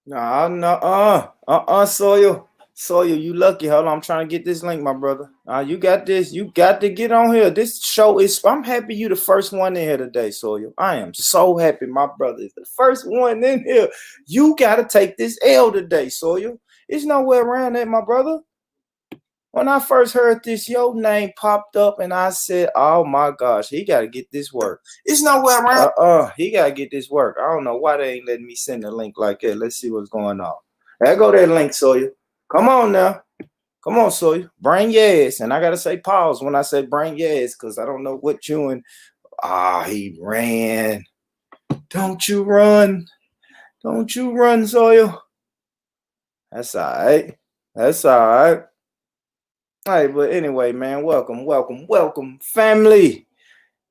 Nah, no, Sawyer, you lucky. Hold on, I'm trying to get this link, my brother. You got this. You got to get on here. This show is. I'm happy you the first one in here today, Sawyer. I am so happy, my brother is the first one in here. You got to take this L today, Sawyer. There's nowhere around that, my brother. When I first heard this, your name popped up, and I said, "Oh my gosh, he got to get this work." It's nowhere around. He got to get this work. I don't know why they ain't letting me send a link like that. Let's see what's going on. There go that link, Sawyer. Come on now. Come on, Sawyer. Bring your ass. And I got to say pause when I say bring your ass because I don't know what you and. He ran. Don't you run. Don't you run, Sawyer. That's all right. That's all right. Hey, but anyway, man, welcome, family.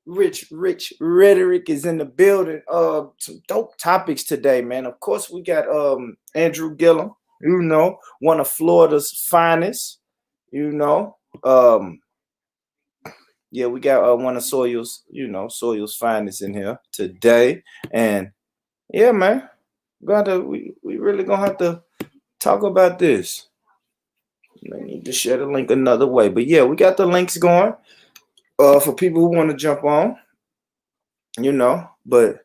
Rich Rhetoric is in the building. Some dope topics today, man. Of course, we got Andrew Gillum, one of Florida's finest, yeah, we got one of Soil's finest in here today. And yeah, man, we really gonna have to talk about this. I need to share the link another way. But yeah, we got the links going for people who want to jump on, but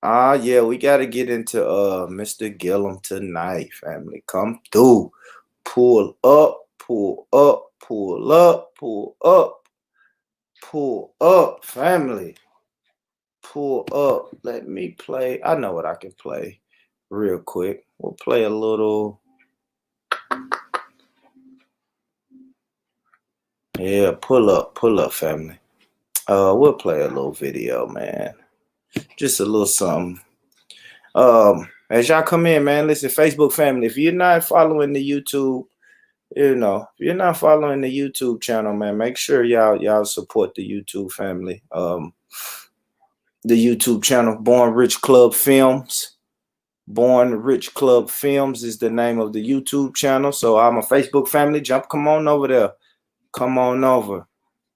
yeah, we got to get into Mr. Gillum tonight, family. Come through. Pull up, pull up, pull up, pull up, pull up, family. Pull up. Let me play. I know what I can play real quick. We'll play a little. Yeah, pull up, family. We'll play a little video, man. Just a little something. As y'all come in, man, listen, Facebook family, if you're not following the YouTube, if you're not following the YouTube channel, man, make sure y'all support the YouTube family. The YouTube channel, Born Rich Club Films. Born Rich Club Films is the name of the YouTube channel. So I'm a Facebook family. Come on over there. Come on over.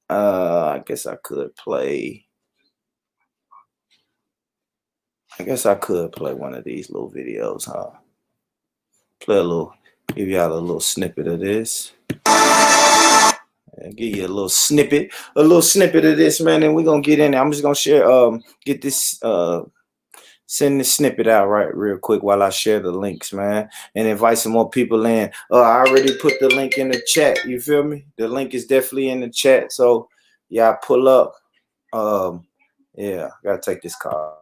I guess I could play one of these little videos, huh? Give y'all a little snippet of this. And give you a little snippet of this, man, and we're gonna get in there. I'm just gonna share, get this, send this snippet out right real quick while I share the links, man, and invite some more people in. I already put the link in the chat. You feel me? The link is definitely in the chat. So yeah, pull up. Yeah, gotta take this call.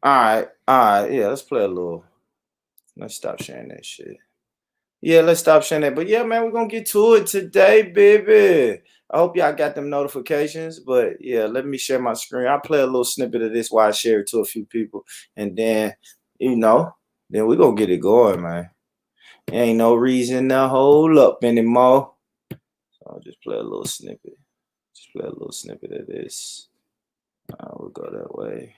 All right, yeah, let's play a little. Let's stop sharing that shit. Yeah, let's stop sharing that. But yeah, man, we're gonna get to it today, baby. I hope y'all got them notifications. But yeah, let me share my screen. I'll play a little snippet of this while I share it to a few people. And then, then we're gonna get it going, man. There ain't no reason to hold up anymore. So I'll just play a little snippet. Just play a little snippet of this. We'll go that way.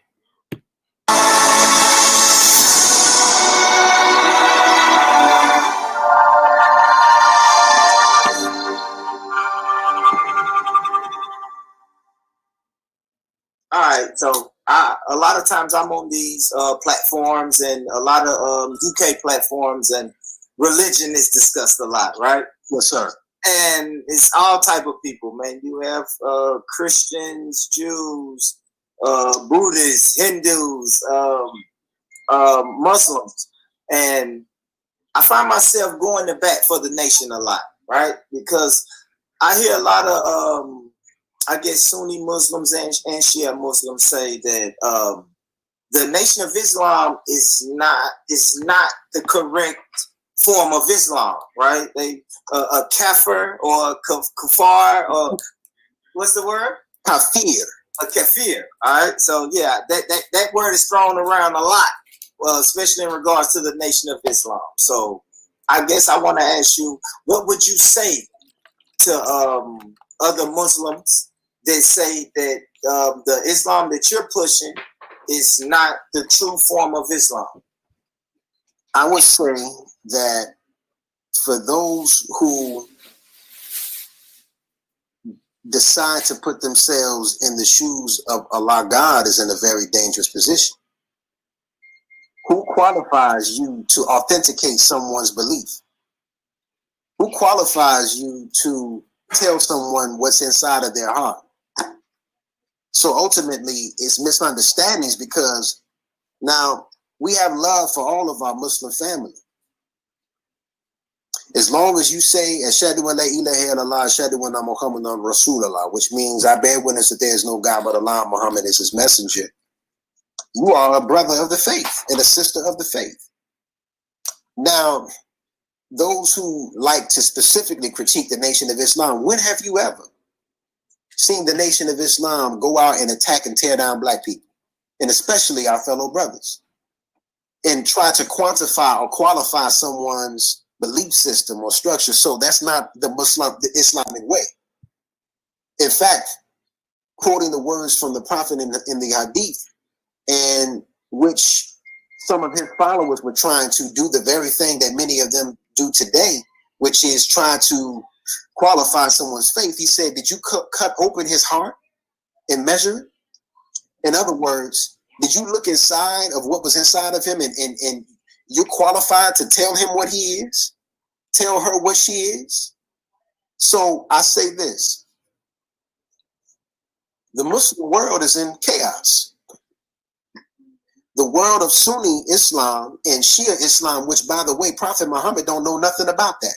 All right, so a lot of times I'm on these platforms and a lot of UK platforms, and religion is discussed a lot, right? Yes, sir. And it's all type of people, man. You have Christians, Jews, Buddhists, Hindus, Muslims, and I find myself going to bat for the nation a lot, right? Because I hear a lot of I guess Sunni Muslims and Shia Muslims say that the Nation of Islam is not the correct form of Islam, right? They a kafir or kafar, or what's the word? Kafir. A kafir. All right. So yeah, that word is thrown around a lot, well, especially in regards to the Nation of Islam. So I guess I want to ask you, what would you say to other Muslims that say that the Islam that you're pushing is not the true form of Islam? I would say that for those who decide to put themselves in the shoes of Allah, God is in a very dangerous position. Who qualifies you to authenticate someone's belief? Who qualifies you to tell someone what's inside of their heart? So ultimately, it's misunderstandings, because now we have love for all of our Muslim family. As long as you say, Ashhadu an la ilaha illallah, Ashhadu anna Muhammadan Rasulullah, which means I bear witness that there is no God but Allah, Muhammad is his messenger, you are a brother of the faith and a sister of the faith. Now, those who like to specifically critique the Nation of Islam, when have you ever seen the Nation of Islam go out and attack and tear down black people, and especially our fellow brothers, and try to quantify or qualify someone's belief system or structure? So that's not the Islamic way. In fact, quoting the words from the Prophet in the Hadith, and which some of his followers were trying to do the very thing that many of them do today, which is try to qualify someone's faith. He said, did you cut open his heart and measure it? In other words, did you look inside of what was inside of him, and you're qualified to tell him what he is, tell her what she is? So I say this: the Muslim world is in chaos. The world of Sunni Islam and Shia Islam, which, by the way, Prophet Muhammad don't know nothing about that.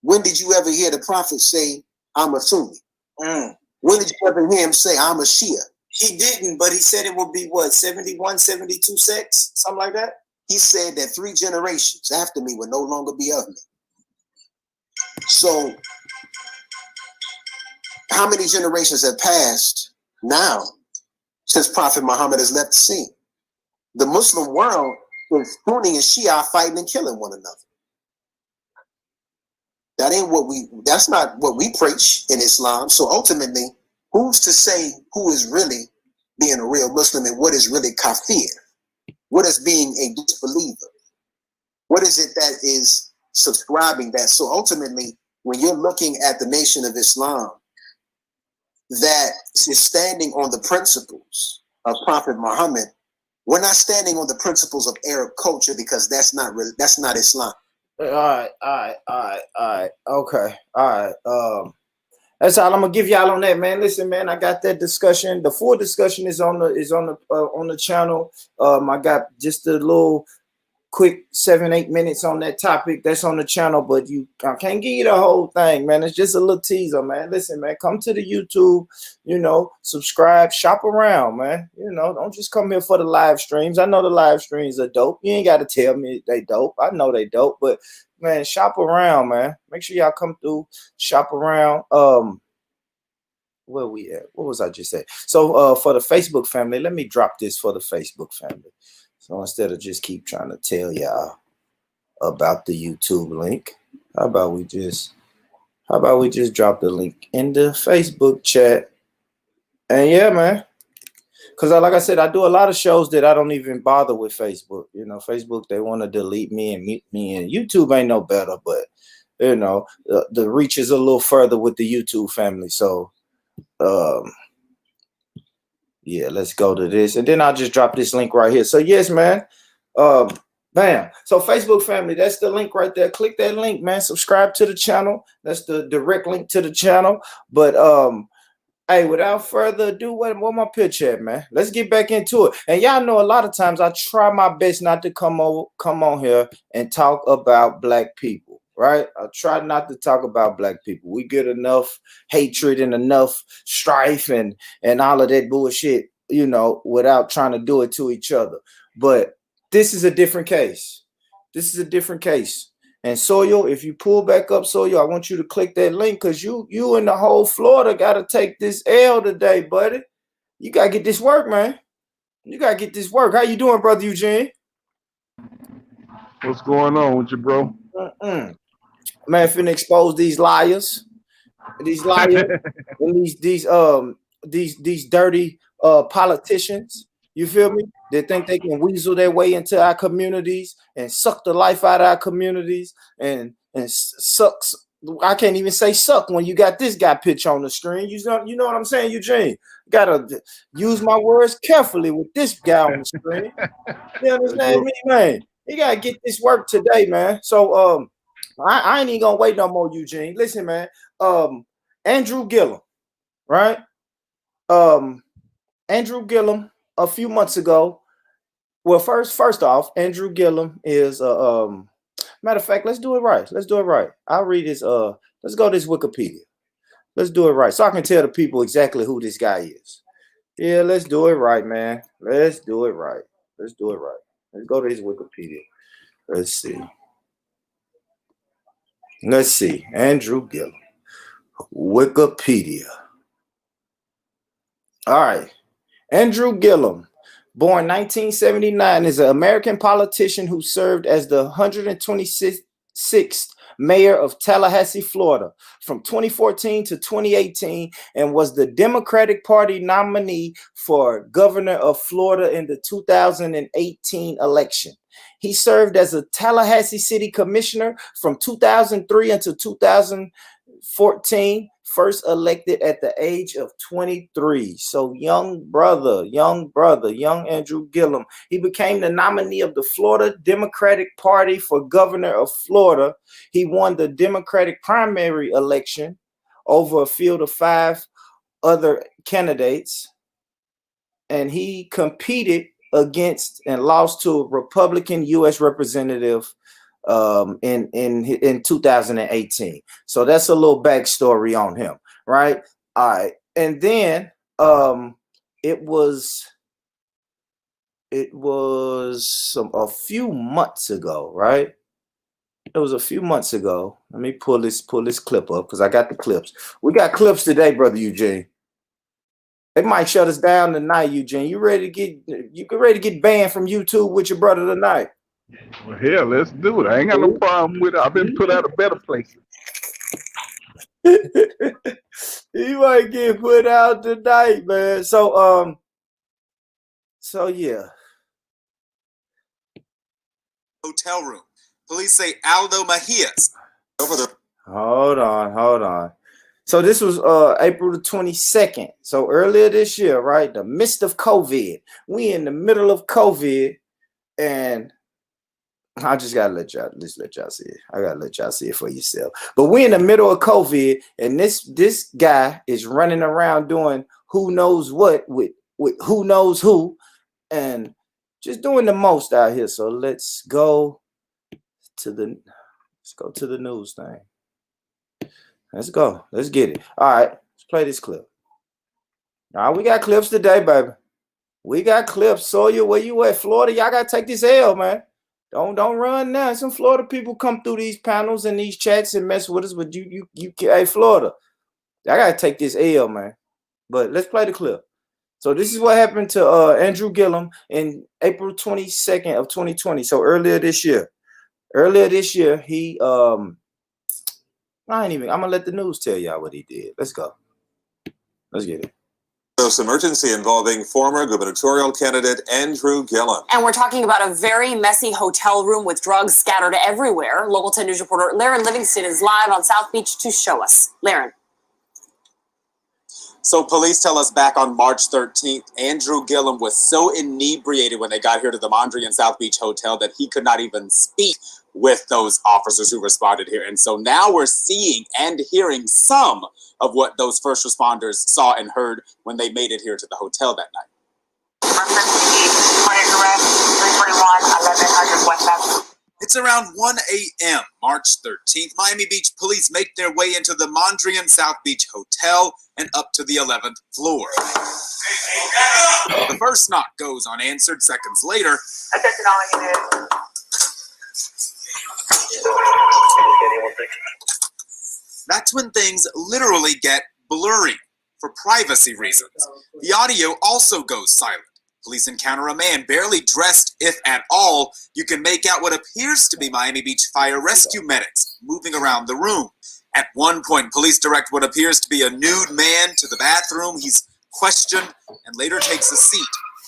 When did you ever hear the Prophet say, I'm a Sunni? When did you ever hear him say, I'm a Shia? He didn't, but he said it would be what, 71, 72 sects, something like that? He said that 3 generations after me would no longer be of me. So how many generations have passed now since Prophet Muhammad has left the scene? The Muslim world is Sunni and Shia fighting and killing one another. That's not what we preach in Islam. So ultimately, who's to say who is really being a real Muslim and what is really kafir? What is being a disbeliever? What is it that is subscribing that? So ultimately, when you're looking at the Nation of Islam that is standing on the principles of Prophet Muhammad, we're not standing on the principles of Arab culture, because that's not Islam. All right. Okay. All right. That's all I'm gonna give y'all on that, man. Listen, man, I got that discussion. The full discussion is on the channel. I got just a little quick 7-8 minutes on that topic. That's on the channel, but I can't give you the whole thing, man. It's just a little teaser, man. Listen, man, come to the YouTube, subscribe, shop around, man. Don't just come here for the live streams. I know the live streams are dope. You ain't got to tell me they dope. I know they dope, but man, shop around, man. Make sure y'all come through, shop around. Where we at? What was I just saying? So for the Facebook family, let me drop this for the Facebook family. So instead of just keep trying to tell y'all about the YouTube link, how about we just drop the link in the Facebook chat? And yeah, man, because like I said, I do a lot of shows that I don't even bother with Facebook. Facebook, they want to delete me and mute me, and YouTube ain't no better, but the reach is a little further with the YouTube family. So yeah, let's go to this, and then I'll just drop this link right here. So yes, man. Bam. So Facebook family, that's the link right there. Click that link, man. Subscribe to the channel. That's the direct link to the channel. But hey, without further ado, what my pitch at, man? Let's get back into it. And y'all know a lot of times I try my best not to come on here and talk about black people. Right? I try not to talk about black people. We get enough hatred and enough strife and all of that bullshit, without trying to do it to each other. But this is a different case. This is a different case. And Soyo, if you pull back up, Soyo, I want you to click that link, because you and the whole Florida got to take this L today, buddy. You got to get this work, man. You got to get this work. How you doing, brother Eugene? What's going on with you, bro? Man, finna expose these liars. these liars, and these dirty politicians. You feel me? They think they can weasel their way into our communities and suck the life out of our communities and sucks. I can't even say suck when you got this guy pitch on the screen. You know what I'm saying, Eugene? Gotta use my words carefully with this guy on the screen. You understand me, man? You gotta get this work today, man. So I ain't even gonna wait no more, Eugene. Listen, man. Andrew Gillum, right? Andrew Gillum a few months ago. Well, first off, Andrew Gillum is matter of fact, let's do it right. Let's do it right. I'll read this. Let's go to this Wikipedia. Let's do it right, so I can tell the people exactly who this guy is. Yeah, let's do it right, man. Let's do it right. Let's do it right. Let's go to his Wikipedia. Let's see. Let's see. Andrew Gillum. Wikipedia. All right. Andrew Gillum, born 1979, is an American politician who served as the 126th mayor of Tallahassee, Florida, from 2014 to 2018, and was the Democratic Party nominee for governor of Florida in the 2018 election. He served as a Tallahassee City Commissioner from 2003 until 2014, first elected at the age of 23. So young Andrew Gillum. He became the nominee of the Florida Democratic Party for governor of Florida. He won the Democratic primary election over a field of 5 other candidates. And he competed against and lost to a Republican U.S. representative in 2018. So that's a little backstory on him, right? All right. And then it was a few months ago, right? It was a few months ago. Let me pull this clip up because I got the clips. We got clips today, brother Eugene. They might shut us down tonight, Eugene. You ready to get banned from YouTube with your brother tonight? Well, hell, let's do it. I ain't got no problem with it. I've been put out of better places. He might get put out tonight, man. So yeah. Hotel room. Police say Aldo Mejias. Hold on. So this was April the 22nd. So earlier this year, right? The midst of COVID. We in the middle of COVID, and I just gotta let y'all see it. I gotta let y'all see it for yourself. But we in the middle of COVID, and this guy is running around doing who knows what with who knows who, and just doing the most out here. So let's go to the news thing. Let's go. Let's get it. All right, let's play this clip. All right, we got clips today, baby. We got clips. Sawyer, where you at? Florida, y'all gotta take this L, man. Don't run now. Some Florida people come through these panels and these chats and mess with us, but you hey, Florida, I gotta take this L, man. But let's play the clip. So this is what happened to Andrew Gillum in April 22nd of 2020. So earlier this year, he I'm gonna let the news tell y'all what he did. Let's go. Let's get it. This emergency involving former gubernatorial candidate Andrew Gillum. And we're talking about a very messy hotel room with drugs scattered everywhere. Local 10 News reporter Laren Livingston is live on South Beach to show us. Laren. So police tell us back on March 13th, Andrew Gillum was so inebriated when they got here to the Mondrian South Beach Hotel that he could not even speak with those officers who responded here. And so now we're seeing and hearing some of what those first responders saw and heard when they made it here to the hotel that night. It's around 1 a.m. March 13th. Miami Beach police make their way into the Mondrian South Beach Hotel and up to the 11th floor. The first knock goes unanswered. Seconds later, that's when things literally get blurry for privacy reasons. The audio also goes silent. Police encounter a man barely dressed, if at all. You can make out what appears to be Miami Beach fire rescue medics moving around the room. At one point, police direct what appears to be a nude man to the bathroom. He's questioned and later takes a seat.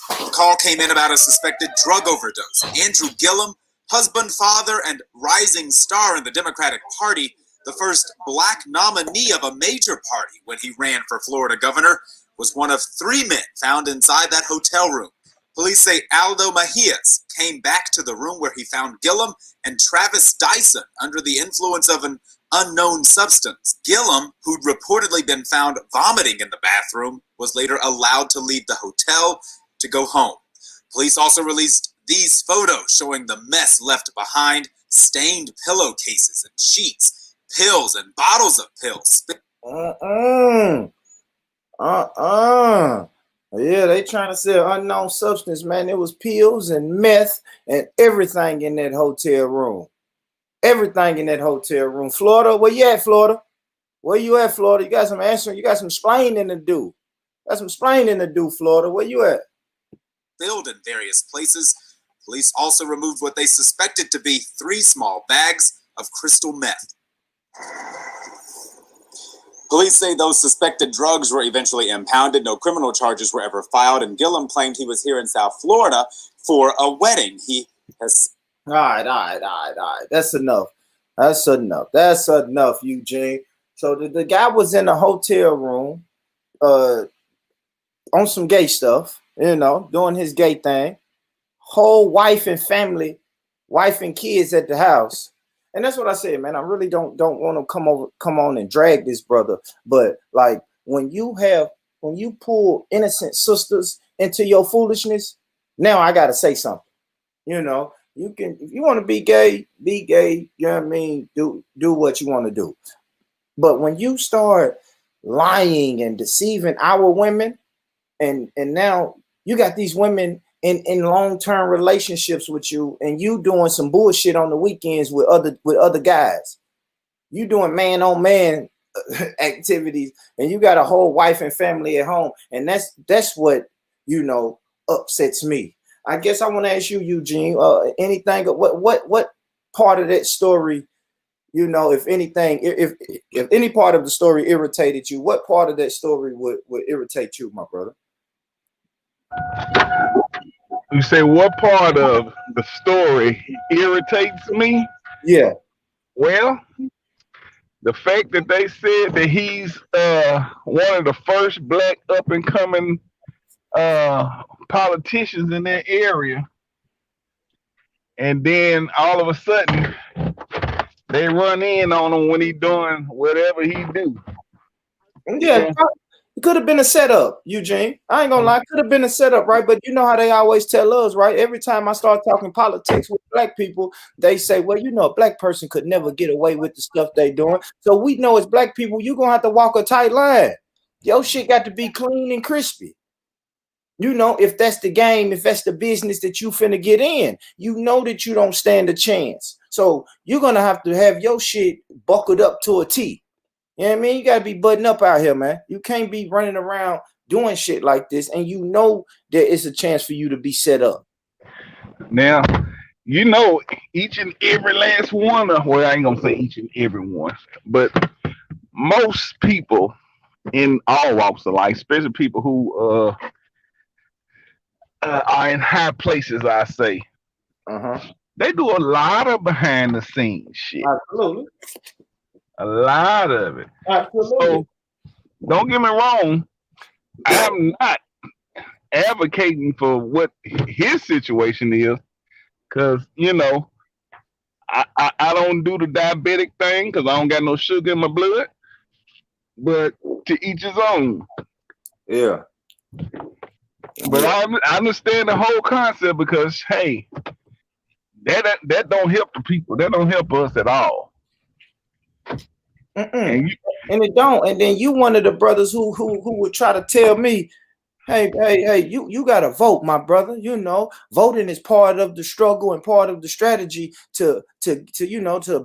The call came in about a suspected drug overdose. Andrew Gillum, husband, father, and rising star in the Democratic Party, the first black nominee of a major party when he ran for Florida governor, was one of 3 men found inside that hotel room. Police say Aldo Mejias came back to the room where he found Gillum and Travis Dyson under the influence of an unknown substance. Gillum, who'd reportedly been found vomiting in the bathroom, was later allowed to leave the hotel to go home. Police also released these photos showing the mess left behind: stained pillowcases and sheets, pills and bottles of pills. Yeah, they trying to sell unknown substance, man. It was pills and meth and everything in that hotel room. Everything in that hotel room. Florida, where you at, Florida? Where you at, Florida? You got some answering. You got some explaining to do. Florida. Where you at? Filled in various places. Police also removed what they suspected to be 3 small bags of crystal meth. Police say those suspected drugs were eventually impounded. No criminal charges were ever filed, and Gillum claimed he was here in South Florida for a wedding. He has... All right. That's enough, Eugene. So the guy was in a hotel room on some gay stuff, doing his gay thing. Whole wife and kids at the house. And that's what I said, man. I really don't want to come on and drag this brother. But like when you pull innocent sisters into your foolishness, now I gotta say something. You can, if you want to be gay, be gay. You know what I mean? Do what you want to do. But when you start lying and deceiving our women, and now you got these women in long-term relationships with you, and you doing some bullshit on the weekends with other guys. You doing man-on-man activities, and you got a whole wife and family at home, and that's what upsets me. I guess I want to ask you, Eugene, anything, what part of that story, if anything, if any part of the story irritated you, what part of that story would irritate you, my brother? You say what part of the story irritates me? Yeah. Well, the fact that they said that he's one of the first black up and coming politicians in that area, and then all of a sudden they run in on him when he doing whatever he do. Yeah. It could have been a setup, Eugene. I ain't gonna lie, it could have been a setup, right? But you know how they always tell us, right? Every time I start talking politics with black people, they say, well, a black person could never get away with the stuff they doing. So we know as black people, you're gonna have to walk a tight line. Your shit got to be clean and crispy. If that's the game, if that's the business that you finna get in, that you don't stand a chance. So you're gonna have to have your shit buckled up to a T. You know what I mean? You got to be buttoned up out here, man. You can't be running around doing shit like this, and there is a chance for you to be set up. Now, each and every last one of, well, I ain't going to say each and every one, but most people in all walks of life, especially people who are in high places, I say, they do a lot of behind the scenes shit. Absolutely. A lot of it. Absolutely. So don't get me wrong. I'm not advocating for what his situation is, because I don't do the diabetic thing because I don't got no sugar in my blood. But to each his own. Yeah. But I understand the whole concept, because hey, that don't help the people. That don't help us at all. And it don't. And then you one of the brothers who would try to tell me, hey, you gotta vote, my brother. Voting is part of the struggle and part of the strategy to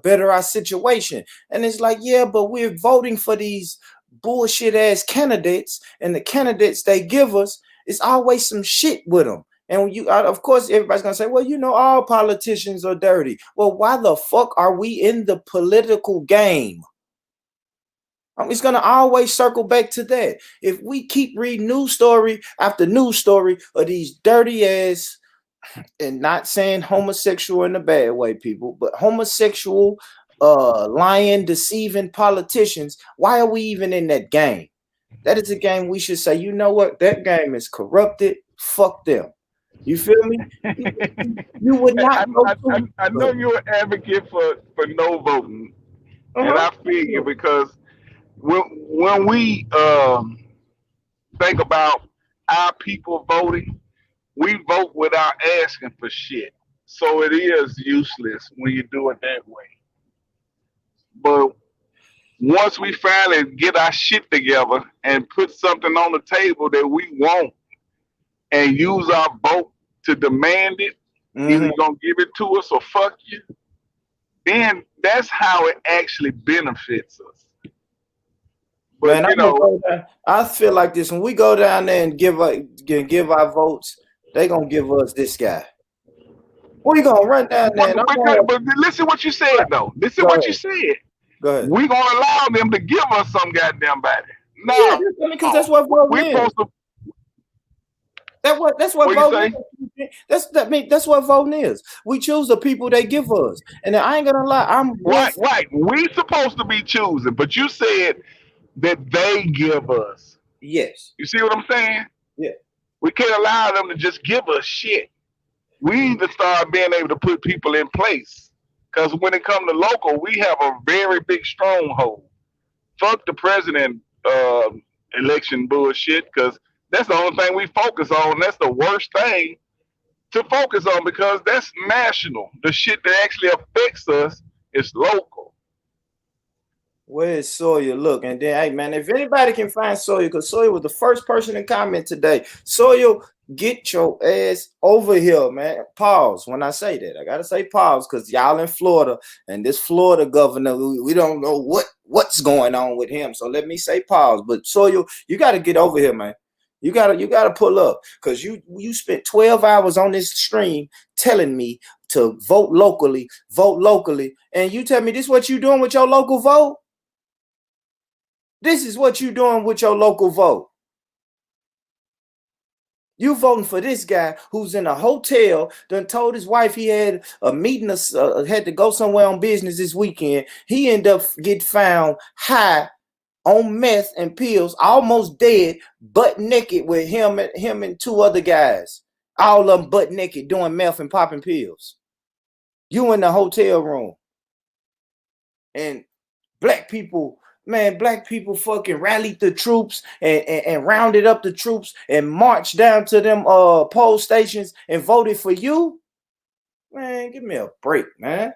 better our situation. And it's like, yeah, but we're voting for these bullshit ass candidates, and the candidates they give us, it's always some shit with them. And of course, everybody's gonna say, well, all politicians are dirty. Well, why the fuck are we in the political game? It's gonna always circle back to that. If we keep reading news story after news story of these dirty ass, and not saying homosexual in a bad way, people, but homosexual, lying, deceiving politicians, why are we even in that game? That is a game we should say, you know what? That game is corrupted. Fuck them. You feel me? You would not go to. I know you're an advocate for no voting, and I feel you because when we think about our people voting, we vote without asking for shit. So it is useless when you do it that way. But once we finally get our shit together and put something on the table that we want and use our vote to demand it, either you're gonna give it to us or fuck you, then that's how it actually benefits us. But man, I feel like this when we go down there and give our votes, they gonna give us this guy. We gonna run down there. But listen what you said though. Listen what you said. Go ahead. We gonna allow them to give us some goddamn body. No, yeah, because that's what voting is. That's what voting is. That's what voting is. We choose the people they give us, and I ain't gonna lie. Right. We supposed to be choosing, but you said that they give us. Yes. You see what I'm saying? Yeah. We can't allow them to just give us shit. We need to start being able to put people in place. Because when it comes to local, we have a very big stronghold. Fuck the president election bullshit, because that's the only thing we focus on. That's the worst thing to focus on because that's national. The shit that actually affects us is local. Where's Sawyer? Look, and then, hey, man, if anybody can find Sawyer, because Sawyer was the first person to comment today. Sawyer, get your ass over here, man. Pause when I say that. I got to say pause because y'all in Florida, and this Florida governor, we don't know what's going on with him. So let me say pause. But Sawyer, you got to get over here, man. You gotta pull up because you spent 12 hours on this stream telling me to vote locally, and you tell me this is what you doing with your local vote? This is what you doing with your local vote. You voting for this guy who's in a hotel, done told his wife he had a meeting, had to go somewhere on business this weekend. He ended up get found high on meth and pills, almost dead, butt naked with him and two other guys. All of them butt naked doing meth and popping pills. You in the hotel room. And black people fucking rallied the troops and rounded up the troops and marched down to them poll stations and voted for you. Man, give me a break, man.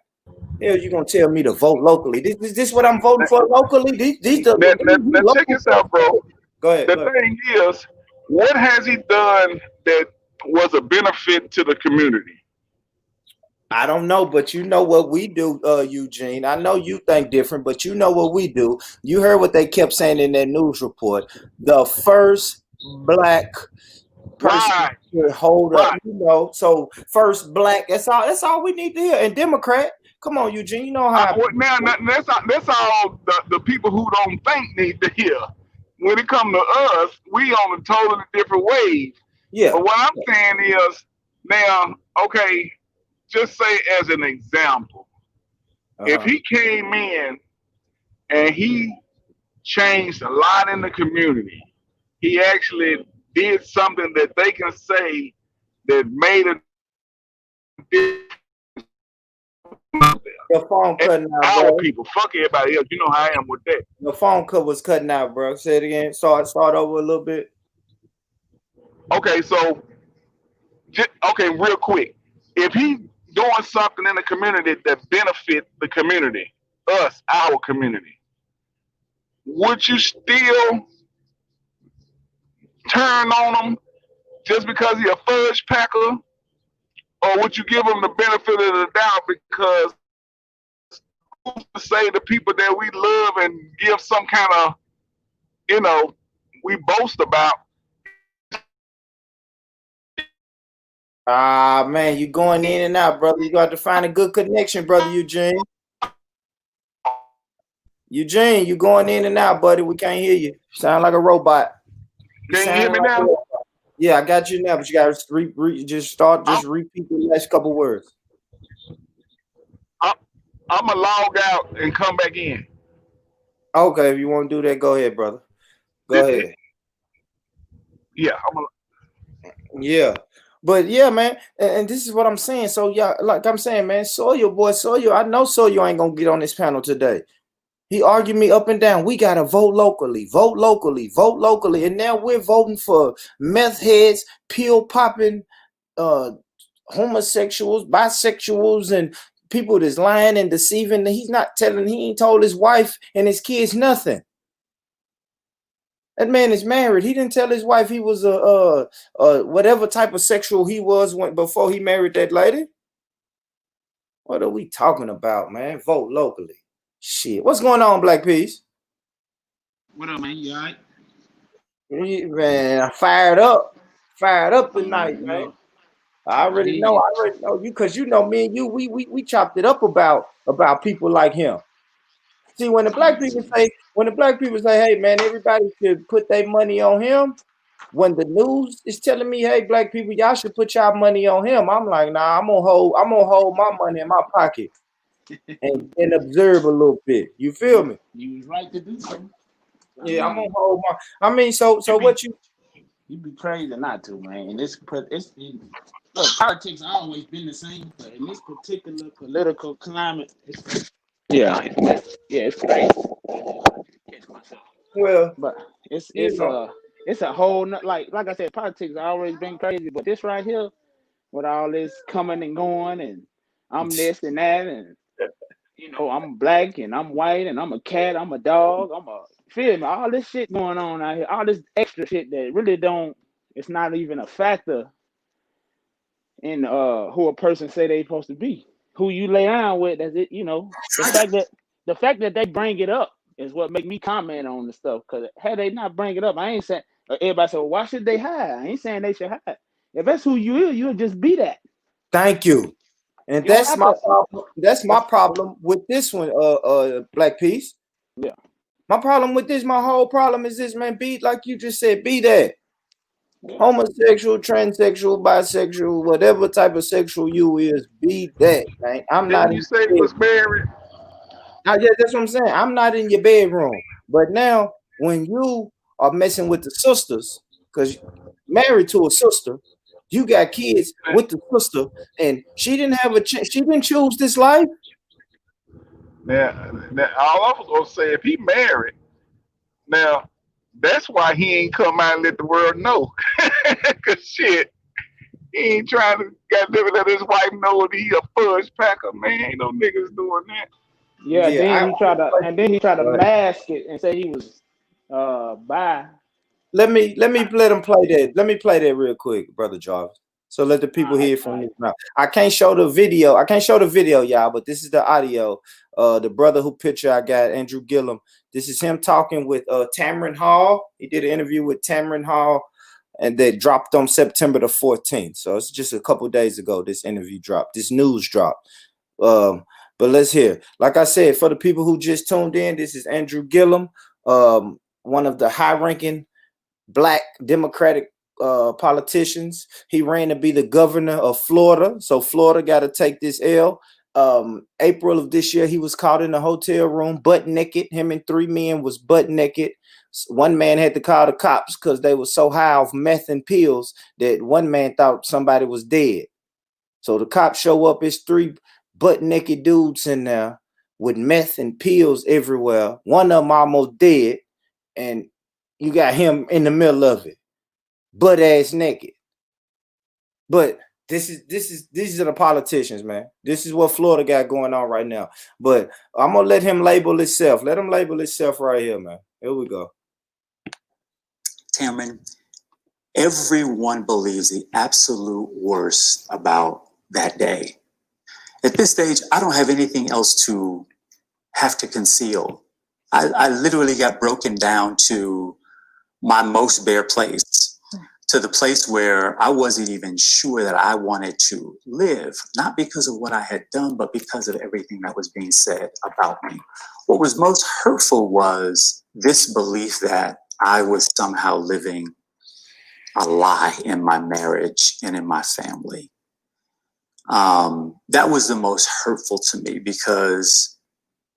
Hell, you gonna tell me to vote locally? This what I'm voting for locally? Now check this out, bro. Go ahead. Thing is, what has he done that was a benefit to the community? I don't know, but you know what we do, Eugene. I know you think different, but you know what we do. You heard what they kept saying in that news report. The first black person to hold up, you know. So first black, that's all we need to hear. And Democrat, come on, Eugene, you know how. Now that's all the people who don't think need to hear. When it comes to us, we on a totally different wave. Yeah. But what I'm saying is, now, okay, just say as an example, if he came in and he changed a lot in the community, he actually did something that they can say that made a difference. Your phone cutting out, bro. People, fuck everybody else. You know how I am with that. Your phone cut was cutting out, bro. Say it again. Start over a little bit. Okay, so real quick. If he doing something in the community that benefit the community, us, our community, would you still turn on him just because he's a fudge packer? Or would you give him the benefit of the doubt because who's to say the people that we love and give some kind of, we boast about? Man, you going in and out, brother. You got to find a good connection, brother Eugene. Eugene, you going in and out, buddy. We can't hear you. Sound like a robot. Can you hear me now? Yeah, I got you now, but you got to just repeat the last couple words. I'm going to log out and come back in. Okay, if you want to do that, go ahead, brother. Go ahead. Yeah, yeah. But yeah, man, and this is what I'm saying. So yeah, like I'm saying, man, Sawyer, I know Sawyer ain't gonna get on this panel today. He argued me up and down. We gotta vote locally, vote locally, vote locally, and now we're voting for meth heads, pill popping, homosexuals, bisexuals, and people that's lying and deceiving. He ain't told his wife and his kids nothing. That man is married. He didn't tell his wife he was a whatever type of sexual he was before he married that lady. What are we talking about, man? Vote locally. Shit. What's going on, Black Peace? What up, man? You all right? Man, fired up tonight, man. I already know you, because you know me and you, we chopped it up about people like him. See, when the black people say, hey man, everybody should put their money on him, when the news is telling me, hey, black people, y'all should put y'all money on him, I'm like, nah, I'm gonna hold my money in my pocket and observe a little bit. You feel me? You was right to do so. Yeah, I'm gonna hold my. I mean, so what you? You'd be crazy not to, man. Look, politics always been the same, but in this particular political climate, it's crazy. Well, but it's a whole like I said, politics always been crazy, but this right here, with all this coming and going, and I'm this and that, and you know, I'm black and I'm white and I'm a cat, I'm a dog, feel me? All this shit going on out here, all this extra shit that really it's not even a factor in who a person say they supposed to be. Who you lay down with, that's it, you know. The fact that they bring it up is what make me comment on the stuff. Because had they not bring it up, I ain't saying everybody said, well, why should they hide? I ain't saying they should hide. If that's who you is, you'll just be that. Thank you. And that's my problem. That's my problem with this one, Black Peace. Yeah. My problem with this, my whole problem is this, man. Be like you just said, be that. Yeah. Homosexual, transsexual, bisexual, whatever type of sexual you is, be that, man. Didn't you say he was married? Yeah, that's what I'm saying. I'm not in your bedroom. But now, when you are messing with the sisters, because married to a sister, you got kids with the sister, and she didn't have she didn't choose this life. Now, all I was gonna say, if he married, now that's why he ain't come out and let the world know. Cause shit, he ain't trying to let his wife know that he a fudge packer, man. Ain't no niggas doing that. Yeah, then he tried to mask it and say he was bi. Let me let him play that. Let me play that real quick, Brother Jarvis. So let the people hear from his mouth. I can't show the video. Y'all, but this is the audio. The brother who picture I got, Andrew Gillum. This is him talking with Tamron Hall. He did an interview with Tamron Hall, and they dropped on September the 14th. So it's just a couple days ago. This interview dropped. This news dropped. But let's hear. Like I said, for the people who just tuned in, this is Andrew Gillum, one of the high-ranking Black Democratic politicians. He ran to be the governor of Florida, so Florida got to take this L. April of this year, he was caught in a hotel room butt naked. Him and 3 men was butt naked. One man had to call the cops because they were so high off meth and pills that one man thought somebody was dead. So the cops show up, it's 3 butt naked dudes in there with meth and pills everywhere. One of them almost dead, and you got him in the middle of it, butt ass naked. But these are the politicians, man. This is what Florida got going on right now. But I'm gonna let him label himself. Let him label himself right here, man. Here we go. Tamron, everyone believes the absolute worst about that day. At this stage, I don't have anything else to have to conceal. I literally got broken down to my most bare place. to the place where I wasn't even sure that I wanted to live, not because of what I had done, but because of everything that was being said about me. What was most hurtful was this belief that I was somehow living a lie in my marriage and in my family. That was the most hurtful to me, because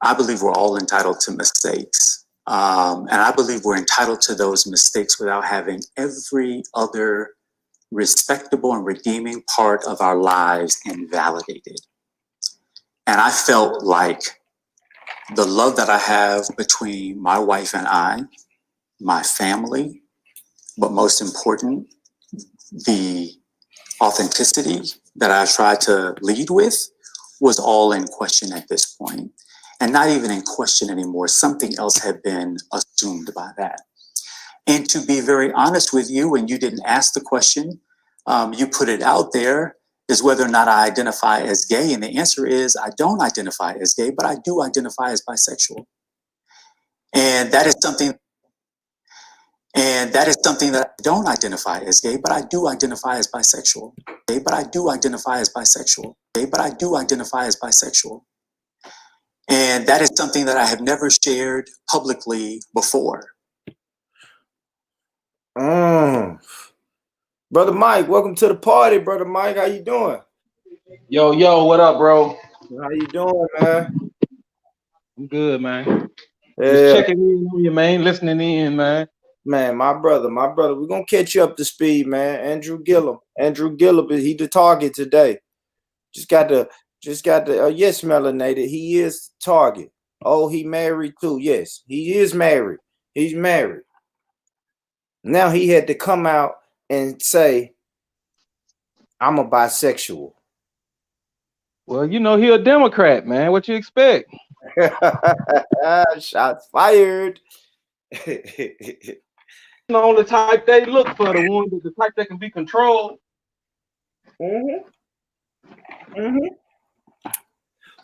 I believe we're all entitled to mistakes. And I believe we're entitled to those mistakes without having every other respectable and redeeming part of our lives invalidated. And I felt like the love that I have between my wife and I, my family, but most important, the authenticity that I tried to lead with was all in question at this point. And not even in question anymore. Something else had been assumed by that. And to be very honest with you, when you didn't ask the question, you put it out there, is whether or not I identify as gay. And the answer is, I don't identify as gay, but I do identify as bisexual. And that is something that I don't identify as gay, but I do identify as bisexual. Gay, but I do identify as bisexual. Gay, but I do identify as bisexual. And that is something that I have never shared publicly before. Brother Mike, welcome to the party, Brother Mike. How you doing? Yo, what up, bro? How you doing, man? I'm good, man. Yeah. Just checking in on you, man. Listening in, man. Man, my brother, we're gonna catch you up to speed, man. Andrew Gillum, he the target today. Just got the yes, melanated. He is target. Oh, he married too. Yes, he is married. He's married. Now he had to come out and say, I'm a bisexual. Well, you know, he a Democrat, man. What you expect? Shots fired. The only type they look for, the type that can be controlled.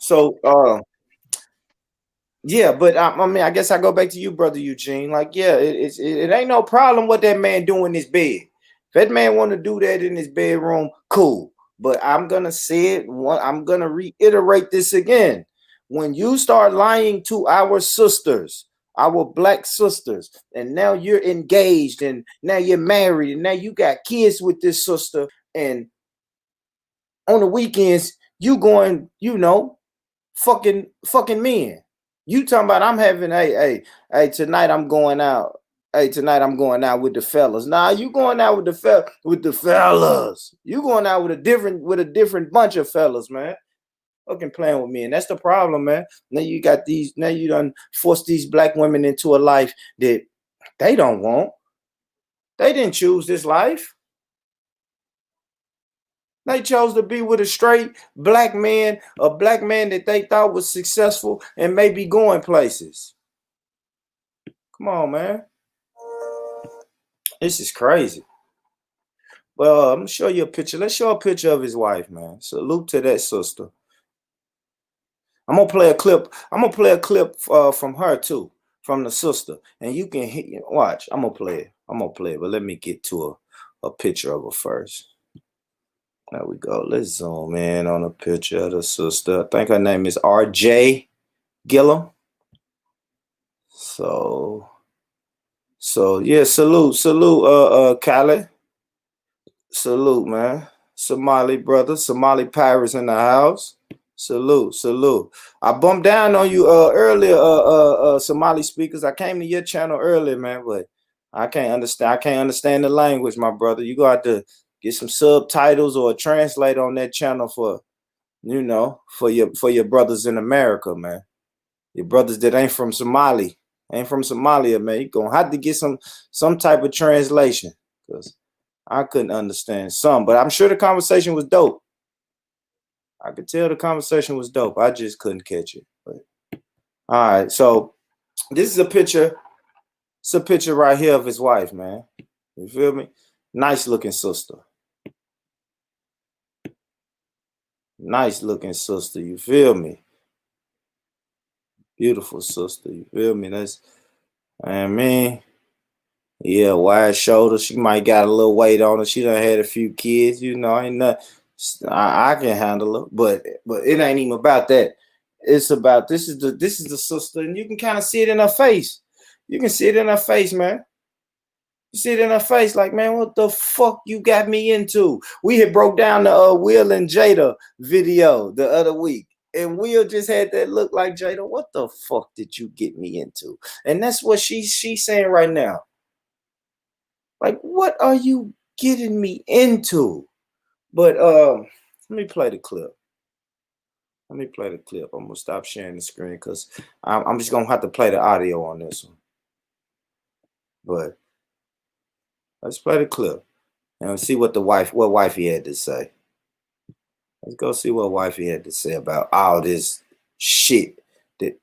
So, yeah, but I mean, I guess I go back to you, Brother Eugene. Like, yeah, it ain't no problem what that man do in his bed. If that man want to do that in his bedroom, cool. But I'm gonna say it. I'm gonna reiterate this again. When you start lying to our sisters, our black sisters, and now you're engaged, and now you're married, and now you got kids with this sister, and on the weekends you going, fucking men. You talking about I'm having tonight I'm going out. Hey, tonight I'm going out with the fellas. Nah, you going out with the fellas. You going out with a different bunch of fellas, man. Fucking playing with me, and that's the problem, man. Now you done force these black women into a life that they don't want. They didn't choose this life. They chose to be with a straight black man, a black man that they thought was successful and maybe going places. Come on, man. This is crazy. Well, I'm gonna show you a picture. Let's show a picture of his wife, man. Salute to that sister. I'm gonna play a clip. From her too, from the sister, and you can watch. I'm gonna play it. But let me get to a picture of her first. There we go. Let's zoom in on a picture of the sister. I think her name is RJ Gillum. So yeah, salute, Khaled. Salute, man. Somali brother, Somali pirates in the house. Salute. I bumped down on you earlier, Somali speakers. I came to your channel earlier, man, but I can't understand the language, my brother. You got to get some subtitles or a translator on that channel for your brothers in America, man. Your brothers that ain't from Somalia, man. You're gonna have to get some type of translation, because I couldn't understand some, but I'm sure the conversation was dope. I could tell the conversation was dope. I just couldn't catch it. But all right, so this is a picture. It's a picture right here of his wife, man. You feel me? Nice looking sister. Nice looking sister. You feel me? Beautiful sister. You feel me? Yeah, wide shoulder. She might got a little weight on her. She done had a few kids, you know. Ain't nothing. I can handle her, but it ain't even about that. It's about this is the sister, and you can kind of see it in her face. You can see it in her face, man. You see it in her face, like, man, what the fuck you got me into? We had broke down the Will and Jada video the other week, and Will just had that look like, Jada, what the fuck did you get me into? And that's what she's saying right now. Like, what are you getting me into? But let me play the clip. Let me play the clip. I'm gonna stop sharing the screen because I'm just gonna have to play the audio on this one. But let's play the clip and see what wifey had to say. Let's go see what wifey had to say about all this shit that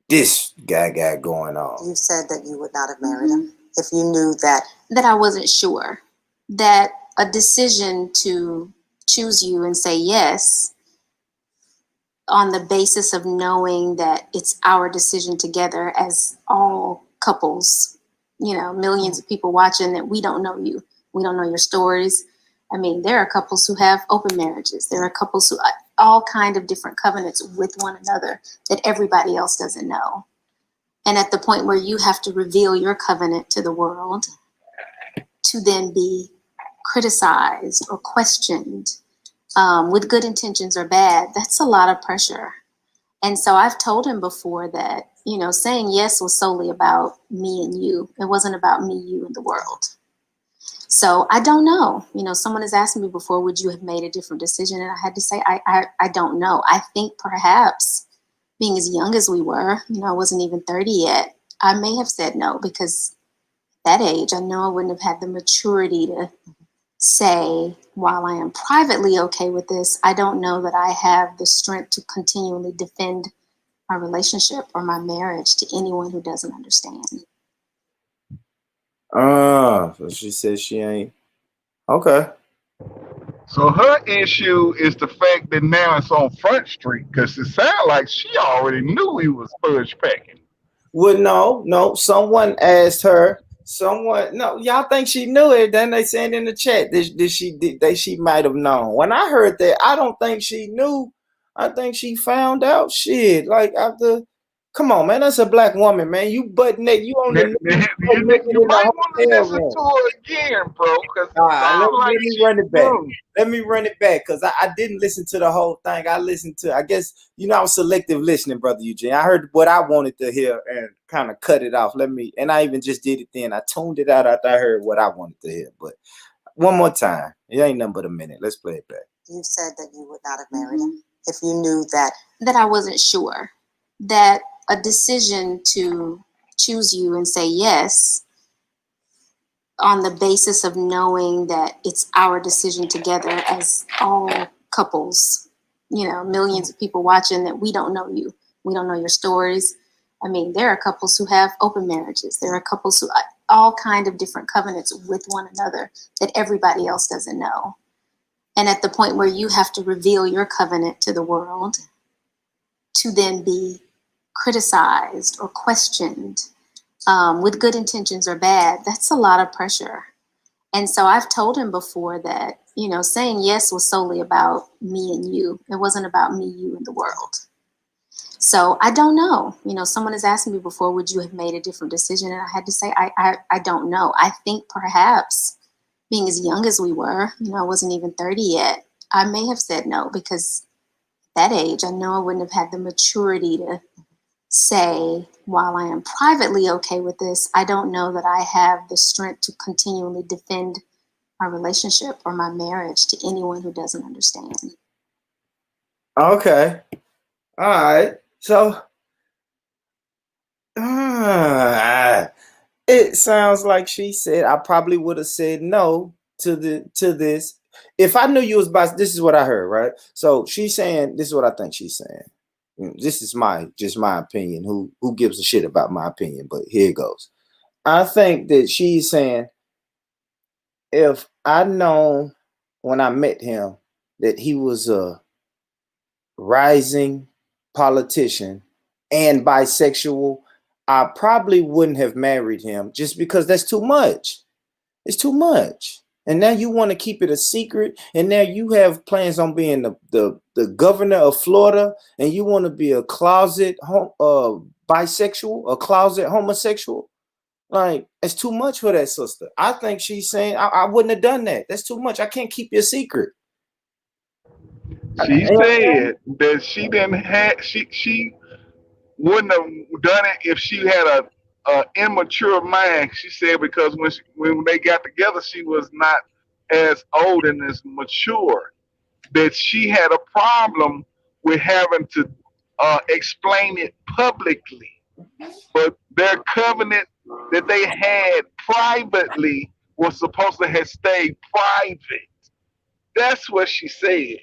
this guy got going on. You said that you would not have married him if you knew that I wasn't sure that a decision to choose you and say yes on the basis of knowing that it's our decision together as all couples, you know, millions of people watching, that we don't know you. We don't know your stories. I mean, there are couples who have open marriages. There are couples who all kind of different covenants with one another that everybody else doesn't know. And at the point where you have to reveal your covenant to the world to then be criticized or questioned with good intentions or bad, that's a lot of pressure. And so I've told him before that, you know, saying yes was solely about me and you. It wasn't about me, you, and the world. So I don't know. You know, someone has asked me before, would you have made a different decision? And I had to say, I don't know. I think perhaps being as young as we were, you know, I wasn't even 30 yet, I may have said no, because at that age, I know I wouldn't have had the maturity to say, while I am privately okay with this, I don't know that I have the strength to continually defend my relationship or my marriage to anyone who doesn't understand. So she says she ain't. Okay. So her issue is the fact that now it's on Front Street, because it sounds like she already knew he was fudge packing. Well, no. Someone asked her. No, y'all think she knew it? Then they saying in the chat, she might have known. When I heard that, I don't think she knew. I think she found out. Shit, like after. Come on, man. That's a black woman, man. You butt naked. You on the news, butt naked You in might the want to hotel listen room. to her again, bro, because it All right, sounds like let me she run it back. knew. Let me run it back because I didn't listen to the whole thing. I listened to, I guess, you know, I was selective listening, Brother Eugene. I heard what I wanted to hear and kind of cut it off. And I even just did it then. I tuned it out after I heard what I wanted to hear. But one more time. It ain't nothing but a minute. Let's play it back. You said that you would not have married him if you knew that I wasn't sure that a decision to choose you and say yes on the basis of knowing that it's our decision together as all couples, you know, millions of people watching, that we don't know you. We don't know your stories. I mean, there are couples who have open marriages. There are couples who all kind of different covenants with one another that everybody else doesn't know. And at the point where you have to reveal your covenant to the world to then be criticized or questioned with good intentions or bad, that's a lot of pressure. And so I've told him before that, you know, saying yes was solely about me and you. It wasn't about me, you, and the world. So I don't know. You know, someone has asked me before, would you have made a different decision? And I had to say, I don't know. I think perhaps being as young as we were, you know, I wasn't even 30 yet, I may have said no, because at that age, I know I wouldn't have had the maturity to say, while I am privately okay with this, I don't know that I have the strength to continually defend my relationship or my marriage to anyone who doesn't understand. Okay. All right. So it sounds like she said I probably would have said no to this if I knew you was about. This is what I heard, right? So she's saying this is what I think she's saying. This is just my opinion. Who gives a shit about my opinion? But here it goes. I think that she's saying if I known when I met him that he was a rising politician and bisexual, I probably wouldn't have married him just because that's too much. It's too much. And now you want to keep it a secret. And now you have plans on being the governor of Florida, and you want to be a closet bisexual, a closet homosexual. Like, it's too much for that sister. I think she's saying I wouldn't have done that. That's too much. I can't keep your secret. She said that she didn't have she wouldn't have done it if she had a immature mind. She said because when they got together, she was not as old and as mature. That she had a problem with having to explain it publicly, but their covenant that they had privately was supposed to have stayed private. That's what she said.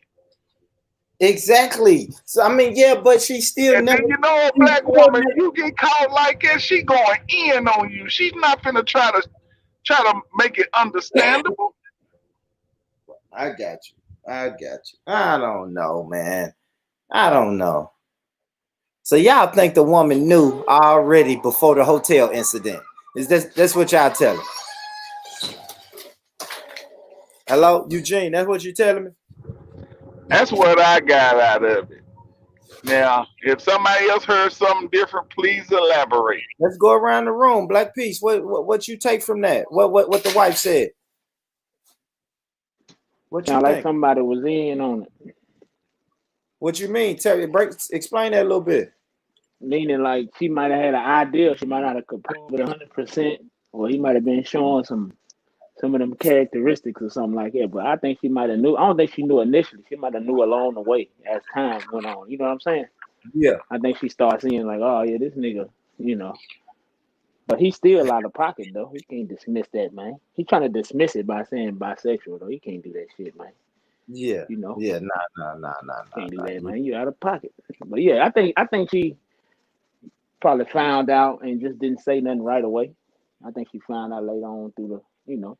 Exactly. So I mean, yeah, but she still And never. then you know a black woman, you get caught like that, she going in on you. She's not finna try to make it understandable. I got you. I don't know, man. I don't know. So y'all think the woman knew already before the hotel incident? Is that's what y'all telling? Hello, Eugene. That's what you telling me? That's what I got out of it. Now, if somebody else heard something different, please elaborate. Let's go around the room. Black Peace. What you take from that? What the wife said? What you Sound like think? somebody was in on it. What you mean? Explain that a little bit. Meaning, like, she might have had an idea. She might not have could prove it 100%, or he might have been showing some of them characteristics or something like that. But I think she might have knew. I don't think she knew initially. She might have knew along the way as time went on. You know what I'm saying? Yeah. I think she started seeing like, oh yeah, this nigga, you know. But he's still out of pocket though. He can't dismiss that, man. He's trying to dismiss it by saying bisexual though. He can't do that shit, man. Yeah. You know. Yeah. Nah. Can't do that, man. You out of pocket. But yeah, I think she probably found out and just didn't say nothing right away. I think she found out later on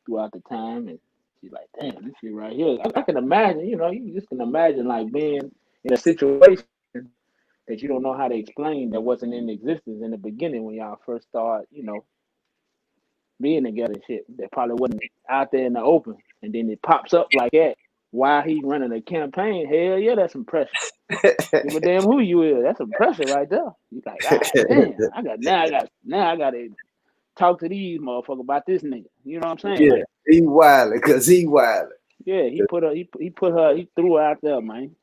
throughout the time, and she's like, damn, this shit right here. I can imagine, you just can imagine like being in a situation that you don't know how to explain that wasn't in existence in the beginning when y'all first start, being together and shit. That probably wasn't out there in the open, and then it pops up like that while he running a campaign. Hell yeah, that's some pressure. Give a damn who you is. That's some pressure right there. You like, God damn, I got to talk to these motherfuckers about this nigga. You know what I'm saying? Yeah, like, he wildin', cause he wildin'. Yeah, he threw her out there, man.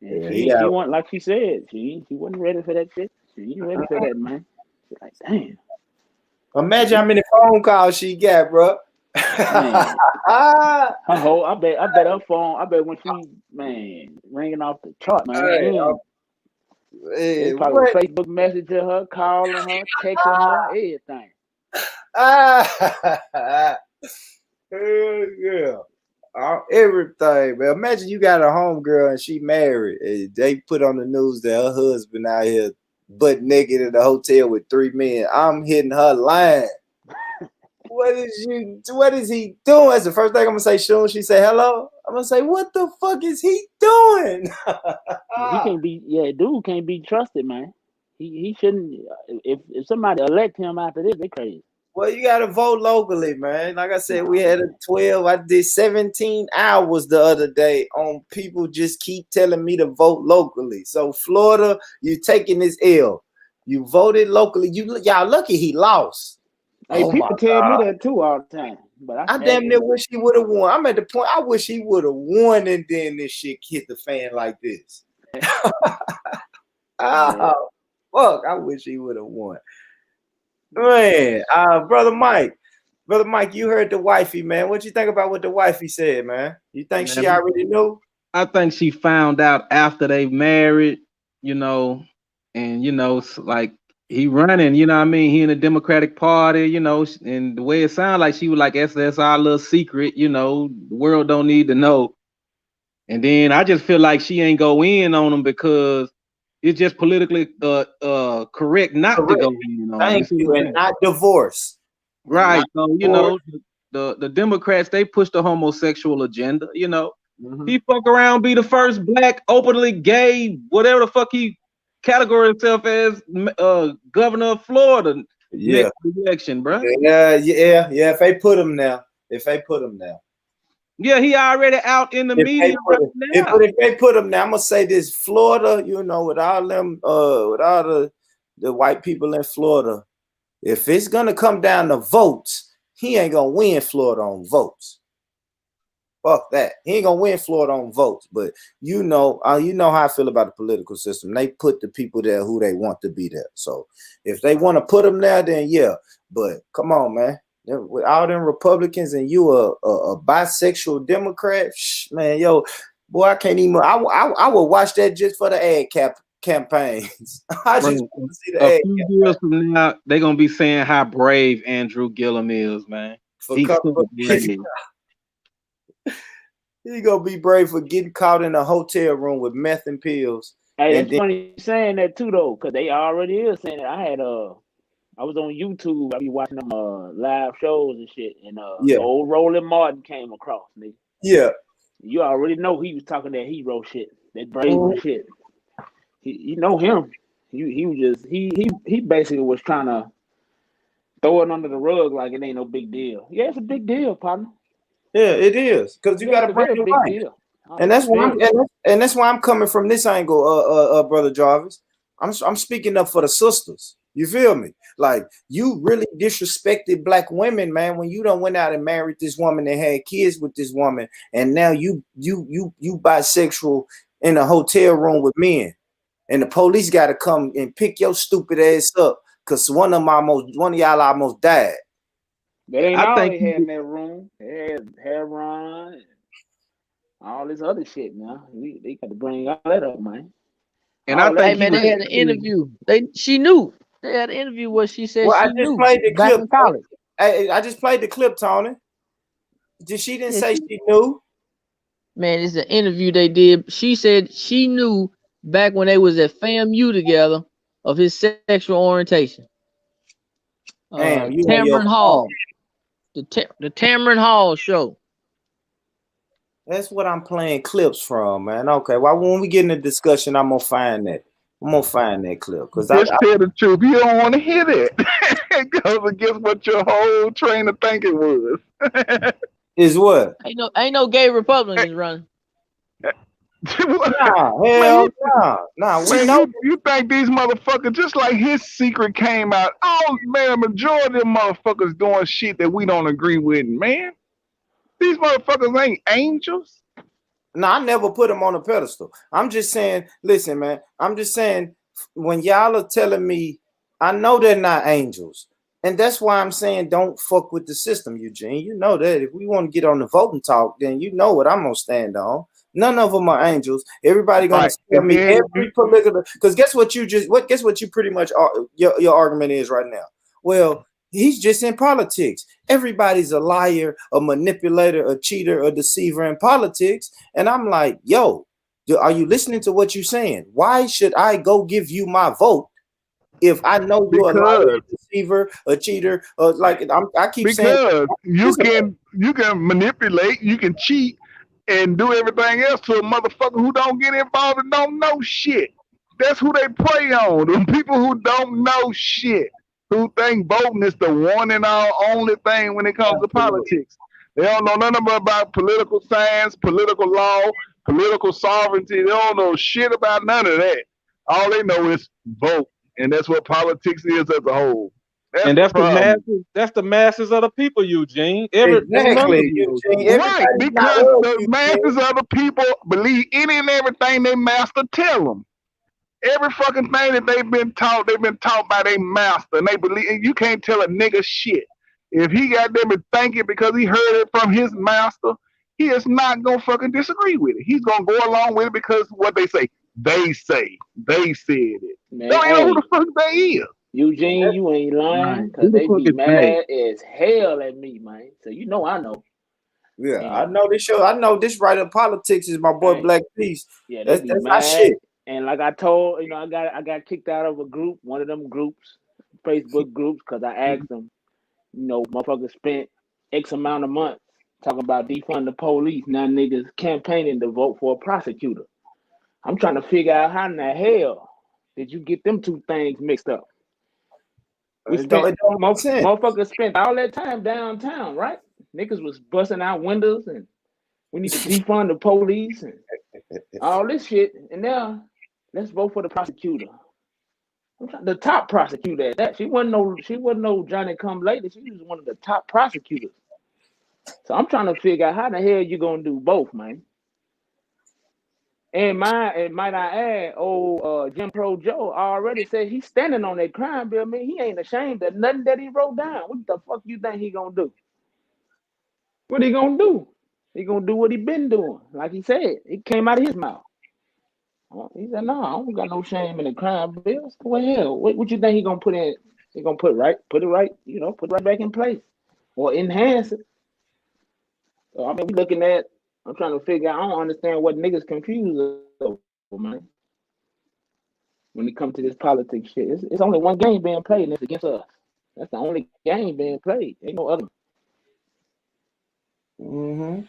And Yeah, she wasn't, like she said, she wasn't ready for that shit. She ain't ready for that, man. She's like, damn. Imagine how many phone calls she got, bro. Man. Her whole, I bet her phone, when she, man, ringing off the chart, man. They probably Facebook Messenger her, calling her, texting her, everything. Yeah. Everything, man. Imagine you got a homegirl and she married. And they put on the news that her husband out here butt naked in the hotel with 3 men. I'm hitting her line. What is he doing? That's the first thing I'm gonna say. Soon she say hello, I'm gonna say, what the fuck is he doing? He can't be, dude can't be trusted, man. He shouldn't. If somebody elect him after this, they crazy. Well, you gotta vote locally, man. Like I said, we had a 12. I did 17 hours the other day on people just keep telling me to vote locally. So Florida, you're taking this L. You voted locally. Y'all lucky he lost. Hey, people tell me that too all the time. But I damn near wish he would have won. I'm at the point I wish he would have won, and then this shit hit the fan like this. Oh, fuck! I wish he would have won. Man, brother Mike, you heard the wifey, man. What you think about what the wifey said, man? You think she already knew? I think she found out after they married, and like he running, you know what I mean? He in the Democratic Party, and the way it sounded like she was like, that's our little secret, the world don't need to know. And then I just feel like she ain't go in on him because it's just politically correct not to go in on him. Thank you, and not divorce. Right. So, the Democrats, they push the homosexual agenda, He fuck around, be the first black, openly gay, whatever the fuck he category himself as governor of Florida Yeah, next election, bro. yeah. If they put him there, Yeah, he already out in the if they media put right him, now. if they put him there, I'm gonna say this: Florida, you know, with all them, with all the white people in Florida, if it's gonna come down to votes, he ain't gonna win Florida on votes. Fuck that. He ain't gonna win Florida on votes. But you know how I feel about the political system. They put the people there who they want to be there. So if they want to put them there, then yeah. But come on, man. With all them Republicans and you a bisexual Democrat, man, yo, boy, I can't even. I would watch that just for the ad campaigns. I just want to see the A ad few years from now, they're gonna be saying how brave Andrew Gillum is, man. He's super brave. He gonna be brave for getting caught in a hotel room with meth and pills. Hey, And it's funny saying that too, though, because they already is saying that. I was on YouTube. I be watching them live shows and shit, and yeah, old Roland Martin came across, nigga. yeah. You already know he was talking that hero shit, that bravery shit. You know him. He was just he basically was trying to throw it under the rug like it ain't no big deal. Yeah, it's a big deal, partner. Yeah, it is, because you got to bring it's a it very big right. deal. And that's why I'm coming from this angle, brother Jarvis. I'm speaking up for the sisters. You feel me? Like, you really disrespected black women, man, when you done went out and married this woman and had kids with this woman, and now you bisexual in a hotel room with men, and the police got to come and pick your stupid ass up because one of y'all almost died. That ain't all they had in that room. They had heroin and all this other shit, man. They got to bring all that up, man. And I think hey, man, they had an interview. She knew. They had an interview where she said Well, she I just knew played the back clip. in college. I just played the clip, Tony. She didn't say she knew. Man, it's an interview they did. She said she knew back when they was at FAMU together of his sexual orientation. Damn, you on your Tamron Hall. The Tamron Hall show. That's what I'm playing clips from, man. Okay, well, when we get in the discussion, I'm gonna find that. I'm gonna find that clip because Just tell the truth. You don't want to hear that. It goes against what your whole train of thinking was. Is what? Ain't no gay Republicans running. Nah, hell nah. We Man, know. you think these motherfuckers, just like his secret came out, oh man, majority of them motherfuckers doing shit that we don't agree with, man. These motherfuckers ain't angels. No, I never put them on a pedestal. I'm just saying, listen, man. I'm just saying, when y'all are telling me, I know they're not angels. And that's why I'm saying don't fuck with the system, Eugene. You know that. If we want to get on the voting talk, then you know what I'm going to stand on. None of them are angels. Everybody going to tell me every political. Because guess what you pretty much, your argument is right now. Well, he's just in politics. Everybody's a liar, a manipulator, a cheater, a deceiver in politics. And I'm like, yo, are you listening to what you're saying? Why should I go give you my vote if I know you're a liar, a deceiver, a cheater? I keep saying, because you can manipulate, you can cheat, and do everything else to a motherfucker who don't get involved and don't know shit. That's who they prey on. The people who don't know shit, who think voting is the one and all only thing when it comes to politics. They don't know nothing about political science, political law, political sovereignty. They don't know shit about none of that. All they know is vote, and that's what politics is as a whole. That's the masses. That's the masses of the people, Eugene. Exactly, Eugene. Right, because the masses of the people believe any and everything their master tell them. Every fucking thing that they've been taught by their master, and they believe. And you can't tell a nigga shit. If he got them to thinking because he heard it from his master, he is not gonna fucking disagree with it. He's gonna go along with it because what they say. They said it. Man, don't even know who the fuck they is. Eugene, you ain't lying, because they be mad as hell at me, man. So you know I know. Yeah, I know this show. I know this right up politics is my boy Black Peace. Yeah, that's my shit. And like I told, I got kicked out of a group, one of them groups, Facebook groups, because I asked them, motherfuckers spent X amount of months talking about defund the police. Now niggas campaigning to vote for a prosecutor. I'm trying to figure out how in the hell Did you get them two things mixed up? We It don't make sense. motherfuckers spent all that time downtown, right? Niggas was busting out windows and we need to defund the police and all this shit. And now let's vote for the prosecutor. The top prosecutor at that. She wasn't no Johnny come lately. She was one of the top prosecutors. So I'm trying to figure out how the hell you gonna do both, man. And might I add, Jim Pro Joe already said he's standing on that crime bill. Man, he ain't ashamed of nothing that he wrote down. What the fuck you think he gonna do? What he gonna do? He gonna do what he been doing. Like he said, it came out of his mouth. He said, no, I don't got no shame in the crime bill. What the hell? What you think he gonna put in? He gonna put it right, put it right back in place. Or enhance it. So I mean, we looking at, I'm trying to figure out, I don't understand what niggas confused over, man. When it comes to this politics shit. It's only one game being played, and it's against us. That's the only game being played. Ain't no other. Mm-hmm.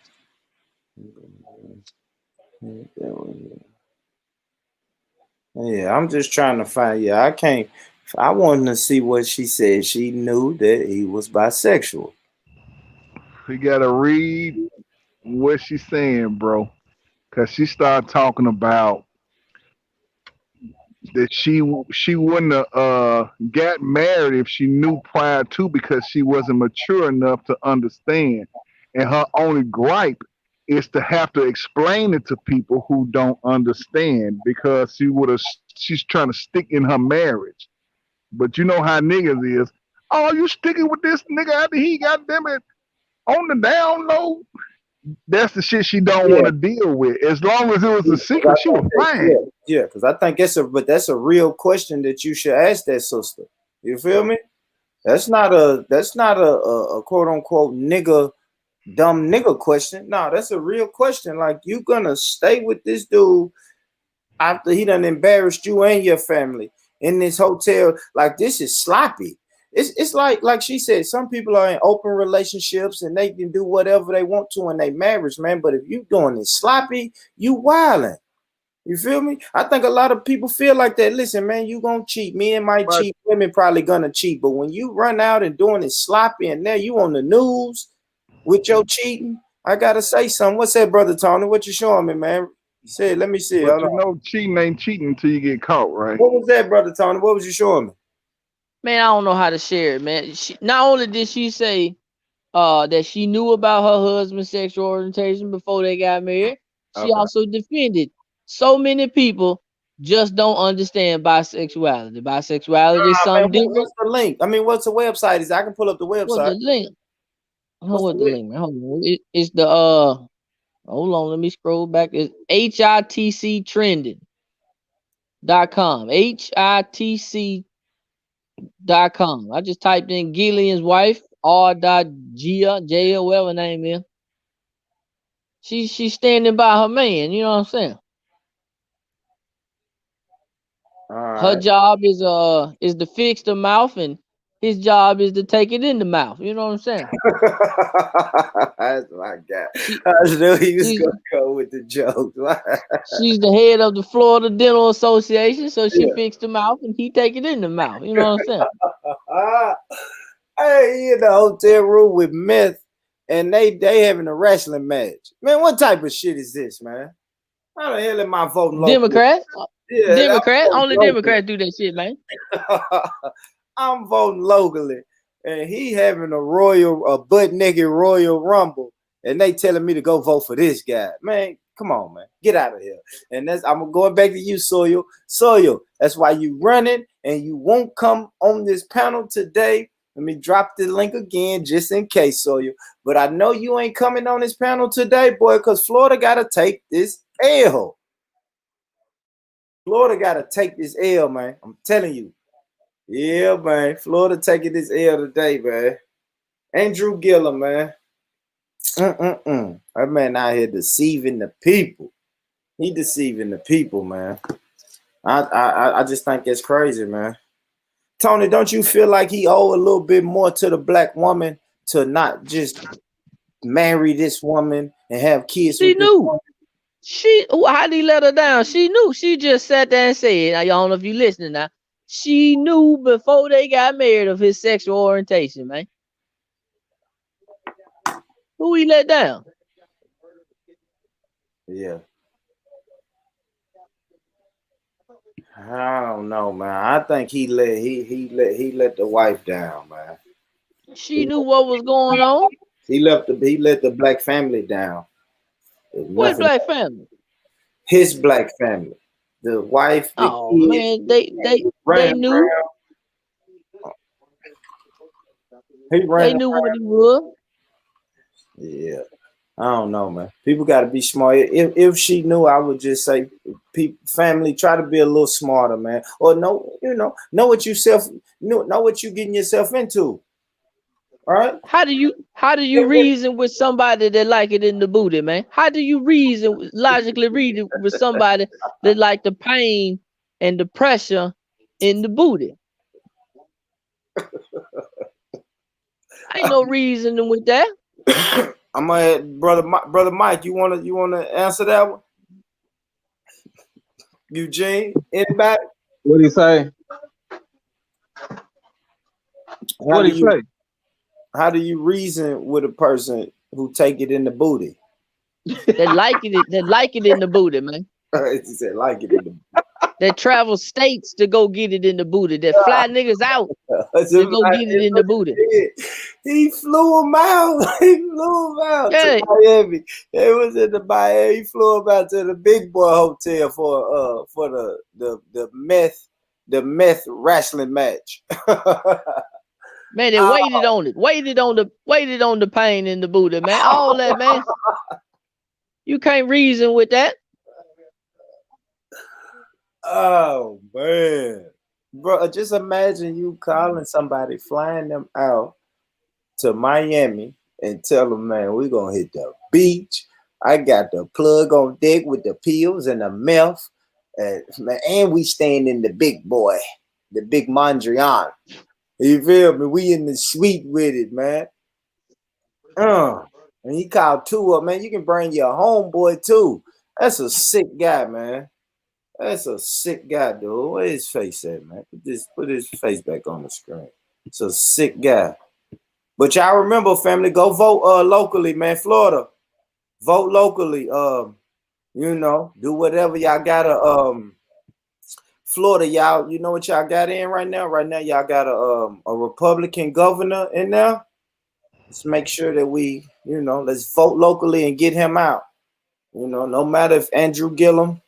Yeah, I'm just trying to find. I wanted to see what she said. She knew that he was bisexual. We gotta read what she's saying, bro, because she started talking about that she wouldn't have got married if she knew prior to, because she wasn't mature enough to understand, and her only gripe is to have to explain it to people who don't understand, because she's trying to stick in her marriage. But you know how niggas is. Oh, you sticking with this nigga after he got them it on the down low? That's the shit she don't want to deal with. As long as it was a secret, she was fine. Yeah, because I think that's a real question that you should ask that sister. You feel me? That's not a quote unquote dumb nigga question. No, that's a real question. Like, you gonna stay with this dude after he done embarrassed you and your family in this hotel? Like, this is sloppy. It's like she said, some people are in open relationships and they can do whatever they want to in their marriage, man. But if you doing it sloppy, you wildin'. You feel me? I think a lot of people feel like that. Listen, man, you gonna cheat. Men might cheat. Women probably gonna cheat. But when you run out and doing it sloppy and now you on the news with your cheating, I gotta say something. What's that, Brother Tony? What you showing me, man? He said, let me see. But you know, cheating ain't cheating until you get caught, right? What was that, Brother Tony? What was you showing me? Man, I don't know how to share it, man. Not only did she say that she knew about her husband's sexual orientation before they got married, she also defended so many people just don't understand bisexuality. Bisexuality is something different. What's the link? I mean, what's the website? I can pull up the website. What's the link? What's the link, man? Hold on. It's the hold on, let me scroll back. It's HITCtrending.com. HITC.com. I just typed in Gillian's wife, R.Gia, whatever her name is. She's standing by her man, you know what I'm saying? Her job is to fix the mouth, and his job is to take it in the mouth. You know what I'm saying? That's my guy. I knew he was gonna go with the joke. She's the head of the Florida Dental Association, so she fixed the mouth and he take it in the mouth. You know what I'm saying? Hey, he in the hotel room with meth, and they having a wrestling match. Man, what type of shit is this, man? How the hell am I voting local? Democrat? Yeah, Democrat? Only Democrats do that shit, man. I'm voting locally, and he having a butt naked Royal Rumble, and they telling me to go vote for this guy. Man, come on, man, get out of here. And I'm going back to you, Soil. That's why you running, and you won't come on this panel today. Let me drop the link again, just in case, Soil. But I know you ain't coming on this panel today, boy, because Florida gotta take this L. Florida gotta take this L, man. I'm telling you. Yeah, man. Florida taking this L today, man. Andrew Gillum, man. That man out here deceiving the people. He deceiving the people, man. I just think it's crazy, man. Tony, don't you feel like he owe a little bit more to the black woman to not just marry this woman and have kids? She knew. How did he let her down? She knew. She just sat there and said, I don't know if you listening now. She knew before they got married of his sexual orientation, man. Who he let down? Yeah. I don't know, man. I think he let the wife down, man. She knew what was going on. He let the black family down. What black family? His black family. The wife, the Oh kids, man, they knew. They knew what he was. Yeah. I don't know, man. People got to be smart. If she knew, I would just say, family, try to be a little smarter, man. Or know what know what you getting yourself into. All right. How do you reason with somebody that like it in the booty, man? How do you logically reason with somebody that like the pain and the pressure in the booty? Ain't no reasoning with that. I'm gonna brother Mike. You wanna answer that one? Eugene, anybody? What do you say? What do you say? How do you reason with a person who take it in the booty? They like it in the booty, man. He said like it in the booty. That travel states to go get it in the booty. That fly niggas out to go get it in the booty. He flew him out. He flew him out to Miami. It was in the Miami. He flew him out to the big boy hotel for the meth wrestling match. Man, they waited on it. Waited on the pain in the booty, man. All that, man. You can't reason with that. Oh man, bro! Just imagine you calling somebody, flying them out to Miami, and tell them, "Man, we're gonna hit the beach. I got the plug on deck with the pills and the meth, and we staying in the big boy, the big Mondrian. You feel me? We in the suite with it, man. And he called two up, man. You can bring your homeboy too. That's a sick guy, man. That's a sick guy, dude. Where his face at, man? Put his face back on the screen. It's a sick guy. But y'all remember, family, go vote locally, man. Florida. Vote locally. Do whatever y'all gotta Florida, y'all, you know what y'all got in right now? Right now, y'all got a Republican governor in there. Let's make sure that let's vote locally and get him out. No matter if Andrew Gillum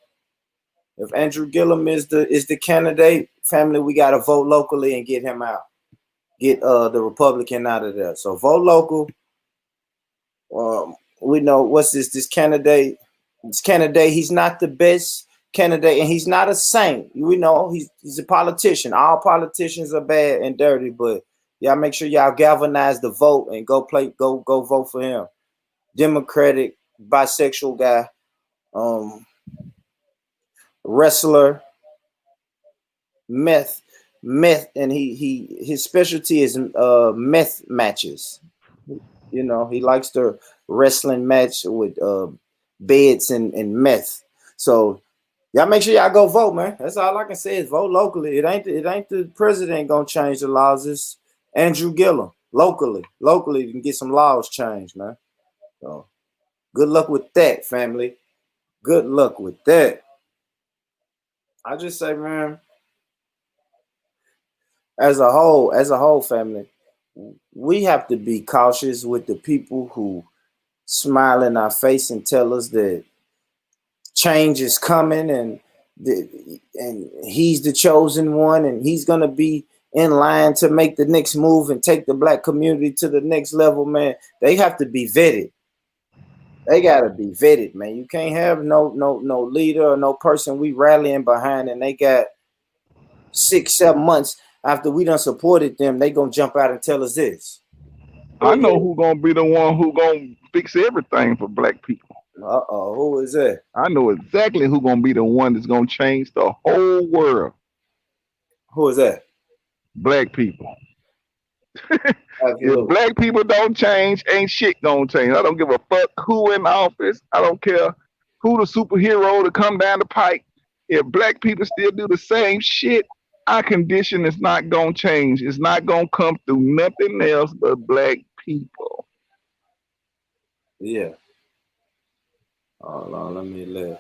is the candidate, family, we got to vote locally and get him out. Get the Republican out of there. So vote local. We know what's this candidate. This candidate, he's not the best candidate, and he's not a saint. We know he's a politician. All politicians are bad and dirty, but y'all make sure y'all galvanize the vote and go vote for him. Democratic, bisexual guy. Wrestler, meth, and his specialty is meth matches. He likes to wrestling match with beds and meth. So y'all make sure y'all go vote, man. That's all I can say is vote locally. It ain't the president gonna change the laws. It's Andrew Gillum locally. You can get some laws changed, man. So good luck with that, family. Good luck with that. I just say, man, as a whole family, we have to be cautious with the people who smile in our face and tell us that change is coming and he's the chosen one and he's going to be in line to make the next move and take the black community to the next level, man. They have to be vetted. They gotta be vetted, man. You can't have no leader or no person we rallying behind, and they got 6-7 months after we done supported them, they gonna jump out and tell us this. I know who gonna be the one who gonna fix everything for black people. Who is that? I know exactly who gonna be the one that's gonna change the whole world. Who is that? Black people. If black people don't change, ain't shit gonna change. I don't give a fuck who in office. I don't care who the superhero to come down the pike. If black people still do the same shit, our condition is not gonna change. It's not gonna come through nothing else but black people. Yeah. Hold on, let me live.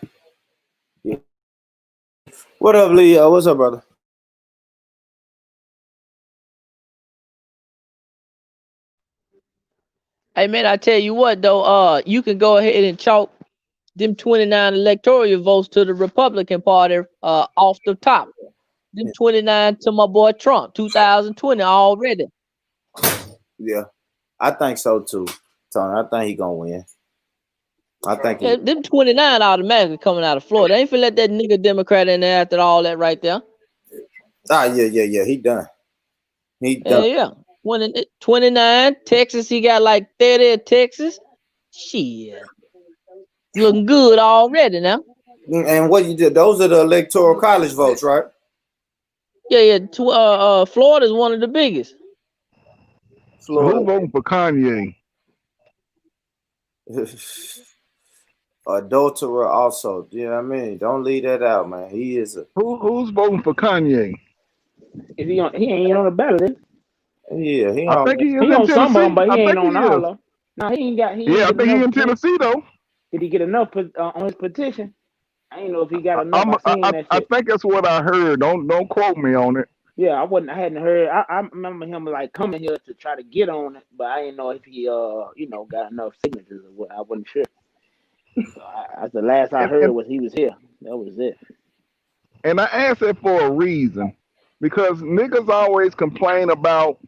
Yeah. What up, Leo? What's up, brother? Hey man, I tell you what though, you can go ahead and chalk them 29 electoral votes to the Republican Party off the top. Them 29 to my boy Trump, 2020 already. Yeah, I think so too, Tony. I think he gonna win. I think them 29 automatically coming out of Florida. They ain't finna let that nigga Democrat in there after all that right there. Yeah. He done. He done. Yeah. 29. Texas, he got like 30 at Texas. Shit. Looking good already now. And what you did, those are the electoral college votes, right? Yeah. Florida's one of the biggest. Florida. Who voting for Kanye? Adulterer also. You know what I mean? Don't leave that out, man. He is a who's voting for Kanye? He ain't on the ballot. Yeah, I think he is he in on Tennessee. some of them, but he ain't on all is. of them. No, he ain't got. I think he in Tennessee though. Did he get enough on his petition? I ain't know if he got enough. I think that's what I heard. Don't quote me on it. Yeah, I hadn't heard. I remember him like coming here to try to get on it, but I didn't know if he got enough signatures or what. I wasn't sure. So the last I heard was he was here. That was it. And I asked that for a reason, because niggas always complain about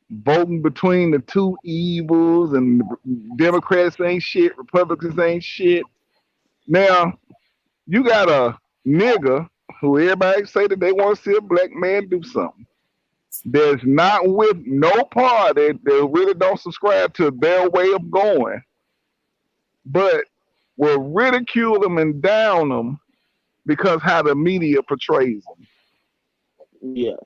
voting between the two evils and Democrats ain't shit, Republicans ain't shit. Now, you got a nigga who everybody say that they want to see a black man do something. There's not with no party that really don't subscribe to their way of going, but will ridicule them and down them because how the media portrays them. Yeah.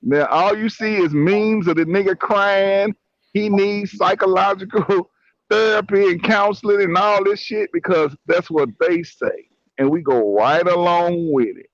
Now all you see is memes of the nigga crying. He needs psychological therapy and counseling and all this shit because that's what they say. And we go right along with it.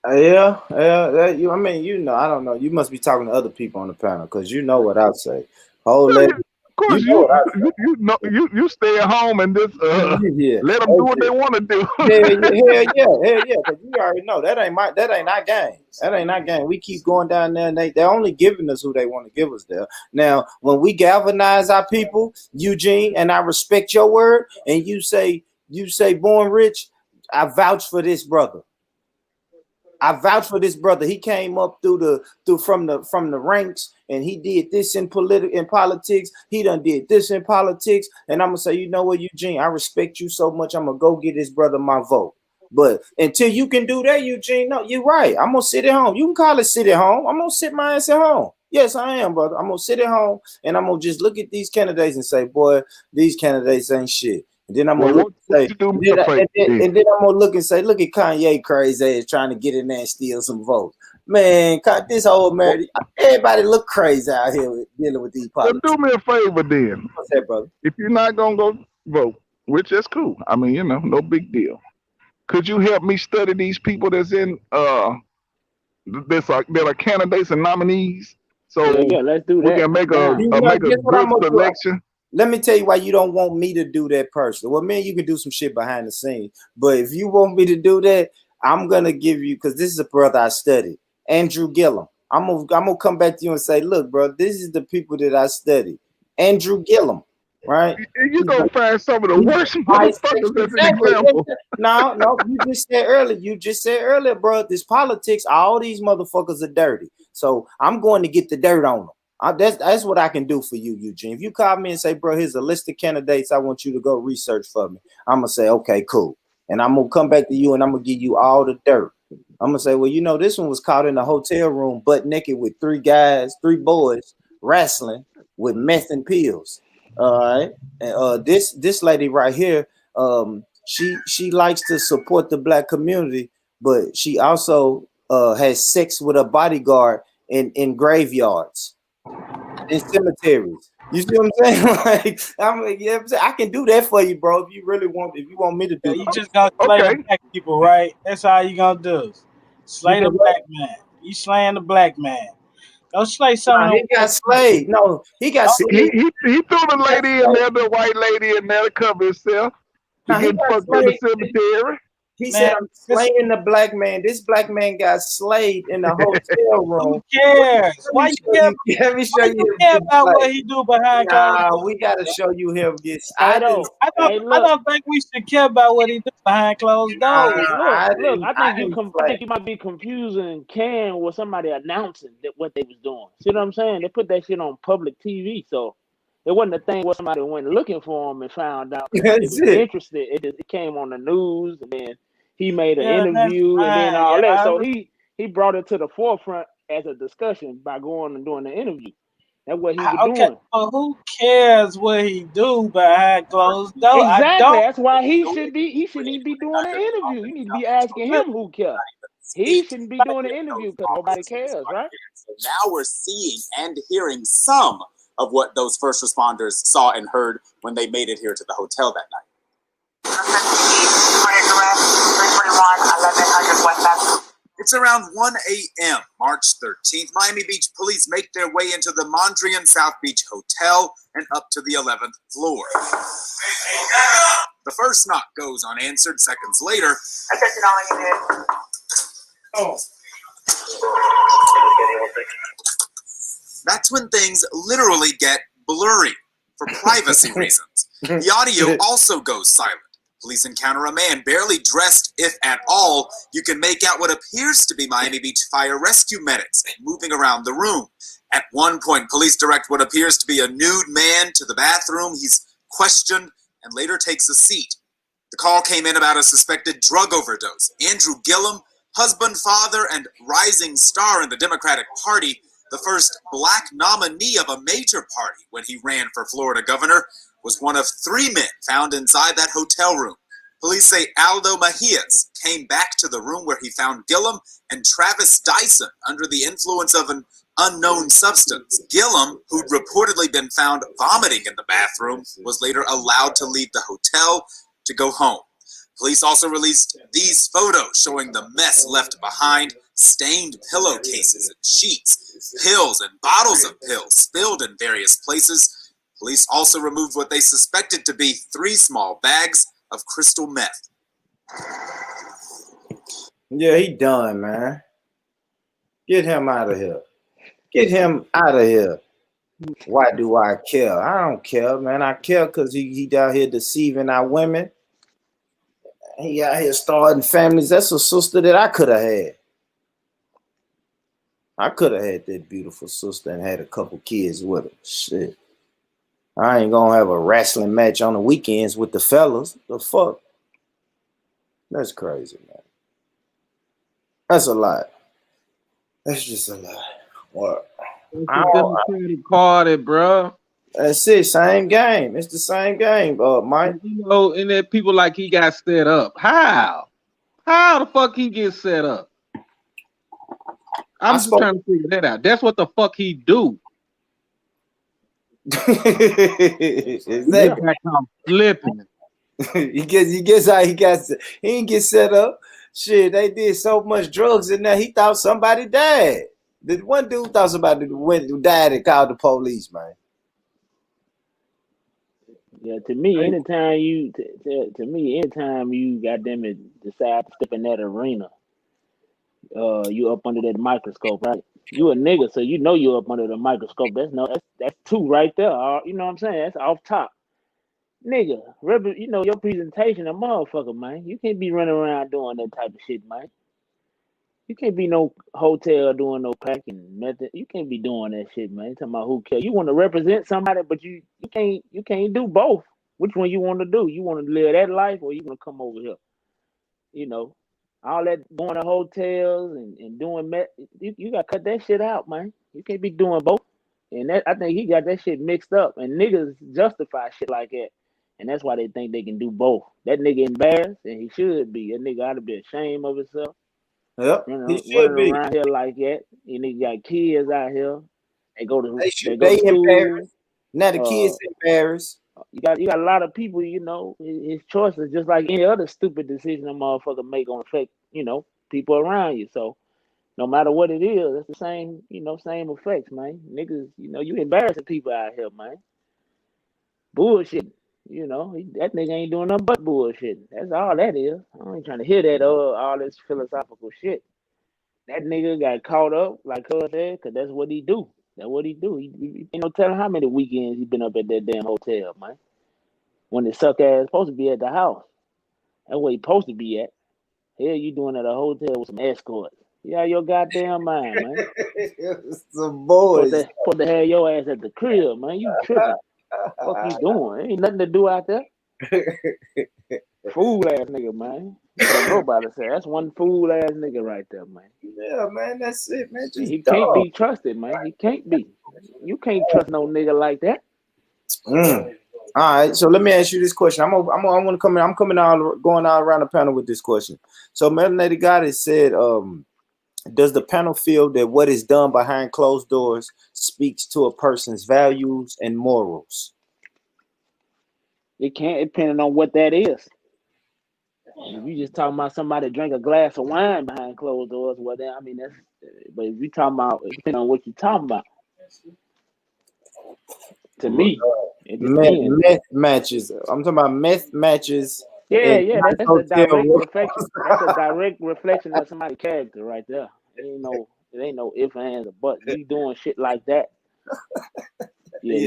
Yeah. I mean, I don't know. You must be talking to other people on the panel because you know what I say. Of course, you stay at home and just let them do what they want to do. Yeah. Because you already know that ain't our game. That ain't our game. We keep going down there, and they're only giving us who they want to give us there. Now, when we galvanize our people, Eugene, and I respect your word, and you say born rich, I vouch for this brother. I vouch for this brother. He came up from the ranks, and he did this in politics. He done did this in politics, and I'm gonna say, you know what, Eugene, I respect you so much. I'm gonna go get this brother my vote. But until you can do that, Eugene, no, you're right. I'm gonna sit at home. You can call it sit at home. I'm gonna sit my ass at home. Yes, I am, brother. I'm gonna sit at home, and I'm gonna just look at these candidates and say, boy, these candidates ain't shit. And then I'm gonna look and then I'm gonna look and say, look at Kanye crazy ass trying to get in there and steal some votes. Man, this whole America, everybody look crazy out here dealing with these politics. So do me a favor then. What's that, brother? If you're not gonna go vote, which is cool. I mean, no big deal. Could you help me study these people that's in that are candidates and nominees? So yeah, let's do that. We can make a good selection. Let me tell you why you don't want me to do that personally. Well, man, you can do some shit behind the scenes, but if you want me to do that, I'm gonna give you, because this is a brother I studied, Andrew Gillum. I'm gonna come back to you and say, look, bro, this is the people that I studied. Andrew Gillum, right? You're gonna find some of the worst motherfuckers as an example. No, you just said earlier, bro, this politics, all these motherfuckers are dirty. So I'm going to get the dirt on them. That's what I can do for you, Eugene. If you call me and say, bro, here's a list of candidates I want you to go research for me, I'm going to say, okay, cool. And I'm going to come back to you and I'm going to give you all the dirt. I'm going to say, well, this one was caught in a hotel room butt naked with three boys wrestling with meth and pills. All right. And this lady right here, she likes to support the black community, but she also has sex with a bodyguard in graveyards. in cemeteries. You see what I'm saying? Like, I'm like, yeah, I can do that for you, bro. If you really want, if you want me to do You that. just gonna slay Okay. the black people, right? That's all you gonna do. Slay the black man. You slaying the black man. Go slay some Nah, of he them. got slayed. No, he got Oh, He slayed. he he threw the He got lady in slayed. there, the white lady in there to cover himself to Nah, he get got fucked in the slayed. cemetery. He said, man, I'm slaying the black man. This black man got slayed in the hotel who room. cares? Let me show you. Let me show Why you you him care get about what slayed. he do behind closed Nah, doors? we gotta show you him get. Hey, though. I Hey, look. don't think we should care about what he do behind closed Nah, doors. Look. I think didn't I slay. think you might be confusing Can with somebody announcing that what they was doing. See what I'm saying? They put that shit on public TV, so it wasn't a thing where somebody went looking for him and found out because they That's was it. interested. It came on the news, and then he made an Yeah, that's interview, and then fine. all that. Yeah, So he brought it to the forefront as a discussion by going and doing the interview. That's what he was okay. doing. Well, who cares what he do behind closed doors? I Exactly. don't. That's why he shouldn't even be doing the interview. You need to be asking him who cares. He shouldn't be doing the interview because nobody cares, right? So now we're seeing and hearing some of what those first responders saw and heard when they made it here to the hotel that night. It's around 1 a.m., March 13th. Miami Beach police make their way into the Mondrian South Beach Hotel and up to the 11th floor. The first knock goes unanswered. Seconds later, that's when things literally get blurry for privacy reasons. The audio also goes silent. Police encounter a man barely dressed, if at all. You can make out what appears to be Miami Beach fire rescue medics moving around the room. At one point, police direct what appears to be a nude man to the bathroom. He's questioned and later takes a seat. The call came in about a suspected drug overdose. Andrew Gillum, husband, father, and rising star in the Democratic Party, the first black nominee of a major party when he ran for Florida governor, was one of 3 men found inside that hotel room. Police say Aldo Mejias came back to the room where he found Gillum and Travis Dyson under the influence of an unknown substance. Gillum, who'd reportedly been found vomiting in the bathroom, was later allowed to leave the hotel to go home. Police also released these photos showing the mess left behind: stained pillowcases and sheets, pills and bottles of pills spilled in various places. Police also removed what they suspected to be 3 small bags of crystal meth. Yeah, he done, man. Get him out of here. Get him out of here. Why do I care? I don't care, man. I care because he down here deceiving our women. He out here starting families. That's a sister that I could have had. I could have had that beautiful sister and had a couple kids with her. Shit. I ain't gonna have a wrestling match on the weekends with the fellas. The fuck? That's crazy, man. That's a lot. That's just a lot. What? It's the Democratic Party, bro. That's it. Same game. It's the same game, Mike. You know, and then people like he got set up. How? How the fuck he get set up? I'm just trying to figure that out. That's what the fuck he do. Exactly. I'm flipping. he gets how he didn't get set up. Shit, they did so much drugs in there. He thought somebody died. The one dude thought somebody died and called the police, man. Yeah, to me, anytime you goddamn it decide to step in that arena, you up under that microscope, right? You a nigga, so you know you up under the microscope. That's 2 right there. You know what I'm saying? That's off top. Nigga, you know your presentation a motherfucker, man. You can't be running around doing that type of shit, man. You can't be no hotel doing no cracking method. You can't be doing that shit, man. Talking about who cares. You want to represent somebody, but you can't do both. Which one you want to do? You want to live that life, or you want to come over here? You know, all that going to hotels and doing meth. You got to cut that shit out, man. You can't be doing both. And I think he got that shit mixed up. And niggas justify shit like that. And that's why they think they can do both. That nigga embarrassed, and he should be. That nigga ought to be ashamed of himself. Yep, You know, he should be. running around here like that. You nigga got kids out here They go to They school. embarrassed. Now the kids embarrassed. You got a lot of people, you know, his choices just like any other stupid decision a motherfucker make gonna affect, you know, people around you. So no matter what it is, it's the same, you know, same effects, man. Niggas, you know, you embarrassing people out here, man. Bullshit. You know, that nigga ain't doing nothing but bullshit. That's all that is. I ain't trying to hear that all this philosophical shit. That nigga got caught up, like her said, because that's what he do. That's what he do. He ain't no telling how many weekends he been up at that damn hotel, man. When the suck ass supposed to be at the house. That's where he supposed to be at. Hell, you doing at a hotel with some escorts. You out your goddamn mind, man. Some boys. Supposed to have your ass at the crib, man. You tripping. Fuck you doing? Ain't nothing to do out there. Fool ass nigga, man. Don't nobody say that's one fool ass nigga right there, man. Yeah, man, that's it, man. Just he can't be trusted, man. He can't be. You can't trust no nigga like that. All right, so let me ask you this question. I'm going going all around the panel with this question. So Melanated Goddess said, does the panel feel that what is done behind closed doors speaks to a person's values and morals? It can't, depending on what that is. If you just talking about somebody drink a glass of wine behind closed doors, well then I mean that's. But if you talking about, it depends on what you talking about. To me, it depends. Meth matches. I'm talking about meth matches. Yeah, that's a direct reflection. That's a direct reflection of somebody's character right there. It ain't no ifs, ands, or buts. You doing shit like that. Yeah,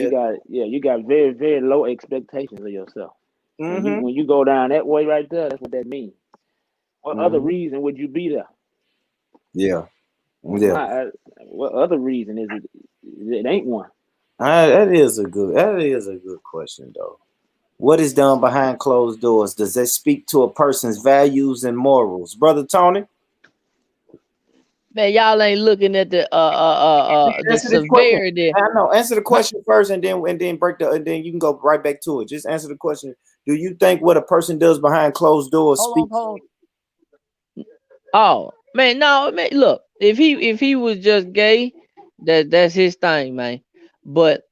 you got very, very low expectations of yourself. When you go down that way right there, that's what that means. What other reason would you be there? Yeah. What other reason is it? It ain't one. That is a good question though. What is done behind closed doors? Does that speak to a person's values and morals, Brother Tony? Man, y'all ain't looking at the severity. I know. Answer the question first, and then then you can go right back to it. Just answer the question. Do you think what a person does behind closed doors speaks? Oh man, no, man. Look, if he was just gay, that's his thing, man. But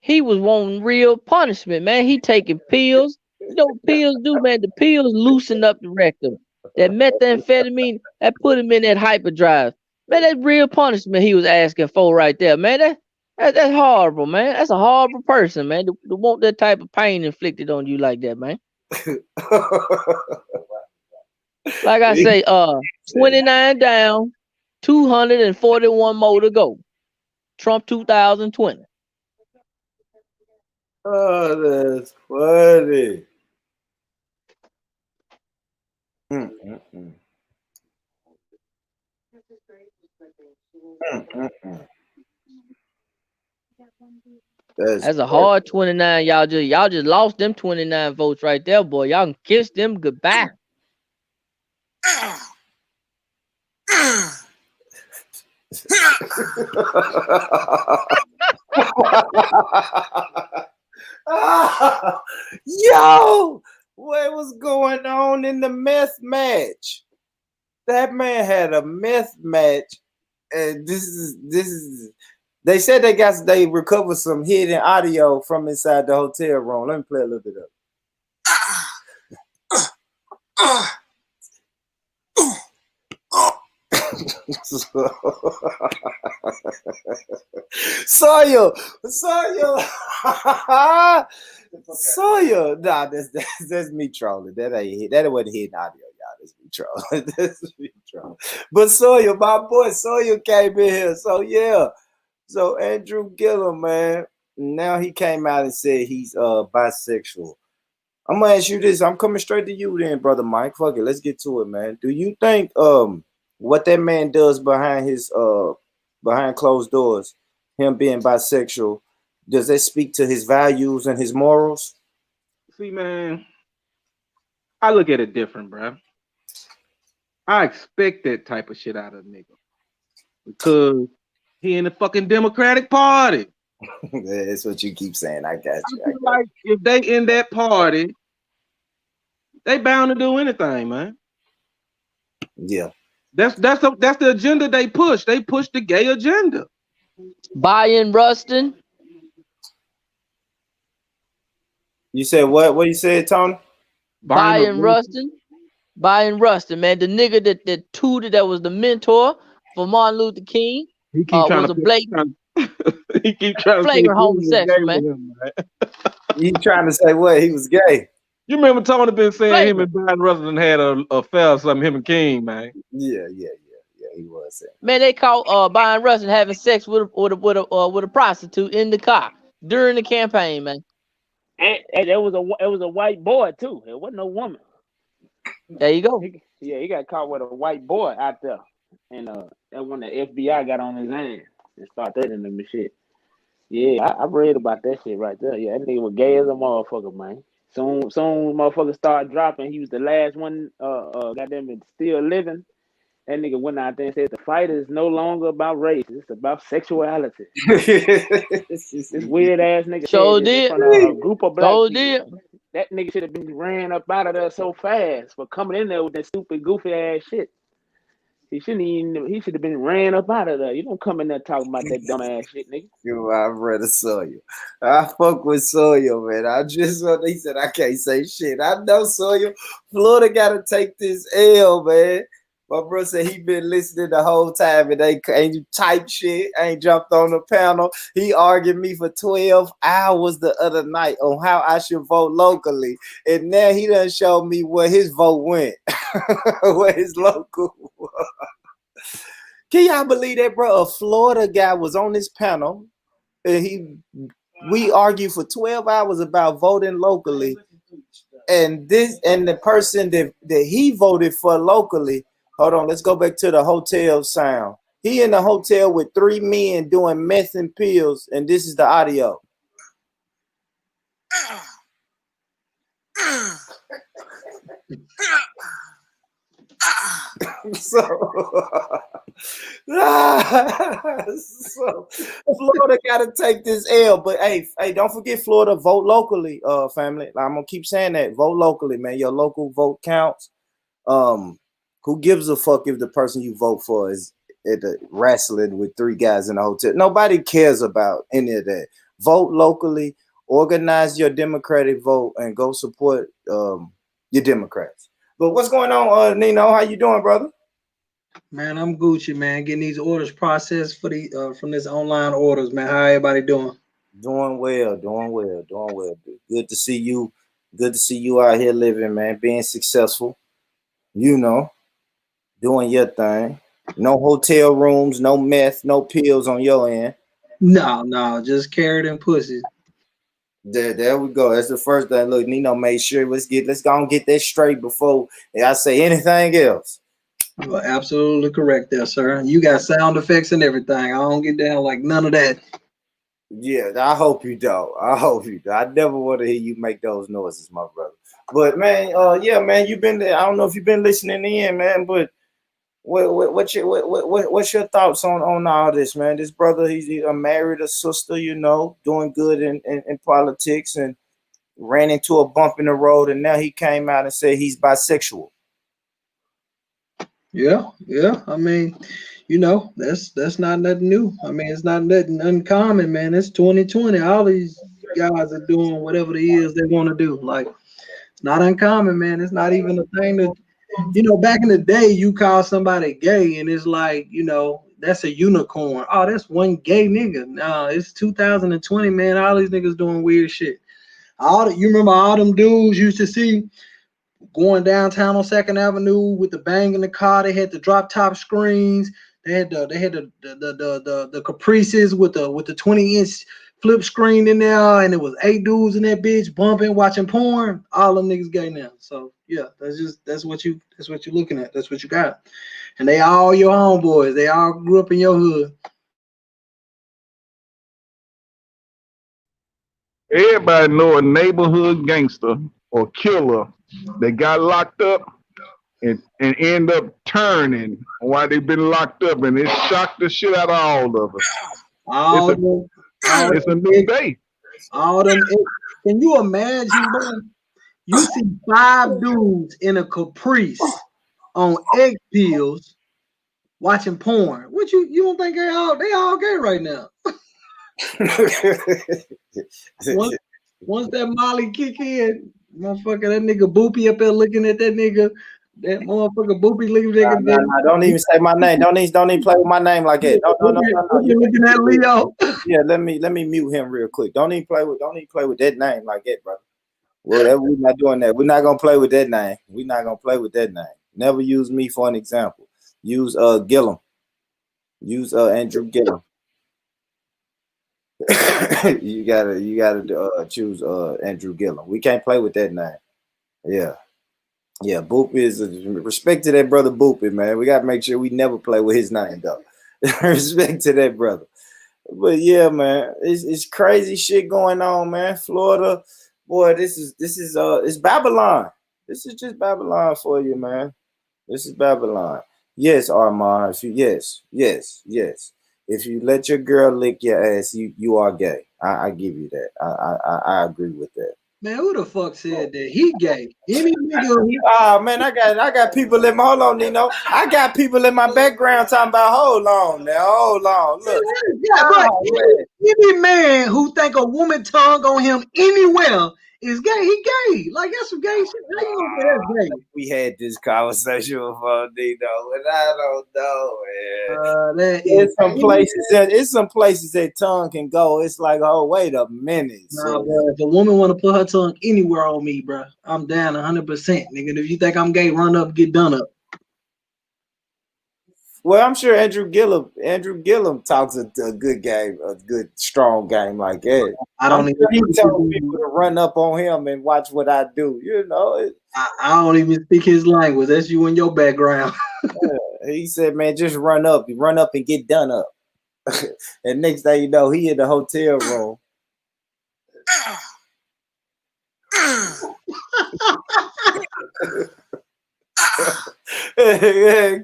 he was wanting real punishment, man. He taking pills. You know what pills do, man? The pills loosen up the rectum. That methamphetamine, that put him in that hyperdrive. Man, that's real punishment he was asking for right there, man. That's horrible, man. That's a horrible person, man. To want that type of pain inflicted on you like that, man. Like I say, 29 down, 241 more to go. Trump 2020. Oh, that's funny. That's a hard 29. Y'all just lost them 29 votes right there, boy. Y'all can kiss them goodbye. Yo, what was going on in the meth match? That man had a meth match, and this is. They said they recovered some hidden audio from inside the hotel room. Let me play a little bit of it. Sawyer. Sawyer. Nah, that's me trolling. That wasn't hidden audio, y'all. That's me trolling. That's me trolling. But Sawyer, my boy Sawyer came in here. So yeah. So Andrew Gillum, man, now he came out and said he's bisexual. I'm gonna ask you this. I'm coming straight to you then, Brother Mike. Fuck it, let's get to it, man. Do you think what that man does behind closed doors, him being bisexual, does that speak to his values and his morals? See, man, I look at it different, bro. I expect that type of shit out of a nigga because he in the fucking Democratic Party. That's what you keep saying. I got you. I feel like if they in that party, they bound to do anything, man. Yeah. That's the agenda they push. They push the gay agenda. Bayern Rustin. You said what? What you said, Tony? Bayern Rustin. Bayern Rustin, man. The nigga that tutored, that was the mentor for Martin Luther King. He keep trying was to a blatant, he keep trying to say flagrant homosexual, man. him, man. You trying to say what? He was gay? You remember Tony been saying him Flagrant. and Brian Rustin had a affair or something, him and King, man. Yeah, he was saying. Man, they caught Bayern Rustin having sex with a prostitute in the car during the campaign, man. And it was a white boy too. It wasn't no woman. There you go. He got caught with a white boy out there, and that when the FBI got on his ass and started that in them and shit. Yeah, I read about that shit right there. Yeah, that nigga was gay as a motherfucker, man. Soon motherfuckers started dropping. He was the last one, goddamn it, still living. That nigga went out there and said the fight is no longer about race, it's about sexuality. This weird ass nigga Sure said this did. in front of a group of black Sure people. did. That nigga should have been ran up out of there so fast for coming in there with that stupid goofy ass shit. He should have been ran up out of there. You don't come in there talking about that dumb ass shit, nigga. Yo, I read a Sawyer. I fuck with Sawyer, man. He said I can't say shit. I know Sawyer. Florida gotta take this L, man. My brother said he been listening the whole time and they ain't type shit, ain't jumped on the panel. He argued me for 12 hours the other night on how I should vote locally. And now he done showed me where his vote went. Where his local was. Can y'all believe that, bro? A Florida guy was on this panel and we argued for 12 hours about voting locally. And the person that he voted for locally. Hold on, let's go back to the hotel sound. He in the hotel with 3 men doing meth and pills, and this is the audio. So Florida gotta take this L, but hey, don't forget Florida, vote locally, family. I'm gonna keep saying that. Vote locally, man. Your local vote counts. Who gives a fuck if the person you vote for is wrestling with 3 guys in a hotel? Nobody cares about any of that. Vote locally, organize your Democratic vote, and go support your Democrats. But what's going on, Nino? How you doing, brother? Man, I'm Gucci, man. Getting these orders processed for the from this online orders, man. How everybody doing? Doing well. Good to see you. Good to see you out here living, man, being successful. You know, doing your thing. No hotel rooms, no meth, no pills on your end. No, just carrot and pussy. There we go. That's the first thing. Look, Nino made sure let's go and get that straight before I say anything else. You're absolutely correct there, sir. You got sound effects and everything. I don't get down like none of that. Yeah, I hope you don't. I never want to hear you make those noises, my brother. But man, yeah, man, you've been there. I don't know if you've been listening in, man, but what's your thoughts on all this, man? This brother, he's married a sister, you know, doing good in politics, and ran into a bump in the road, and now he came out and said he's bisexual. Yeah. I mean, you know, that's not nothing new. I mean, it's not nothing uncommon, man. It's 2020. All these guys are doing whatever it is they want to do. Like, it's not uncommon, man. It's not even a thing that, you know, back in the day, you call somebody gay and it's like, you know, that's a unicorn. Oh, that's one gay nigga. No, it's 2020, man. All these niggas doing weird shit. You remember all them dudes used to see going downtown on 2nd Avenue with the bang in the car. They had the drop top screens. They had the Caprices with the 20-inch flip screen in there, and it was 8 dudes in that bitch bumping, watching porn. All them niggas gay now. So yeah, that's what you're looking at. That's what you got. And they all your homeboys. They all grew up in your hood. Everybody know a neighborhood gangster or killer that got locked up and end up turning while they've been locked up, and it shocked the shit out of all of us. It's a new day. Can you imagine, bro? You see 5 dudes in a Caprice on egg pills watching porn. What you don't think they all gay right now? Once that Molly kick in, motherfucker, that nigga Boopy up there looking at that nigga. That motherfucker Boopy looking at that. Nah, don't even say my name. Don't even play with my name like that. No. You looking at Leo? Yeah, let me mute him real quick. Don't even play with that name like that, brother. Well, we're not doing that. We're not gonna play with that name. We're not gonna play with that name. Never use me for an example. Use Gillum. Use Andrew Gillum. you gotta choose Andrew Gillum. We can't play with that name. Yeah, Boop is respect to that brother Boopy, man. We gotta make sure we never play with his name though. Respect to that brother. But yeah, man, it's crazy shit going on, man. Florida, boy, this is it's Babylon. This is just Babylon for you, man. This is Babylon. Yes, Armand. Yes. If you let your girl lick your ass, you are gay. I give you that. I agree with that. Man, who the fuck said that? He gay. Any nigga. Oh man, I got people in my hold on, Nino. I got people in my background talking about hold on. Look. Yeah, but any man who think a woman tongue on him anywhere is gay, he gay. Like that's some gay shit. How you gonna say that's gay? We had this conversation before, Nino, and I don't know, man. It's some places that tongue can go. It's like, oh, wait a minute. Nah, bro, if a woman want to put her tongue anywhere on me, bro, I'm down 100%, nigga. If you think I'm gay, run up, get done up. Well, I'm sure Andrew Gillum talks a good game, a good strong game like that. I don't even he telling people to run up on him and watch what I do. You know, I don't even speak his language. That's you in your background. He said, "Man, just run up and get done up." And next thing you know, he in the hotel room.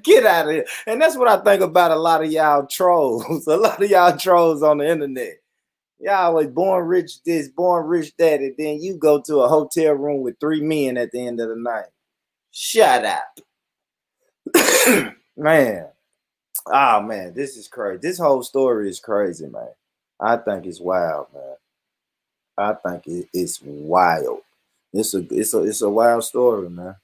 Get out of here. And that's what I think about a lot of y'all trolls. A lot of y'all trolls on the internet. Y'all was born rich this, born rich that, and then you go to a hotel room with 3 men at the end of the night. Shut up. Man. Oh man, this is crazy. This whole story is crazy, man. I think it's wild, man. I think it's wild. It's a wild story, man.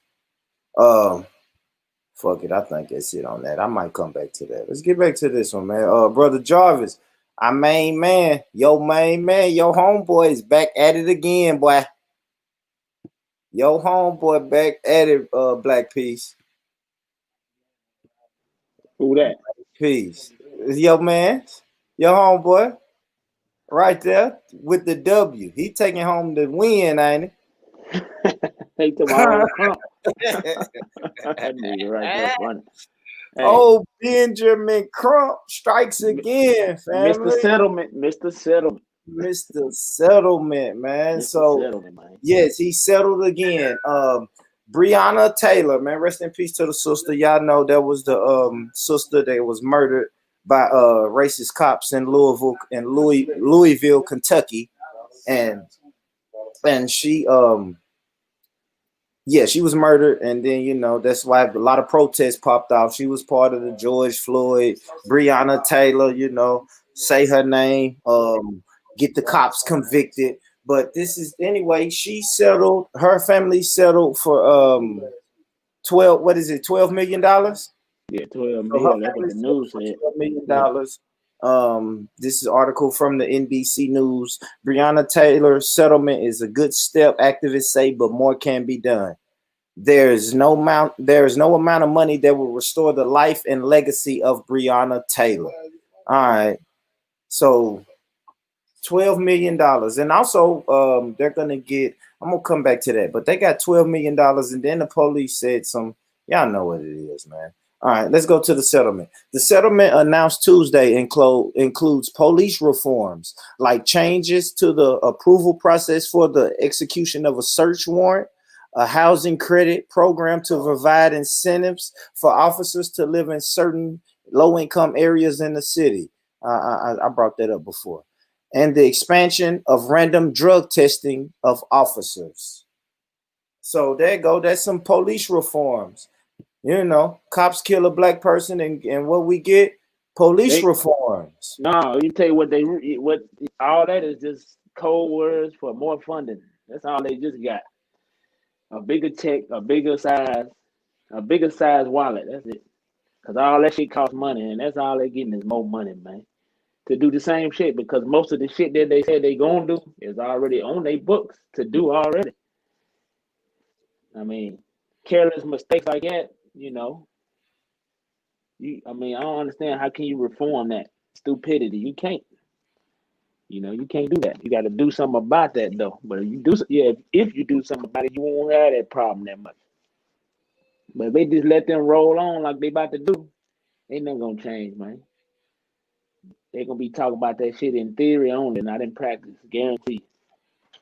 Fuck it. I think that's it on that. I might come back to that. Let's get back to this one, man. Brother Jarvis, our main man, your homeboy is back at it again, boy. Your homeboy back at it, Black Peace. Who that? Peace. Your man, your homeboy, right there with the W. He taking home the win, ain't he? Hey, tomorrow. That nigga right there funny. Hey. Oh, Benjamin Crump strikes again, family. Mr. Settlement, man. Mr. Settlement, man. Settlement, man. Yes, he settled again. Breonna Taylor, man, rest in peace to the sister. Y'all know that was the sister that was murdered by racist cops in Louisville, Kentucky, and she she was murdered, and then that's why a lot of protests popped off. She was part of the George Floyd, Breonna Taylor, say her name, get the cops convicted. But this is anyway. She settled. Her family settled for $12 million? Yeah, $12 million. That's what the news said. $12 million. This is an article from the NBC News. Breonna Taylor settlement is a good step, activists say, but more can be done. There is no amount of money that will restore the life and legacy of Breonna Taylor. All right, so $12 million, and also they're gonna get. I'm gonna come back to that, but they got $12 million, and then the police said some. Y'all know what it is, man. All right, let's go to the settlement. The settlement announced Tuesday includes police reforms, like changes to the approval process for the execution of a search warrant, a housing credit program to provide incentives for officers to live in certain low-income areas in the city. I brought that up before. And the expansion of random drug testing of officers. So there you go. That's some police reforms. You know, cops kill a black person, and what we get? Police reforms. No, you tell you what all that is just code words for more funding. That's all they just got. A bigger check, a bigger size wallet. That's it. Cause all that shit costs money, and that's all they getting is more money, man. To do the same shit, because most of the shit that they said they gonna do is already on their books to do already. I mean, careless mistakes like that, you know. I don't understand how can you reform that stupidity? You can't. You know, you can't do that. You got to do something about that, though. But if you do something about it, you won't have that problem that much. But if they just let them roll on like they about to do, ain't nothing gonna change, man. They gonna be talking about that shit in theory only, not in practice. Guaranteed.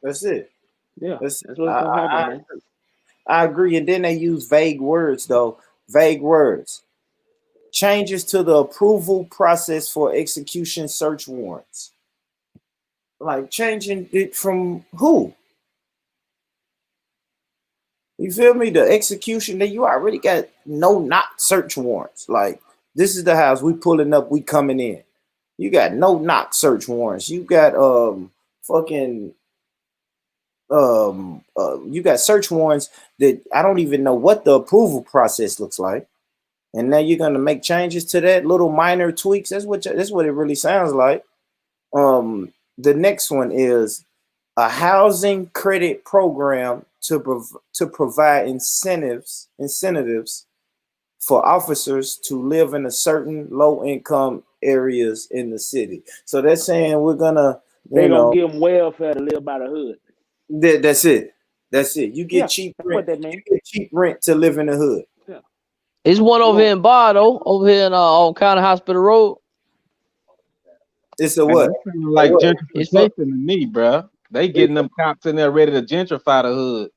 That's it. Yeah, That's what's gonna happen, man. I agree. And then they use vague words, though. Vague words. Changes to the approval process for execution search warrants. Like changing it from who? You feel me? The execution that you already got no knock search warrants. Like, this is the house, we pulling up, we coming in. You got no knock search warrants. You got you got search warrants that I don't even know what the approval process looks like. And now you're gonna make changes to that, little minor tweaks. That's what it really sounds like. The next one is a housing credit program to provide incentives for officers to live in a certain low income areas in the city. So they're saying we're gonna give them welfare to live by the hood. That's it. You get cheap rent. You get cheap rent to live in the hood. Yeah. It's one over here in Bardo, over here on County Hospital Road. It's a what? Like gentrification to me, bro. They getting them cops in there ready to gentrify the hood.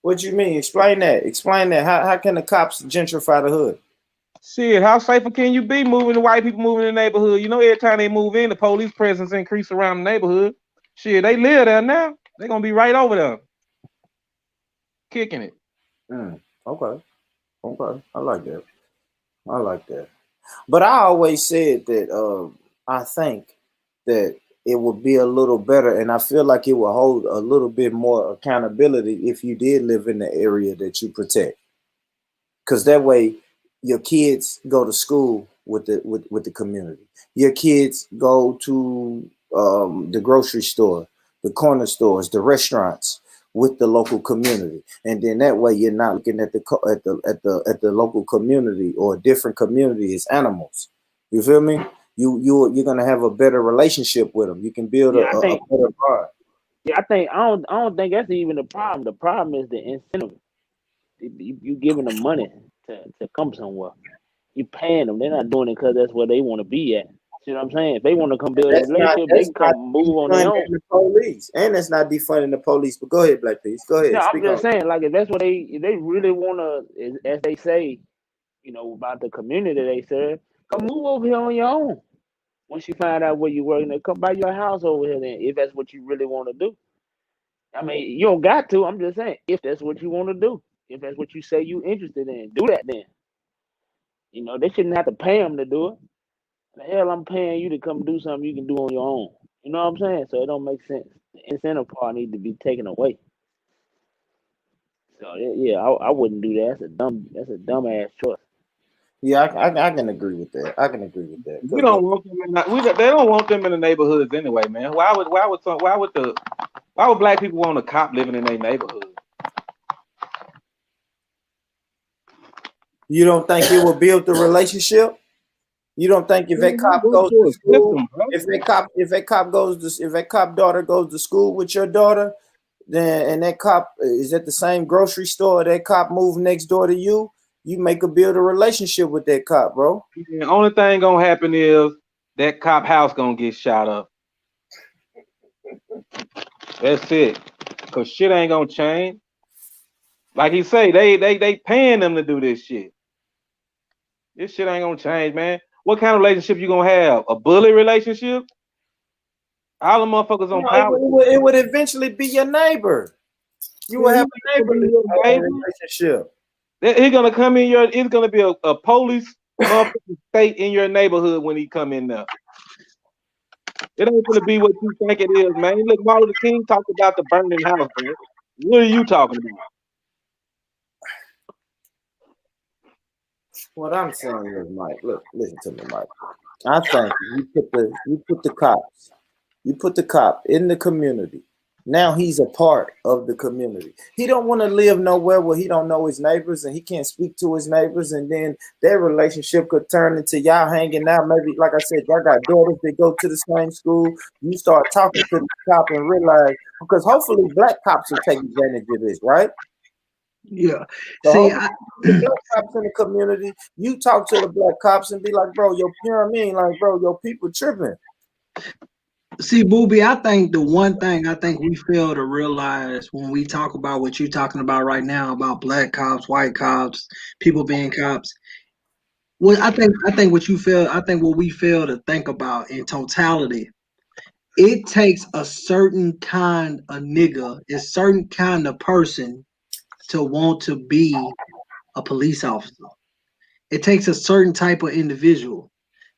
What you mean? Explain that. How can the cops gentrify the hood? Shit, how safer can you be moving the white people moving in the neighborhood? You know, every time they move in, the police presence increase around the neighborhood. Shit, they live there now. They're gonna be right over there. Kicking it. Okay. I like that. But I always said that I think that it would be a little better, and I feel like it will hold a little bit more accountability if you did live in the area that you protect. Because that way your kids go to school with the community. Your kids go to the grocery store, the corner stores, the restaurants with the local community, and then that way you're not looking at the local community or a different community as animals. You feel me? You're gonna have a better relationship with them. You can build a better bond. Yeah, I don't think that's even the problem. The problem is the incentive. You giving them money to come somewhere. You paying them. They're not doing it because that's where they want to be at. You know what I'm saying? If they want to come build a relationship, they can come move on their own. The police, and that's not defunding the police. But go ahead, Black Peace. Go ahead. No, I'm just saying, like, if that's what if they really want to, as they say, you know, about the community they serve, come move over here on your own. Once you find out where you're working, come buy your house over here. Then, if that's what you really want to do. I mean, you don't got to. I'm just saying, if that's what you want to do, if that's what you say you interested in, do that then. You know, they shouldn't have to pay them to do it. The hell, I'm paying you to come do something you can do on your own. You know what I'm saying? So it don't make sense. The incentive part needs to be taken away. So yeah, I wouldn't do that. That's a dumb ass choice. Yeah, I can agree with that. We don't want them they don't want them in the neighborhoods anyway, man. Why would black people want a cop living in their neighborhood? You don't think it will build the relationship? You don't think if that cop goes to school, if that cop daughter goes to school with your daughter, then and that cop is at the same grocery store, that cop moved next door to you, you build a relationship with that cop, bro. The only thing gonna happen is that cop house gonna get shot up. That's it. Cause shit ain't gonna change. Like he say, they paying them to do this shit. This shit ain't gonna change, man. What kind of relationship you gonna have? A bully relationship? All the motherfuckers on No, power. it would eventually be your neighbor. You will have a neighborly relationship. He's gonna come in your. It's gonna be a police motherfucking state in your neighborhood when he come in there. It ain't gonna be what you think it is, man. Look, Martin Luther King talked about the burning house, man. What are you talking about? What I'm saying is, Mike, look, listen to me, Mike. I think you put the cop in the community. Now he's a part of the community. He don't want to live nowhere where he don't know his neighbors and he can't speak to his neighbors, and then their relationship could turn into y'all hanging out. Maybe, like I said, y'all got daughters that go to the same school. You start talking to the cop and realize, because hopefully black cops will take advantage of this, right? Yeah. So See, the black cops in the community, you talk to the black cops and be like, bro, you know what I mean? Like, bro, your people tripping. See, Booby, I think the one thing I think we fail to realize when we talk about what you're talking about right now about black cops, white cops, people being cops. Well, I think what we fail to think about in totality, it takes a certain kind of nigga, a certain kind of person to want to be a police officer. It takes a certain type of individual.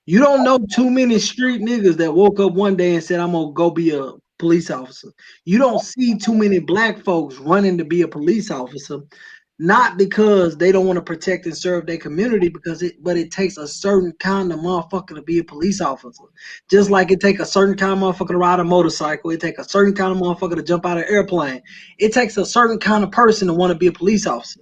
You don't know too many street niggas that woke up one day and said, I'm gonna go be a police officer. You don't see too many black folks running to be a police officer, not because they don't want to protect and serve their community, but it takes a certain kind of motherfucker to be a police officer. Just like it takes a certain kind of motherfucker to ride a motorcycle, it takes a certain kind of motherfucker to jump out of an airplane. It takes a certain kind of person to want to be a police officer.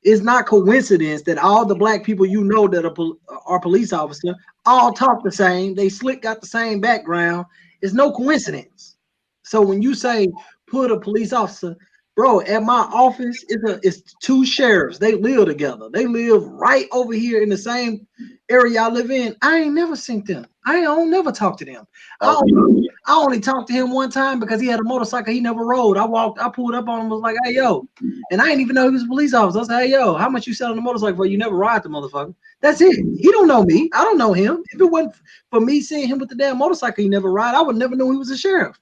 It's not coincidence that all the black people you know that are police officers all talk the same. They got the same background. It's no coincidence. So when you say put a police officer, bro, at my office, it's two sheriffs. They live together. They live right over here in the same area I live in. I ain't never seen them. I don't never talk to them. I only talked to him one time because he had a motorcycle he never rode. I pulled up on him, was like, hey, yo. And I didn't even know he was a police officer. I said, hey, yo, how much you selling the motorcycle for? You never ride the motherfucker. That's it. He don't know me. I don't know him. If it wasn't for me seeing him with the damn motorcycle he never ride, I would never know he was a sheriff.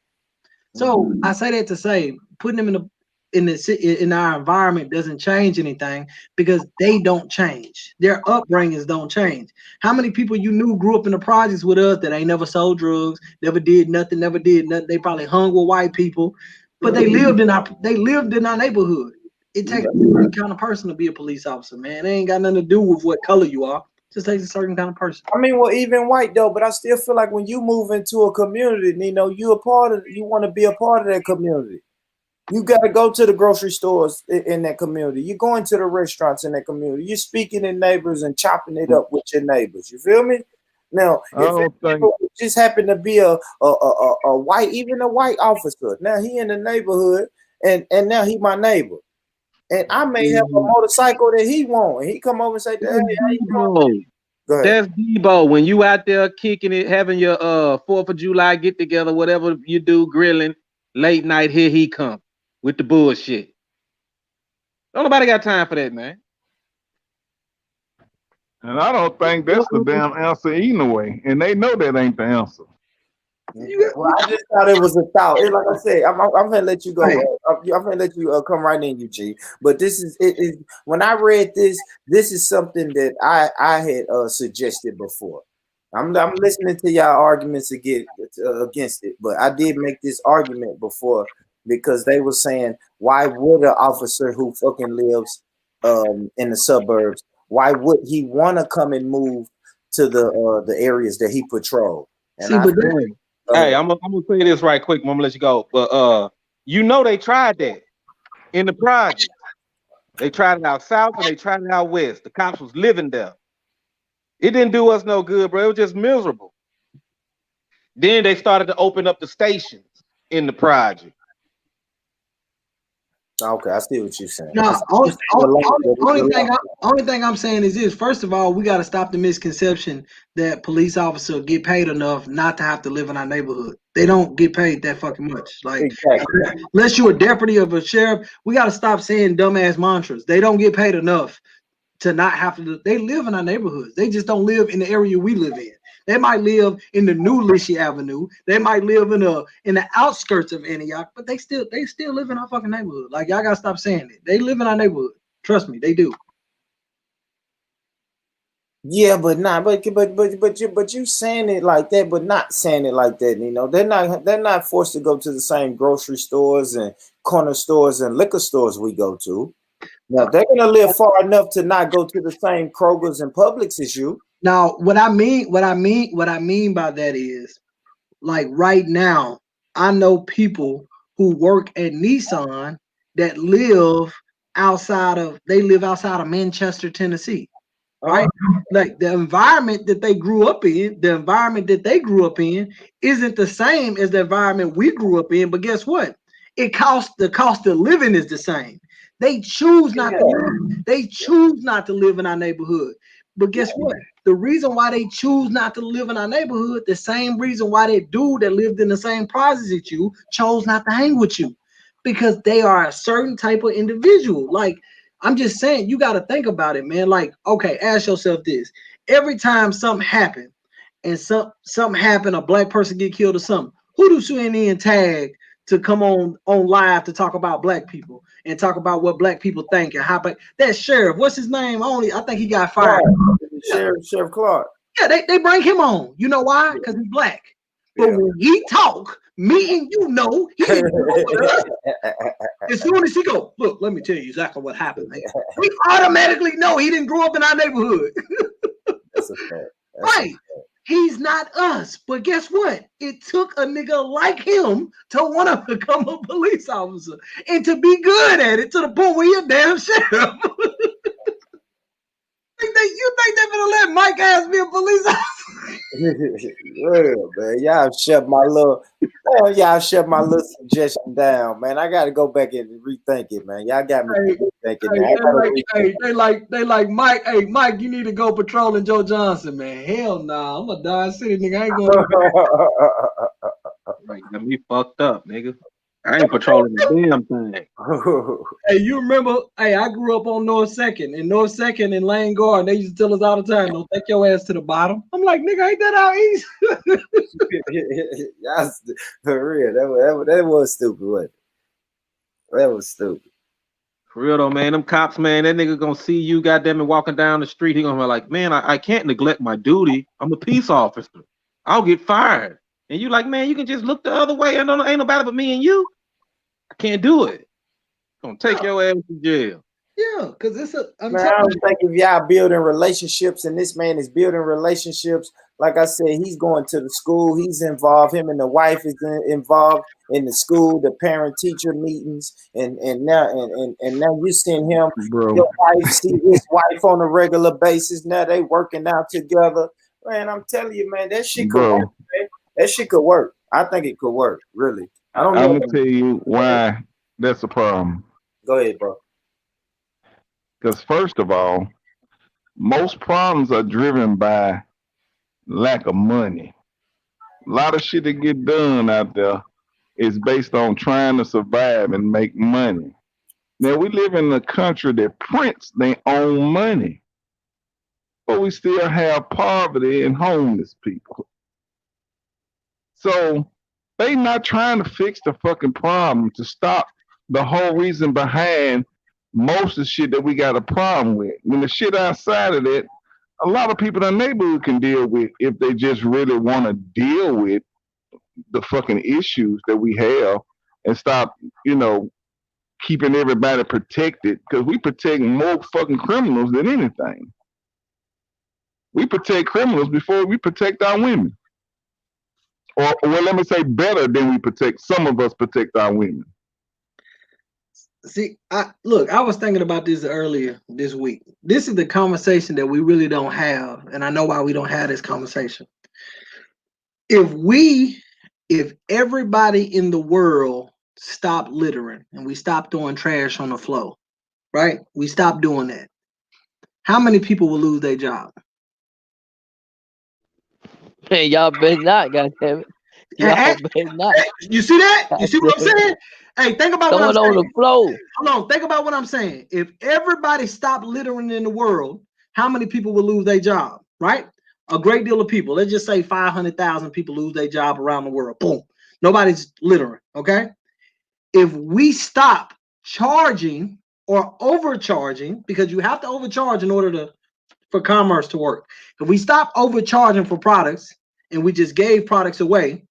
So I say that to say, putting him in our environment doesn't change anything because they don't change. Their upbringings don't change. How many people you knew grew up in the projects with us that ain't never sold drugs, never did nothing? They probably hung with white people, but they lived in our neighborhood. It takes a certain kind of person to be a police officer, man. It ain't got nothing to do with what color you are. It just takes a certain kind of person. I mean, well, even white though, but I still feel like when you move into a community, you want to be a part of that community. You got to go to the grocery stores in that community. You're going to the restaurants in that community. You're speaking to neighbors and chopping it up with your neighbors. You feel me? Now, if it just happen to be a white, even a white officer, now he in the neighborhood and now he my neighbor. And I may have a motorcycle that he want. And he come over and say, hey, how you doing? That's Debo. When you out there kicking it, having your 4th of July get together, whatever you do, grilling, late night, here he come with the bullshit. Don't nobody got time for that, man. And I don't think that's the damn answer either way. And they know that ain't the answer. Well, I just thought it was a thought. Like I said, I'm gonna let you go. I'm gonna let you come right in, Eugene. But this is it. When I read this is something that I had suggested before. I'm listening to y'all arguments against it, but I did make this argument before because they were saying, why would an officer who fucking lives in the suburbs, why would he want to come and move to the areas that he patrolled? And hey, I'm gonna say this right quick. I'm gonna let you go, but you know they tried that in the project. They tried it out south and they tried it out west. The cops was living there. It didn't do us no good, bro. It was just miserable. Then they started to open up the stations in the project. Okay, I see what you're saying. No, only thing I'm saying is this. First of all, we got to stop the misconception that police officers get paid enough not to have to live in our neighborhood. They don't get paid that fucking much. Like, exactly. Unless you're a deputy of a sheriff, we got to stop saying dumbass mantras. They don't get paid enough to not have to. They live in our neighborhoods. They just don't live in the area we live in. They might live in the new Lishi Avenue. They might live in the outskirts of Antioch, but they still live in our fucking neighborhood. Like, y'all gotta stop saying it. They live in our neighborhood. Trust me, they do. Yeah, but you saying it like that, but not saying it like that. You know, they're not forced to go to the same grocery stores and corner stores and liquor stores we go to. Now they're gonna live far enough to not go to the same Kroger's and Publix as you. Now, what I mean by that is, like, right now, I know people who work at Nissan that live outside of Manchester, Tennessee. Right? Like, the environment that they grew up in, isn't the same as the environment we grew up in. But guess what? The cost of living is the same. They choose not to live. They choose not to live in our neighborhood. But guess what? The reason why they choose not to live in our neighborhood, the same reason why that dude that lived in the same projects as you chose not to hang with you, because they are a certain type of individual. Like, I'm just saying, you got to think about it, man. Like, okay, ask yourself this. Every time something happened and something happened, a black person get killed or something, who do CNN tag to come on live to talk about black people and talk about what black people think and how that sheriff, what's his name? I think he got fired. Sheriff Clark. Yeah, they bring him on. You know why? Because he's black. But when he talk, me and you know, he didn't know with us. As soon as he go, look, let me tell you exactly what happened, man. We automatically know he didn't grow up in our neighborhood. That's a fact. Right. He's not us. But guess what? It took a nigga like him to want to become a police officer and to be good at it to the point where you're a damn sheriff. You think they're gonna let Mike ass be a police officer? Yeah, man. Y'all shut my little suggestion down, man. I gotta go back and rethink it, man. Y'all got me thinking. They like Mike. Hey, Mike, you need to go patrolling Joe Johnson, man. Hell nah, I'm a Dodge City nigga. I ain't going. Right, got me fucked up, nigga. I ain't patrolling the damn thing. Hey, you remember? Hey, I grew up on North 2nd. In North 2nd in Lane Garden, they used to tell us all the time, "Don't take your ass to the bottom." I'm like, nigga, ain't that out east? For real, that was stupid, wasn't it? That was stupid. For real though, man. Them cops, man, that nigga gonna see you, goddamn it, walking down the street. He gonna be like, man, I can't neglect my duty. I'm a peace officer. I'll get fired. And you like, man, you can just look the other way. Ain't nobody but me and you. I can't do it. Gonna take your ass to jail. Yeah, because it's I don't think if y'all building relationships and this man is building relationships, like I said, he's going to the school, he's involved, him and the wife is involved in the school, the parent-teacher meetings, and now you seeing him, your wife see his wife on a regular basis. Now they working out together. Man, I'm telling you, man, that shit could work, man. That shit could work. I think it could work, really. I don't know. I'm gonna tell you why that's a problem. Go ahead, bro. Because first of all, most problems are driven by lack of money. A lot of shit that get done out there is based on trying to survive and make money. Now we live in a country that prints their own money, but we still have poverty and homeless people. So they not trying to fix the fucking problem to stop the whole reason behind most of the shit that we got a problem with. When the shit outside of that, a lot of people in the neighborhood can deal with if they just really want to deal with the fucking issues that we have and stop, keeping everybody protected, because we protect more fucking criminals than anything. We protect criminals before we protect our women. Or well, let me say better than some of us protect our women. See, I was thinking about this earlier this week. This is the conversation that we really don't have, and I know why we don't have this conversation. If everybody in the world stopped littering and we stopped throwing trash on the floor, right? We stopped doing that. How many people will lose their job? Man, y'all better not, goddammit. Y'all better not. You see that? You see what I'm saying? Hey, think about what I'm saying. On the floor. Hold on, think about what I'm saying. If everybody stopped littering in the world, how many people will lose their job, right? a great deal of people. Let's just say 500,000 people lose their job around the world. Boom. Nobody's littering, okay? If we stop charging or overcharging, because you have to overcharge in order for commerce to work. If we stop overcharging for products and we just gave products away,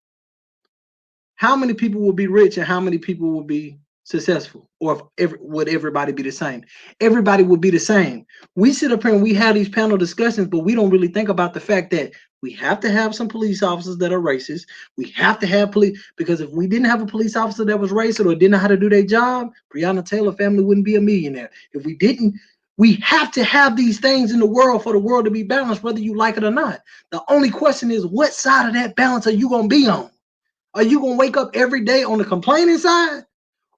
how many people will be rich and how many people will be successful? Or would everybody be the same? Everybody would be the same. We sit up here and we have these panel discussions, but we don't really think about the fact that we have to have some police officers that are racist. We have to have police, because if we didn't have a police officer that was racist or didn't know how to do their job, Breonna Taylor family wouldn't be a millionaire. If we didn't, we have to have these things in the world for the world to be balanced, whether you like it or not. The only question is, what side of that balance are you going to be on? Are you going to wake up every day on the complaining side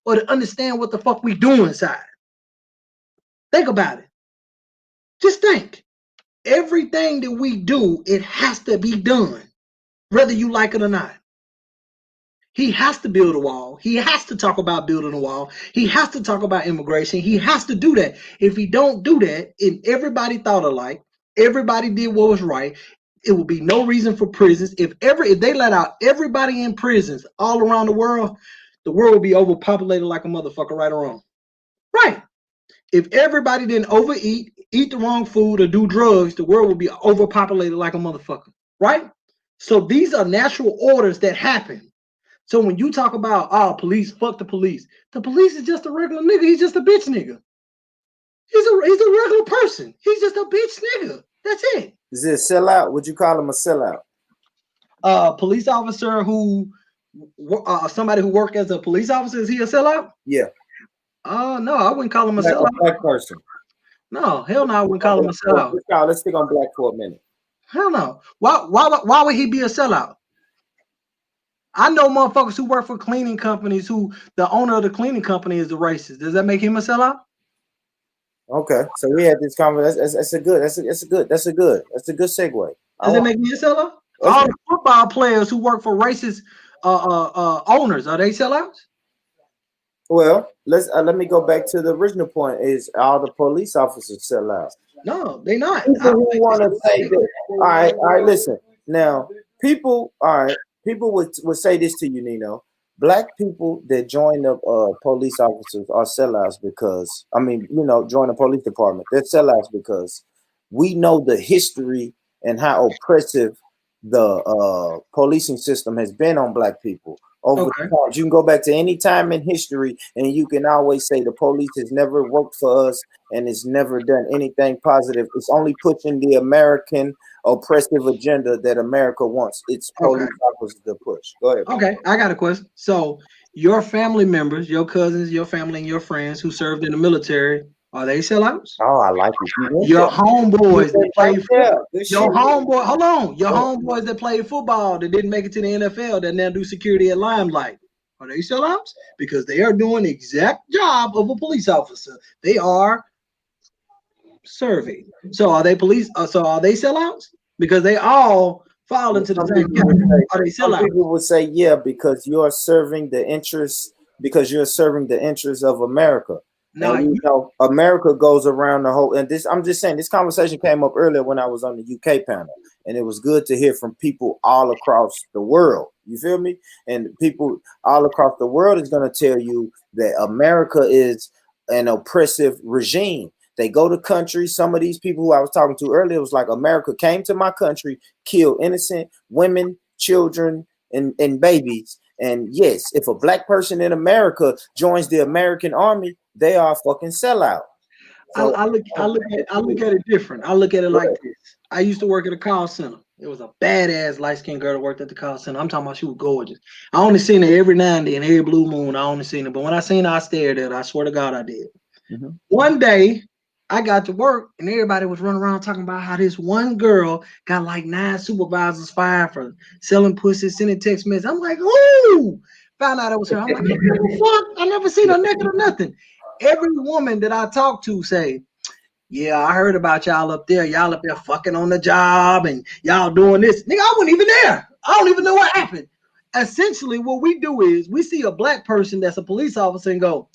or to understand what the fuck we doing side? Think about it. Just think. Everything that we do, it has to be done, whether you like it or not. He has to build a wall. He has to talk about building a wall. He has to talk about immigration. He has to do that. If he don't do that, and everybody thought alike, everybody did what was right, it would be no reason for prisons. If they let out everybody in prisons all around the world would be overpopulated like a motherfucker, right or wrong. Right. If everybody didn't overeat, eat the wrong food, or do drugs, the world would be overpopulated like a motherfucker. Right? So these are natural orders that happen. So when you talk about, police, fuck the police is just a regular nigga. He's just a bitch nigga. He's a regular person. He's just a bitch nigga. That's it. Is it a sellout? Would you call him a sellout? Police officer who, somebody who worked as a police officer, is he a sellout? Yeah. No, I wouldn't call him a sellout. Black person. No, hell no, I wouldn't call him a sellout. Let's stick on black for a minute. Hell no. Why would he be a sellout? I know motherfuckers who work for cleaning companies who the owner of the cleaning company is a racist. Does that make him a sellout? Okay, so we had this conversation. That's a good segue. Does it make me a sellout? All the football players who work for racist owners, are they sellouts? Well, let me go back to the original point. Is all the police officers sellouts? No, they're not. People who want to say that. All right, listen. Now, people would say this to you, Nino. Black people that join the police officers are sellouts because, join the police department. They're sellouts because we know the history and how oppressive the policing system has been on black people. Over the time. You can go back to any time in history and you can always say the police has never worked for us and it's never done anything positive. It's only pushing the American oppressive agenda that America wants its police officers to push. Go ahead. Okay, I got a question. So your family members, your cousins, your family, and your friends who served in the military, are they sellouts? Oh, I like it. Your homeboys that play football. Your homeboy, hold on. Your homeboys that played football that didn't make it to the NFL that now do security at Limelight. Are they sellouts? Because they are doing the exact job of a police officer. They are serving. So are they police? So are they sellouts? Because they all fall into the same category. Are they sellouts? Some people would say, yeah, because you're serving the interests of America. Now, America goes around the whole, and this, I'm just saying, this conversation came up earlier when I was on the UK panel, and it was good to hear from people all across the world. You feel me? And people all across the world is going to tell you that America is an oppressive regime. They go to countries. Some of these people who I was talking to earlier was like, America came to my country, killed innocent women, children, and babies. And yes, if a black person in America joins the American army, they are fucking sellout. So, I look at it different. I look at it like this. I used to work at a call center. It was a badass light-skinned girl that worked at the call center. I'm talking about she was gorgeous. I only seen her every now and then, every blue moon. I only seen her. But when I seen her, I stared at her. I swear to God I did. Mm-hmm. One day, I got to work, and everybody was running around talking about how this one girl got like 9 supervisors fired for selling pussy, sending text messages. I'm like, ooh! Found out it was her. I'm like, what the fuck? I never seen her naked or nothing. Every woman that I talk to say, yeah, I heard about y'all up there. Y'all up there fucking on the job and y'all doing this. Nigga, I wasn't even there. I don't even know what happened. Essentially, what we do is we see a black person that's a police officer and go,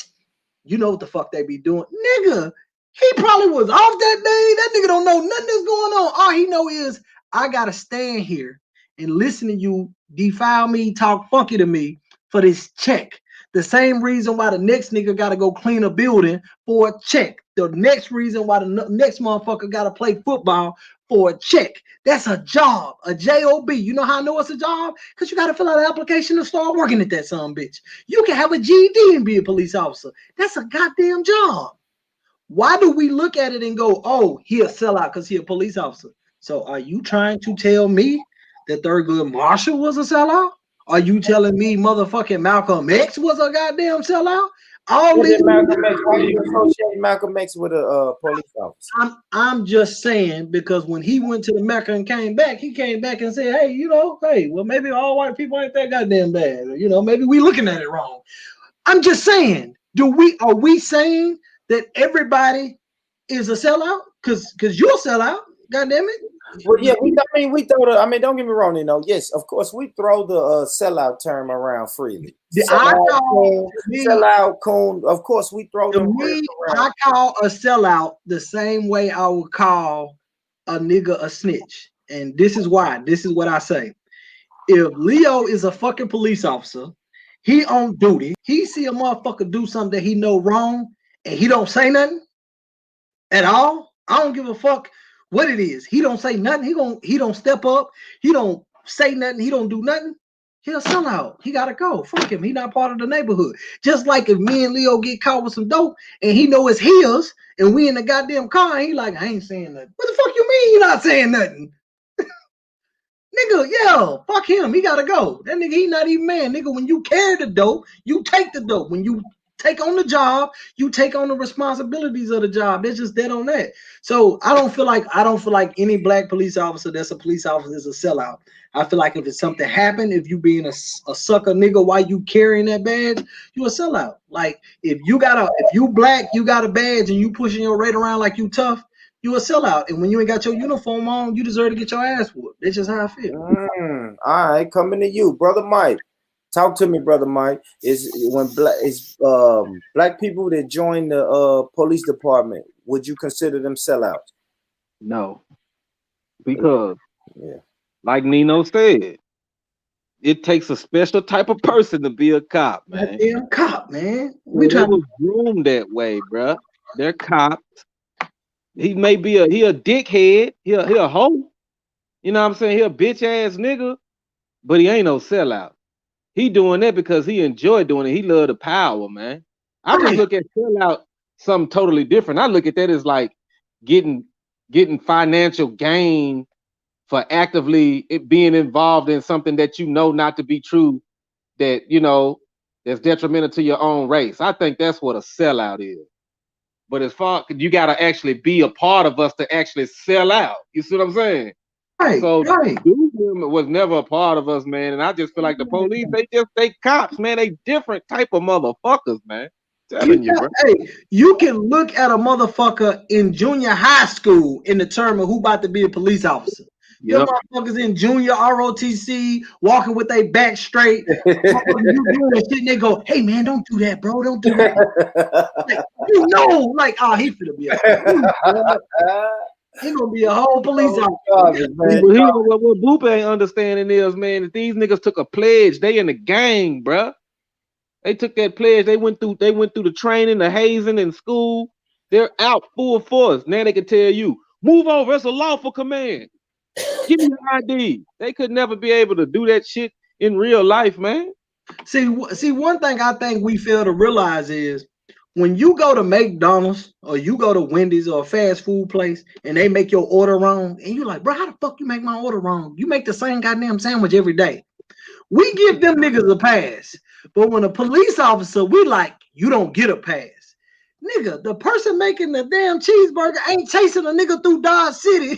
you know what the fuck they be doing. Nigga, he probably was off that day. That nigga don't know nothing that's going on. All he know is I gotta stand here and listen to you defile me, talk funky to me for this check. The same reason why the next nigga gotta go clean a building for a check. The next reason why the next motherfucker gotta play football for a check. That's a job, a job. You know how I know it's a job? Because you gotta fill out an application and start working at that son bitch. You can have a GED and be a police officer. That's a goddamn job. Why do we look at it and go, oh, he a sellout because he a police officer? So are you trying to tell me that Thurgood Marshall was a sellout? Are you telling me motherfucking Malcolm X was a goddamn sellout? All these Malcolm X, why do you associate Malcolm X with a police officer? I'm just saying, because when he went to the Mecca and came back, he came back and said, hey, well, maybe all white people ain't that goddamn bad. Maybe we looking at it wrong. I'm just saying, are we saying that everybody is a sellout? Because you're a sellout, goddamn it. Well, yeah, we throw the. Don't get me wrong, yes, of course, we throw the sellout term around freely. Sellout, coon. Of course, we throw them around. I call a sellout the same way I would call a nigga a snitch, and this is why. This is what I say. If Leo is a fucking police officer, he on duty. He see a motherfucker do something that he know wrong, and he don't say nothing at all. I don't give a fuck what it is. He don't say nothing. He don't step up. He don't say nothing. He don't do nothing. He'll sell out. He gotta go. Fuck him. He not part of the neighborhood. Just like if me and Leo get caught with some dope and he know it's his, and we in the goddamn car, and he like, I ain't saying nothing. What the fuck you mean you not saying nothing? Nigga, yeah, fuck him. He gotta go. That nigga, he not even man. Nigga, when you carry the dope, you take the dope. When you take on the job, you take on the responsibilities of the job. That's just dead on that. So I don't feel like any black police officer that's a police officer is a sellout. I feel like if it's something happened, if you being a sucker nigga while you carrying that badge, you a sellout. Like if you black, you got a badge and you pushing your rate around like you tough, you a sellout. And when you ain't got your uniform on, you deserve to get your ass whooped. That's just how I feel. All right, coming to you, brother Mike. Talk to me, brother Mike. Is when black people that join the police department, would you consider them sellouts? No, because like Nino said, it takes a special type of person to be a cop, man. Damn cop, man. We was groomed that way, bro. They're cops. He may be he a dickhead. He a hoe. You know what I'm saying? He a bitch ass nigga, but he ain't no sellout. He doing that because he enjoy doing it. He love the power, man. I just look at sellout something totally different. I look at that as like getting financial gain for actively being involved in something that you know not to be true, that that's detrimental to your own race. I think that's what a sellout is. But as far you gotta actually be a part of us to actually sell out. You see what I'm saying? So Dude was never a part of us, man. And I just feel like the police, they cops, man. They different type of motherfuckers, man. Telling you, bro. Hey, you can look at a motherfucker in junior high school in the term of who about to be a police officer. Them motherfuckers in junior ROTC walking with their back straight. You doing shit, and they go, "Hey man, don't do that, bro. Don't do that." He finna be he gonna be a whole police officer. What Boop ain't understanding is, man, that these niggas took a pledge. They in the gang, bro. They took that pledge. They went through the training, the hazing in school. They're out full force. Now they can tell you, move over. It's a lawful command. Give me your ID. They could never be able to do that shit in real life, man. See, one thing I think we fail to realize is when you go to McDonald's or you go to Wendy's or a fast food place and they make your order wrong, and you're like, bro, how the fuck you make my order wrong? You make the same goddamn sandwich every day. We give them niggas a pass. But when a police officer, we like, you don't get a pass. Nigga, the person making the damn cheeseburger ain't chasing a nigga through Dodge City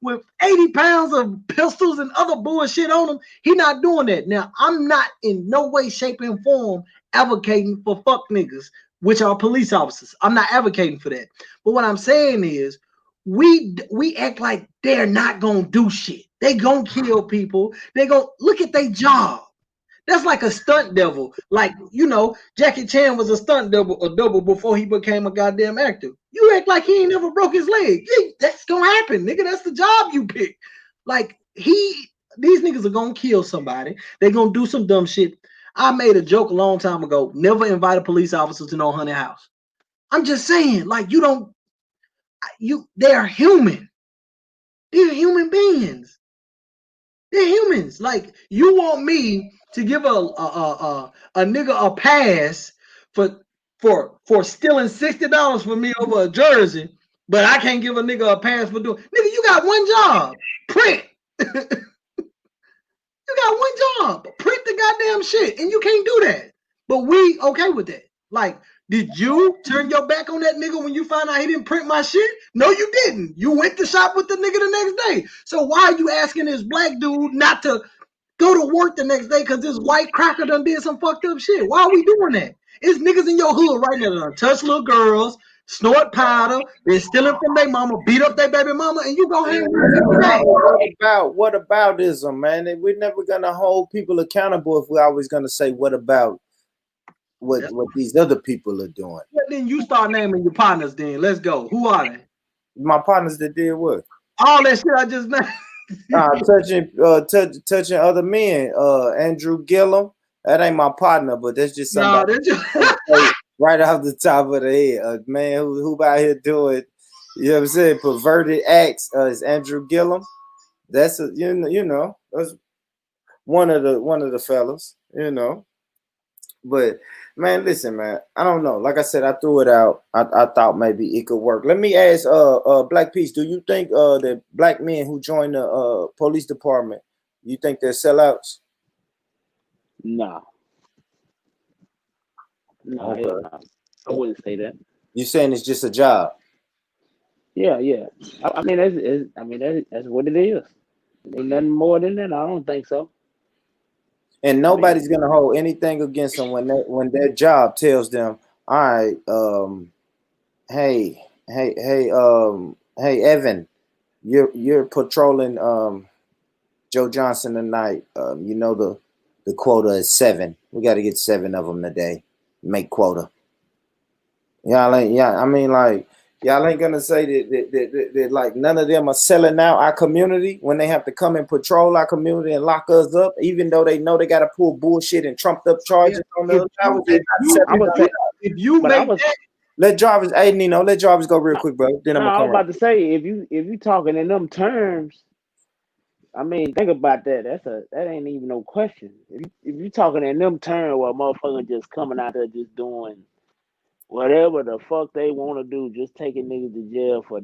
with 80 pounds of pistols and other bullshit on him. He not doing that. Now, I'm not in no way, shape, and form advocating for fuck niggas, which are police officers. I'm not advocating for that. But what I'm saying is, we act like they're not gonna do shit. They gonna kill people. They gonna look at their job. That's like a stunt devil. Like, Jackie Chan was a stunt double before he became a goddamn actor. You act like he ain't never broke his leg. That's gonna happen, nigga. That's the job you pick. Like these niggas are gonna kill somebody. They're gonna do some dumb shit. I made a joke a long time ago. Never invite a police officer to no haunted house. I'm just saying, like they are human. They're human beings. They're humans. Like you want me to give a nigga a pass for stealing $60 from me over a jersey, but I can't give a nigga a pass for doing. Nigga, you got one job. Print. You got one job. Print the goddamn shit, and you can't do that. But we okay with that. Like, did you turn your back on that nigga when you found out he didn't print my shit? No, you didn't. You went to shop with the nigga the next day. So why are you asking this black dude not to go to work the next day because this white cracker done did some fucked up shit? Why are we doing that? It's niggas in your hood right now that done touch little girls, snort powder, been stealing from their mama, beat up their baby mama, and you go ahead and what aboutism, man? We're never gonna hold people accountable if we're always gonna say what about what these other people are doing. Yeah, then you start naming your partners. Then let's go. Who are they? My partners that did what? All that shit I just named. Touching other men. Andrew Gillum. That ain't my partner, but that's just somebody right off the top of the head. A man who out here doing, you know what I'm saying, perverted acts is Andrew Gillum. That's you know, that's one of the fellas, you know. But man, listen, man, I don't know. Like I said, I threw it out. I thought maybe it could work. Let me ask Black Peace, do you think the black men who join the police department, you think they're sellouts? No. No, Okay. I wouldn't say that. You saying it's just a job? Yeah. I mean, that's what it is. Ain't nothing more than that. I don't think so. And nobody's gonna hold anything against them when their job tells them, all right, hey, Evan, you're patrolling Joe Johnson tonight. You know the quota is 7. We got to get 7 of them today. Make quota. Y'all ain't gonna say that like none of them are selling out our community when they have to come and patrol our community and lock us up, even though they know they got to pull bullshit and trumped up charges on the other. Let Jarvis, hey Nino, let Jarvis go real quick, bro. Then I was about to say, if you talking in them terms, I mean, think about that. That ain't even no question. If you talking in them terms, well, motherfuckers just coming out there just doing whatever the fuck they want to do, just taking niggas to jail for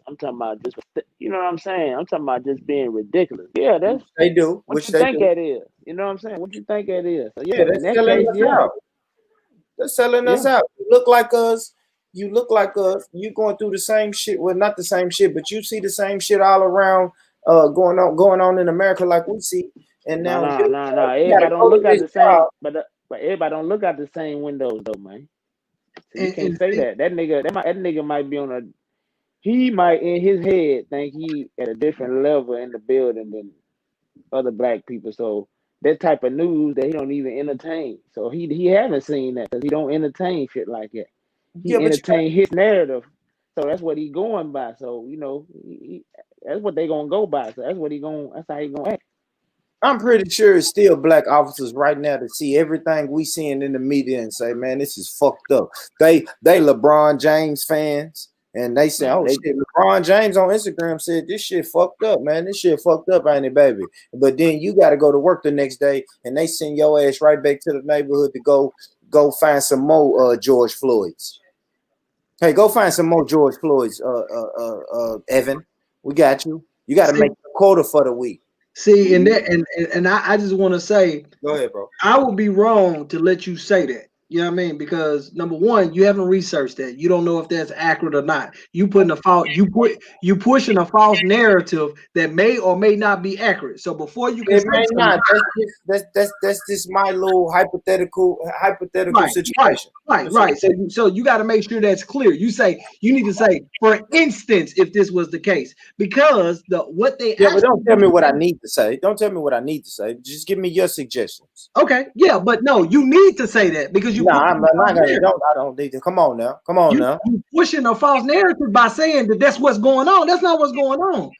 I'm talking about just, you know what I'm saying? I'm talking about just being ridiculous. Yeah, that's they do. What you think that is? You know what I'm saying? What you think that is? So yeah, in that case, yeah. They're selling us out. You look like us. You look like us. You going through the same shit. Well, not the same shit, but you see the same shit all around going on in America like we see. And now no. Everybody don't look at the same, but everybody don't look at the same windows though, man. So you can't say that. That nigga might be he might in his head think he at a different level in the building than other black people. So that type of news that he don't even entertain. So he haven't seen that because he don't entertain shit like that. He entertain his narrative. So that's what he going by. So you know, that's what they gonna go by. So that's how he gonna act. I'm pretty sure it's still black officers right now to see everything we seeing in the media and say, man, this is fucked up. They LeBron James fans, and they say, oh shit, LeBron James on Instagram said this shit fucked up, man. This shit fucked up, ain't it, baby? But then you got to go to work the next day, and they send your ass right back to the neighborhood to go find some more George Floyds. Hey, go find some more George Floyds, Evan. We got you. You got to make a quota for the week. See, and I just want to say, go ahead, bro. I would be wrong to let you say that. You know what I mean? Because number one, you haven't researched that. You don't know if that's accurate or not. You pushing a false narrative that may or may not be accurate. So before you can it may not. That's just my little hypothetical situation. Right. So you got to make sure that's clear. You need to say, for instance, if this was the case, because but don't tell me what I need to say. Don't tell me what I need to say. Just give me your suggestions. Okay. Yeah, but no, you need to say that because I don't need to. Come on now. You pushing a false narrative by saying that's what's going on. That's not what's going on.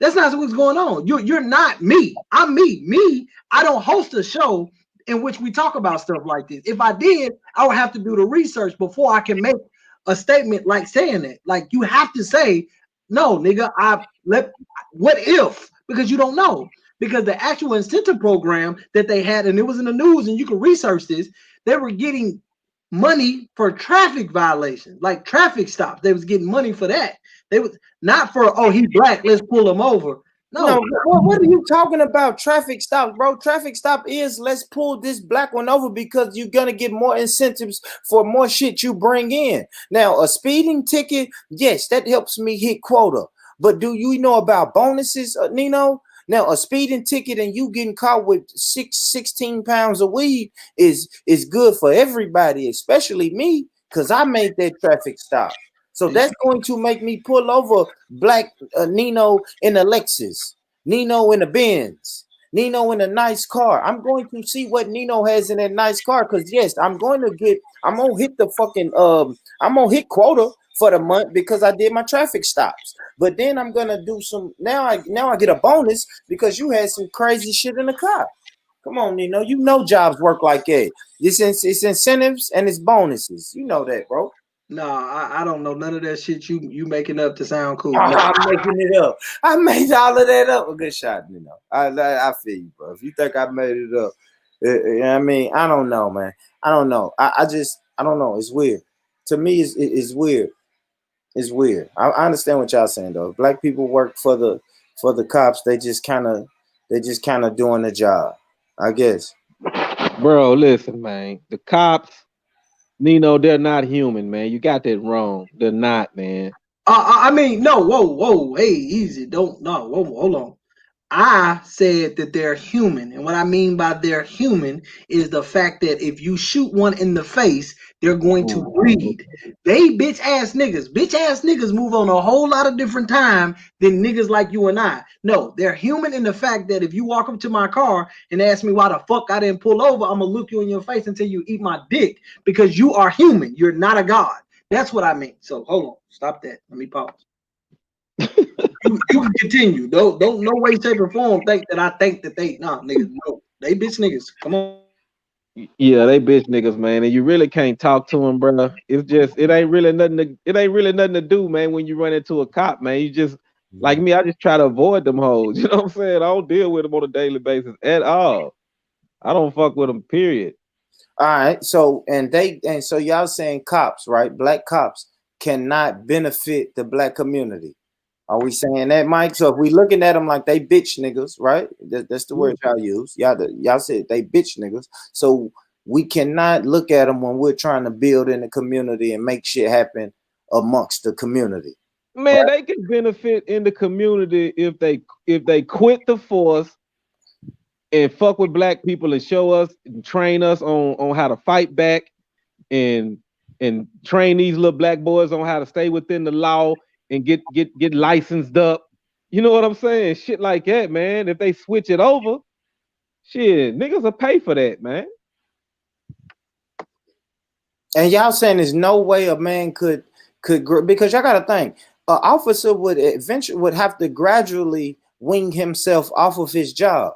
That's not what's going on. You're not me. I'm me. Me, I don't host a show in which we talk about stuff like this. If I did, I would have to do the research before I can make a statement like saying that. Like you have to say, no, nigga, what if? Because you don't know. Because the actual incentive program that they had, and it was in the news, and you can research this, they were getting money for traffic violations, like traffic stops. They was getting money for that. They was not for, oh, he black, let's pull him over. No, what are you talking about? Traffic stops, bro. Traffic stop is let's pull this black one over because you're gonna get more incentives for more shit you bring in. Now, a speeding ticket, yes, that helps me hit quota. But do you know about bonuses, Nino? Now, a speeding ticket and you getting caught with 16 pounds of weed is good for everybody, especially me, because I made that traffic stop. So that's going to make me pull over black Nino in a Lexus, Nino in a Benz, Nino in a nice car. I'm going to see what Nino has in that nice car because yes, I'm gonna hit the fucking I'm gonna hit quota for the month because I did my traffic stops. But then I'm gonna do some now I get a bonus because you had some crazy shit in the car. Come on, Nino. You know jobs work like that. It's incentives and it's bonuses. You know that, bro. No, I don't know none of that shit you making up to sound cool. I'm making it up. I made all of that up. A good shot, you know. I feel you, bro. If you think I made it up, you know what I mean? I don't know, man. I don't know. I don't know. It's weird. To me, it's weird. It's weird. I understand what y'all saying though. If black people work for the cops, they just kind of doing the job, I guess. Bro, listen, man. The cops, Nino, they're not human, man. You got that wrong. They're not, man. I mean, no, whoa, hey, easy. Don't no, whoa, hold on. I said that they're human. And what I mean by they're human is the fact that if you shoot one in the face, they're going to bleed. They bitch ass niggas. Bitch ass niggas move on a whole lot of different time than niggas like you and I. No, they're human in the fact that if you walk up to my car and ask me why the fuck I didn't pull over, I'm going to look you in your face until you eat my dick because you are human. You're not a god. That's what I mean. So hold on. Stop that. Let me pause. You can continue. Don't no way, shape, or form think that I think that they niggas. No, they bitch niggas. Come on. Yeah, they bitch niggas, man, and you really can't talk to them, bro. It's just it ain't really nothing to do, man. When you run into a cop, man, you just like me. I just try to avoid them hoes. You know what I'm saying? I don't deal with them on a daily basis at all. I don't fuck with them. Period. All right. So so y'all saying cops, right? Black cops cannot benefit the black community. Are we saying that, Mike? So if we looking at them like they bitch niggas, right? That's the word y'all use. Y'all said they bitch niggas. So we cannot look at them when we're trying to build in the community and make shit happen amongst the community. Man, right? They can benefit in the community if they quit the force and fuck with black people and show us and train us on how to fight back and train these little black boys on how to stay within the law and get licensed up. You know what I'm saying? Shit like that, man. If they switch it over, shit, niggas will pay for that, man. And y'all saying there's no way a man could because y'all gotta think, an officer would have to gradually wing himself off of his job,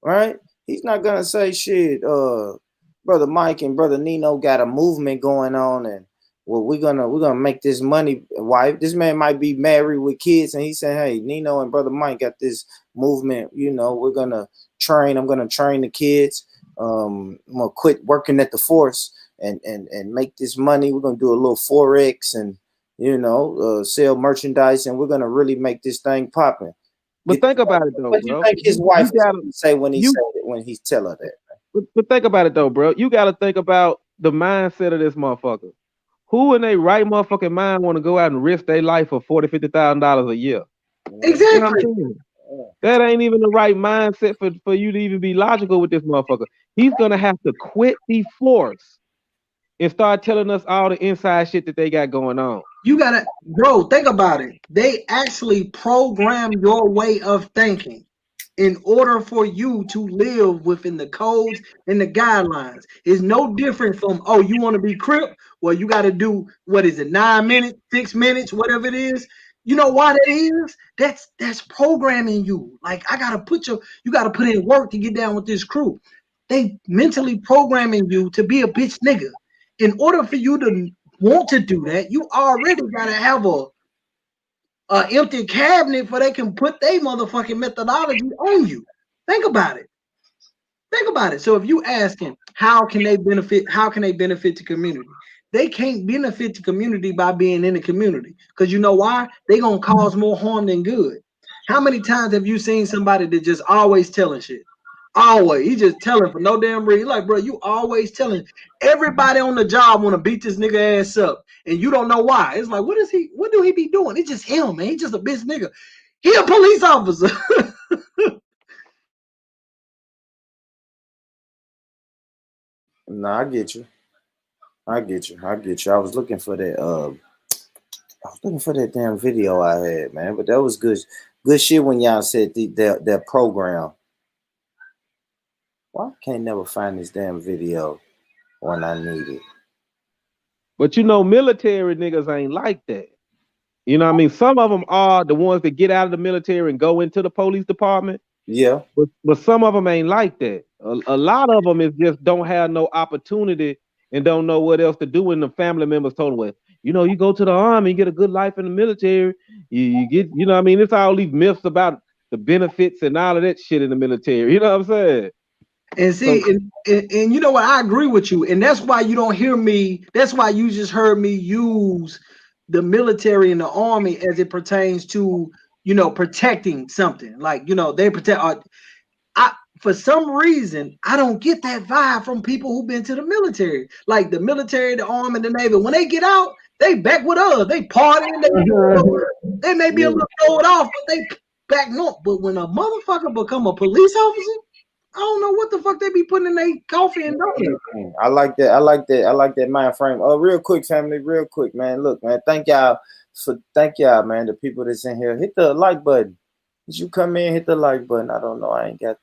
right? He's not gonna say shit. Brother Mike and Brother Nino got a movement going on, and well, we're gonna make this money. Wife, this man might be married with kids, and he said, "Hey, Nino and Brother Mike got this movement. You know, we're gonna train. I'm gonna train the kids. I'm gonna quit working at the force and make this money. We're gonna do a little forex and sell merchandise, and we're gonna really make this thing popping." But think about it though, what do you think his wife is gonna say when he tell her that? But think about it though, bro. You got to think about the mindset of this motherfucker. Who in their right motherfucking mind want to go out and risk their life for $40,000-$50,000 a year? Exactly. You know that ain't even the right mindset for you to even be logical with this motherfucker. He's gonna have to quit the force and start telling us all the inside shit that they got going on. You gotta, bro, think about it. They actually program your way of thinking in order for you to live within the codes and the guidelines. It's no different from, oh, you want to be Crip? Well, you got to do, 9 minutes, 6 minutes, whatever it is. You know why that is? That's programming you. Like you gotta put in work to get down with this crew. They mentally programming you to be a bitch nigga. In order for you to want to do that, you already gotta have a empty cabinet for they can put their motherfucking methodology on you. Think about it. Think about it. So if you asking how can they benefit the community? They can't benefit the community by being in the community. Because you know why? They gonna cause more harm than good. How many times have you seen somebody that just always telling shit? Always. He just telling for no damn reason. Like, bro, you always telling. Everybody on the job want to beat this nigga ass up. And you don't know why. It's like, what do he be doing? It's just him, man. He's just a bitch nigga. He a police officer. No, I get you. I was looking for that. I was looking for that damn video I had, man. But that was good shit when y'all said that program. Why can't never find this damn video when I need it? But you know, military niggas ain't like that. You know what I mean? Some of them are the ones that get out of the military and go into the police department. Yeah. But some of them ain't like that. A lot of them is just don't have no opportunity and don't know what else to do when the family members told them, well, you know, you go to the army, you get a good life in the military. You get, you know what I mean? It's all these myths about the benefits and all of that shit in the military. You know what I'm saying? And see, and you know what? I agree with you. And that's why you don't hear me. That's why you just heard me use the military and the army as it pertains to, you know, protecting something. Like, you know, they protect. For some reason, I don't get that vibe from people who've been to the military. Like the military, the army, and the Navy. When they get out, they back with us. They partying. They may be a little throwed off, but they back north. But when a motherfucker become a police officer, I don't know what the fuck they be putting in their coffee and donuts. I like that mind frame. Real quick, family, real quick, man. Look, man, thank y'all, man. The people that's in here, hit the like button. As you come in, hit the like button. I don't know, I ain't got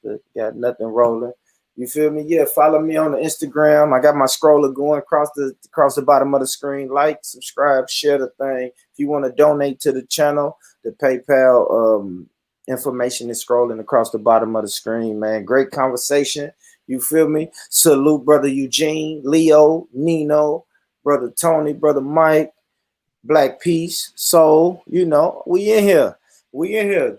nothing rolling. You feel me? Yeah, follow me on the Instagram. I got my scroller going across the bottom of the screen. Like, subscribe, share the thing. If you want to donate to the channel, the PayPal information is scrolling across the bottom of the screen, man. Great conversation. You feel me? Salute, brother Eugene, Leo, Nino, brother Tony, brother Mike, Black Peace, Soul. You know, we in here.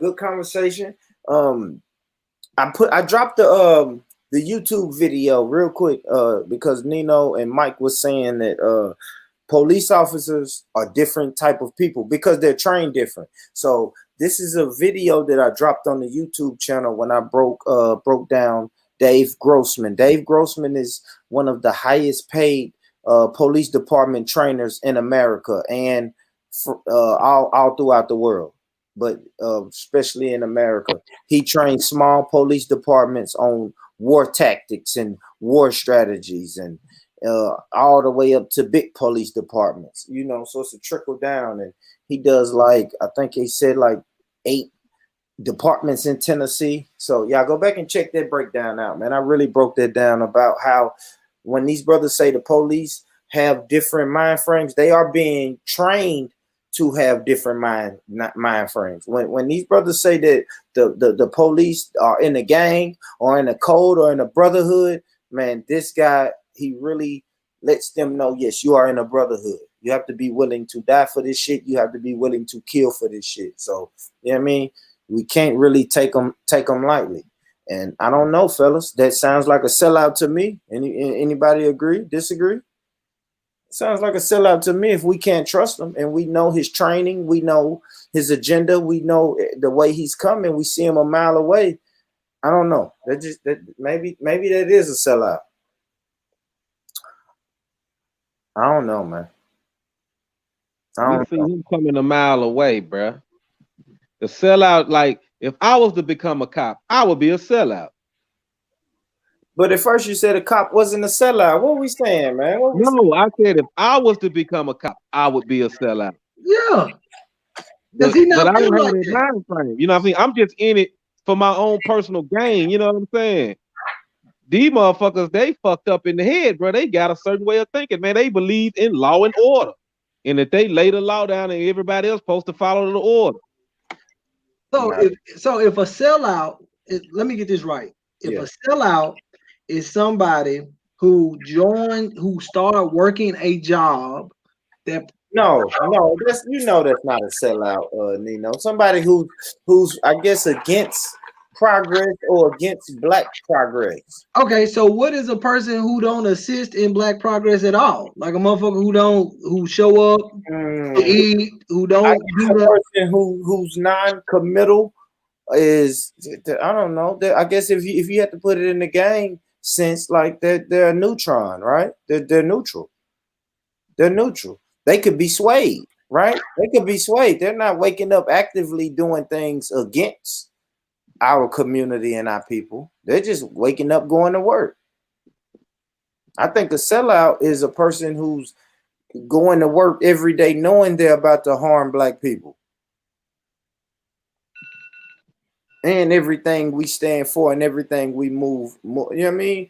Good conversation. I dropped the YouTube video real quick because Nino and Mike was saying that police officers are different type of people because they're trained different. So this is a video that I dropped on the YouTube channel when I broke down Dave Grossman. Dave Grossman is one of the highest paid police department trainers in America and all throughout the world, but especially in America. He trains small police departments on war tactics and war strategies and all the way up to big police departments, you know, so it's a trickle down. And he does, like, I think he said like 8 departments in Tennessee. So y'all go back and check that breakdown out, man. I really broke that down about how when these brothers say the police have different mind frames, they are being trained to have different mind frames. When these brothers say that the police are in a gang or in a code or in a brotherhood, man, this guy, he really lets them know, yes, you are in a brotherhood. You have to be willing to die for this shit. You have to be willing to kill for this shit. So, you know what I mean? We can't really take them lightly. And I don't know, fellas, that sounds like a sellout to me. Anybody agree, disagree? Sounds like a sellout to me if we can't trust him and we know his training, we know his agenda, we know the way he's coming, we see him a mile away. I don't know. Maybe that is a sellout. I don't know, man. We see him coming a mile away, bruh. The sellout, like, if I was to become a cop, I would be a sellout. But at first you said a cop wasn't a sellout. What are we saying, man? I said if I was to become a cop, I would be a sellout. Yeah. But I don't have that mind frame. You know what I mean? I'm just in it for my own personal gain. You know what I'm saying? These motherfuckers, they fucked up in the head, bro. They got a certain way of thinking, man. They believe in law and order. And if they lay the law down and everybody else supposed to follow the order. So if a sellout, let me get this right. If a sellout is somebody who started working a job that No, that's that's not a sellout, Nino. Somebody who's I guess against progress or against black progress. Okay, so what is a person who don't assist in black progress at all? Like a motherfucker who show up, eat, who I don't guess a person who's non-committal is, I don't know. I guess if you have to put it in the game sense, like they're a neutron, right? They're neutral. They're neutral. They could be swayed, right? They could be swayed. They're not waking up actively doing things against our community and our people. They're just waking up going to work. I think a sellout is a person who's going to work every day knowing they're about to harm black people. And everything we stand for and everything we move, you know what I mean?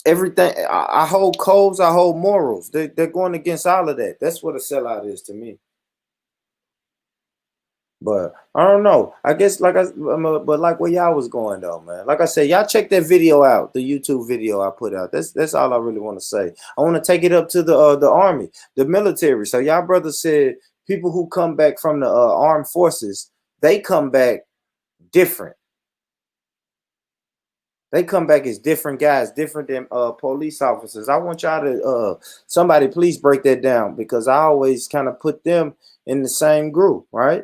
Everything, I hold codes, I hold morals. They're going against all of that. That's what a sellout is to me. But I don't know. I guess but like where y'all was going though, man. Like I said, y'all check that video out, the YouTube video I put out. That's all I really want to say. I want to take it up to the army, the military. So y'all brother said people who come back from the armed forces, they come back different. They come back as different guys, different than police officers. I want y'all to somebody please break that down, because I always kind of put them in the same group, right?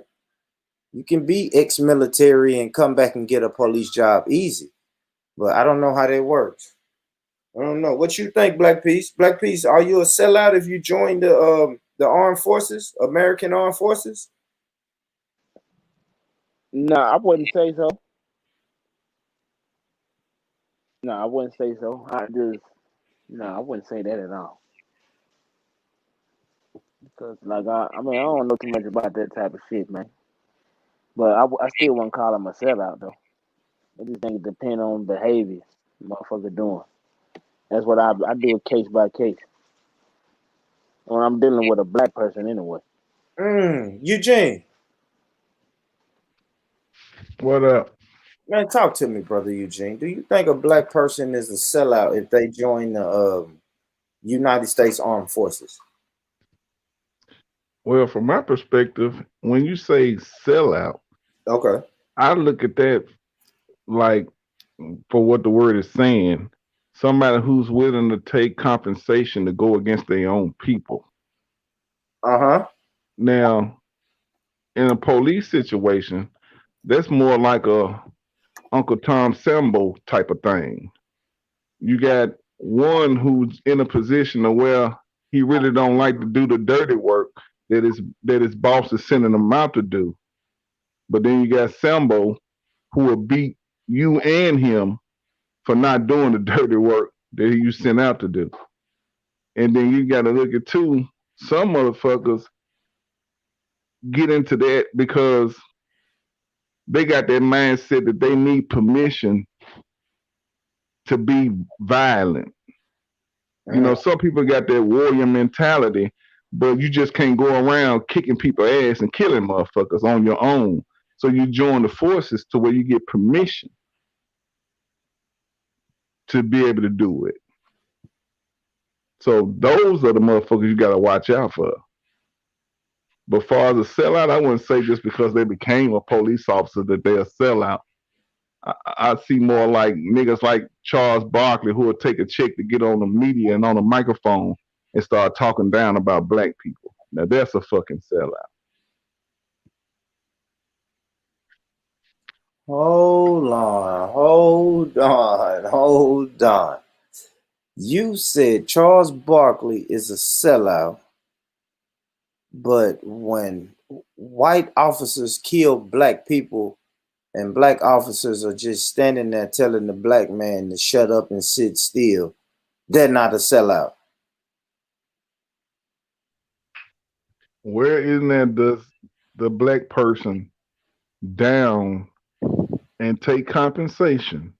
You can be ex-military and come back and get a police job easy, but I don't know how that works. I don't know. What you think, Black Peace? Black Peace, are you a sellout if you join the armed forces, American armed forces? No, I wouldn't say so. No, I wouldn't say so. I wouldn't say that at all. Because I mean, I don't know too much about that type of shit, man. But I still wouldn't call him a sellout though. I just think it depends on behavior the motherfucker doing. That's what I do it case by case. When I'm dealing with a black person anyway. Eugene. What up? Man, talk to me, brother Eugene. Do you think a black person is a sellout if they join the United States Armed Forces? Well, from my perspective, when you say sellout, okay, I look at that like, for what the word is saying, somebody who's willing to take compensation to go against their own people. Now, in a police situation, that's more like a Uncle Tom Sambo type of thing. You got one who's in a position of where he really don't like to do the dirty work that his boss is sending him out to do. But then you got Sambo who will beat you and him for not doing the dirty work that you sent out to do. And then you got to look at too, some motherfuckers get into that because they got that mindset that they need permission to be violent. You know, some people got that warrior mentality, but you just can't go around kicking people's ass and killing motherfuckers on your own. So you join the forces to where you get permission to be able to do it. So those are the motherfuckers you got to watch out for. But far as a sellout, I wouldn't say just because they became a police officer that they're a sellout. I see more like niggas like Charles Barkley who will take a check to get on the media and on a microphone and start talking down about black people. Now that's a fucking sellout. Hold on. You said Charles Barkley is a sellout, but when white officers kill black people and black officers are just standing there telling the black man to shut up and sit still, they're not a sellout. Where isn't that does the black person down and take compensation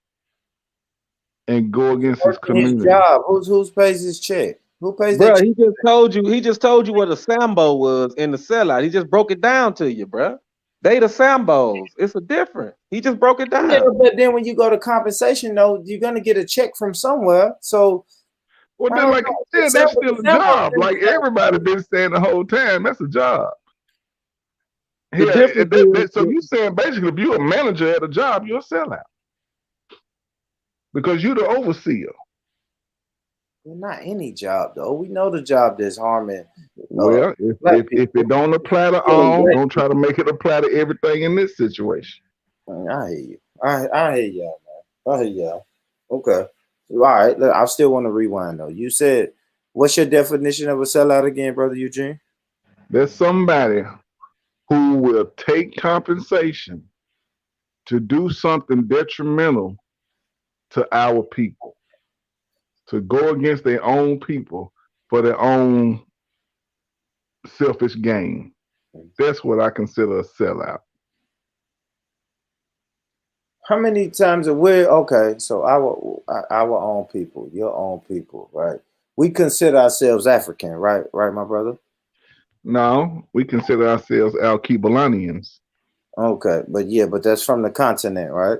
and go against his community? His job. Who's pays his check? Who pays Bro, that? he just told you what a Sambo was in the sellout. He just broke it down to you, bro. They the Sambos. It's a different. He just broke it Yeah, down. but then when you go to compensation, though, you're gonna get a check from somewhere. So Well, I then, don't like know. I said, that's still a job. Like everybody been saying the whole time, that's a job. The Yeah, difference so is you saying basically, if you're a manager at a job, you're a sellout because you're the overseer. Well, not any job though. We know the job that's harming. Well, Black if it don't apply to all, don't try to make it apply to everything in this situation. I hear you. I hear y'all, man. I hear y'all. Okay. All right. Look, I still want to rewind though. You said, what's your definition of a sellout again, brother Eugene? There's somebody who will take compensation to do something detrimental to our people, to go against their own people for their own selfish gain. That's what I consider a sellout. How many times are we okay? So our own people, your own people, right? We consider ourselves African, right? Right, my brother. No, we consider ourselves Alkebalanians. Okay, but that's from the continent, right?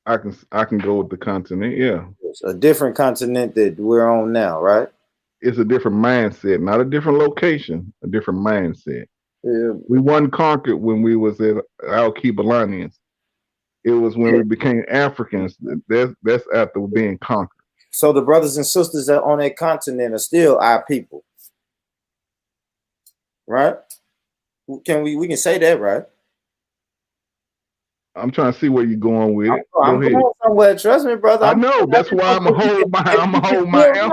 I can go with the continent, yeah. It's a different continent that we're on now, right? It's a different mindset, not a different location, a different mindset. Yeah. We wasn't conquered when we was at Alkebalanians. It was when we became Africans. That's after being conquered. So the brothers and sisters that on that continent are still our people, right? We can say that, right? I'm trying to see where you're going with it. I'm going somewhere. Trust me, brother. I know. That's why I'm hold my answer.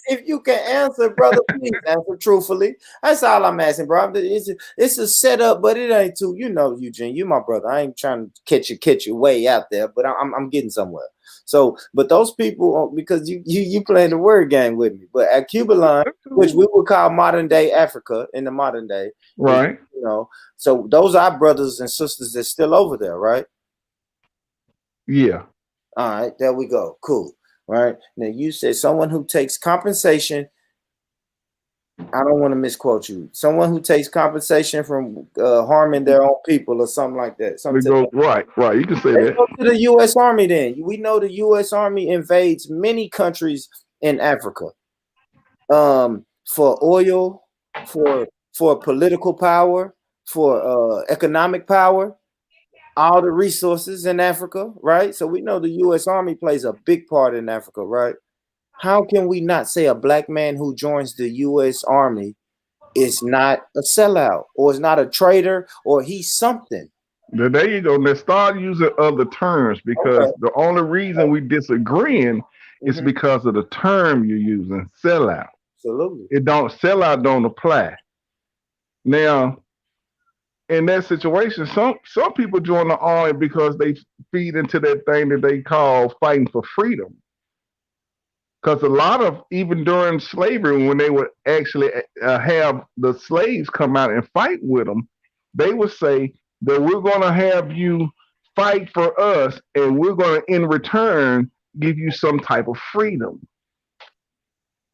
If you can answer, brother, please answer truthfully. That's all I'm asking, bro. It's a setup, but it ain't too. You know, Eugene, you my brother. I ain't trying to catch you way out there, but I'm getting somewhere. So, but those people, because you playing the word game with me, but at Cuba, which we would call modern day Africa in the modern day, right? You know, so those are brothers and sisters that's still over there, right? Yeah. All right, there we go. Cool. Right. Now you said someone who takes compensation. I don't want to misquote you. Someone who takes compensation from harming their own people or something like that. Right. You can say that. Go to the U.S. Army then. We know the U.S. Army invades many countries in Africa for oil, for political power, for economic power. All the resources in Africa, right? So we know the U.S. Army plays a big part in Africa, right? How can we not say a black man who joins the U.S. Army is not a sellout or is not a traitor or he's something? There you go. Let's start using other terms because the only reason we disagreeing is because of the term you're using, sellout. Absolutely. Sellout don't apply. Now, in that situation, some people join the army because they feed into that thing that they call fighting for freedom. Because a lot of, even during slavery, when they would actually have the slaves come out and fight with them, they would say that we're going to have you fight for us and we're going to, in return, give you some type of freedom.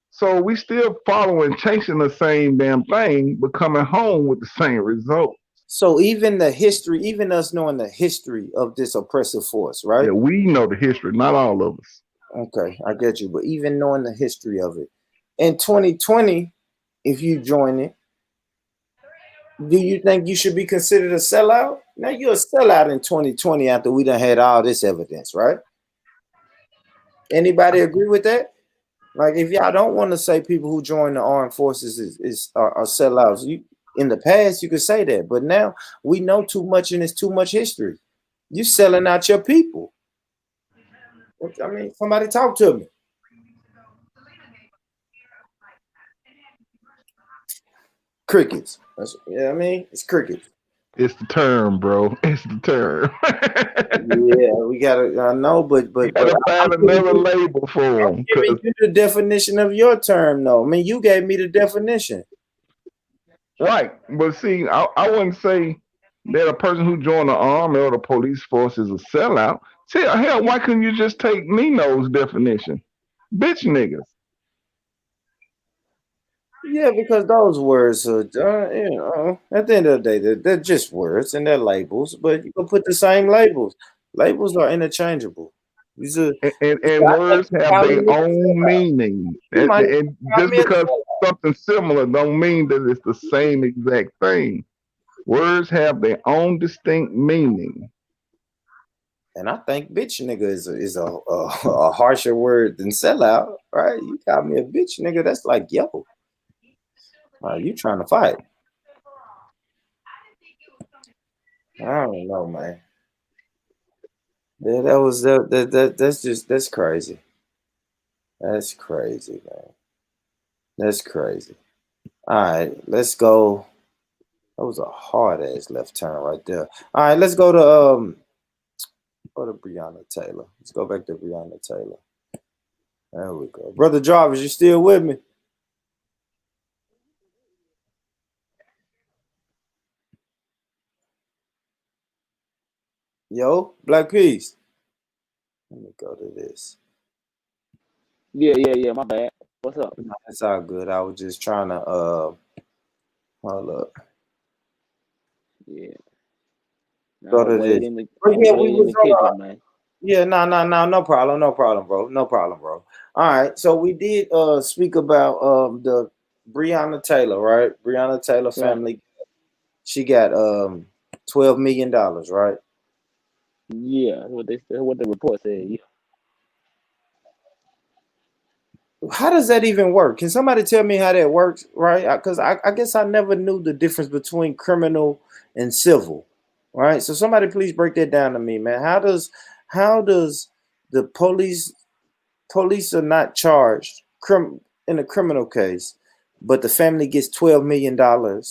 So we still following, chasing the same damn thing, but coming home with the same result. So even the history, even us knowing the history of this oppressive force, right? Yeah, we know the history, not all of us. Okay, I get you. But even knowing the history of it, in 2020, if you join it, do you think you should be considered a sellout? Now you're a sellout in 2020 after we done had all this evidence, right? Anybody agree with that? Like, if y'all don't want to say people who join the armed forces are sellouts, in the past you could say that, but now we know too much and it's too much history. You selling out your people. I mean, somebody talk to me. Crickets. I mean, it's crickets. It's the term, bro. It's the term. Yeah, we gotta. I know, but you gotta find another label for them. I'm giving you the definition of your term, though. I mean, you gave me the definition. Right, but see, I wouldn't say that a person who joined the army or the police force is a sellout. See, hell, why couldn't you just take Nino's definition? Bitch niggas. Yeah, because those words are, at the end of the day, they're just words and they're labels, but you can put the same labels. Labels are interchangeable. These are, And words have call me their a own sellout. meaning. You might And call just me a because sellout. something similar don't mean that it's the same exact thing. Words have their own distinct meaning. And I think bitch nigga is a harsher word than sellout, right? You call me a bitch nigga, that's like, yo, you trying to fight. I don't know, man. Yeah, that's crazy. That's crazy, man. That's crazy. All right, let's go. That was a hard ass left turn right there. All right, let's go to Breonna Taylor. Let's go back to Breonna Taylor. There we go. Brother Jarvis, you still with me? Yo, Black Peace. Let me go to this. Yeah. My bad. What's up? No, it's all good. I was just trying to hold up. Yeah. Go I'm to way this. in the But yeah, we way in was the kitchen, man. yeah, no problem, bro. No problem, bro. All right, so we did speak about the Breonna Taylor, right? Breonna Taylor Right. family. She got $12 million, right? Yeah, what the report said. Yeah. How does that even work? Can somebody tell me how that works, right? Because I guess I never knew the difference between criminal and civil, right? So somebody please break that down to me, man. How does the police are not charged in a criminal case, but the family gets $12 million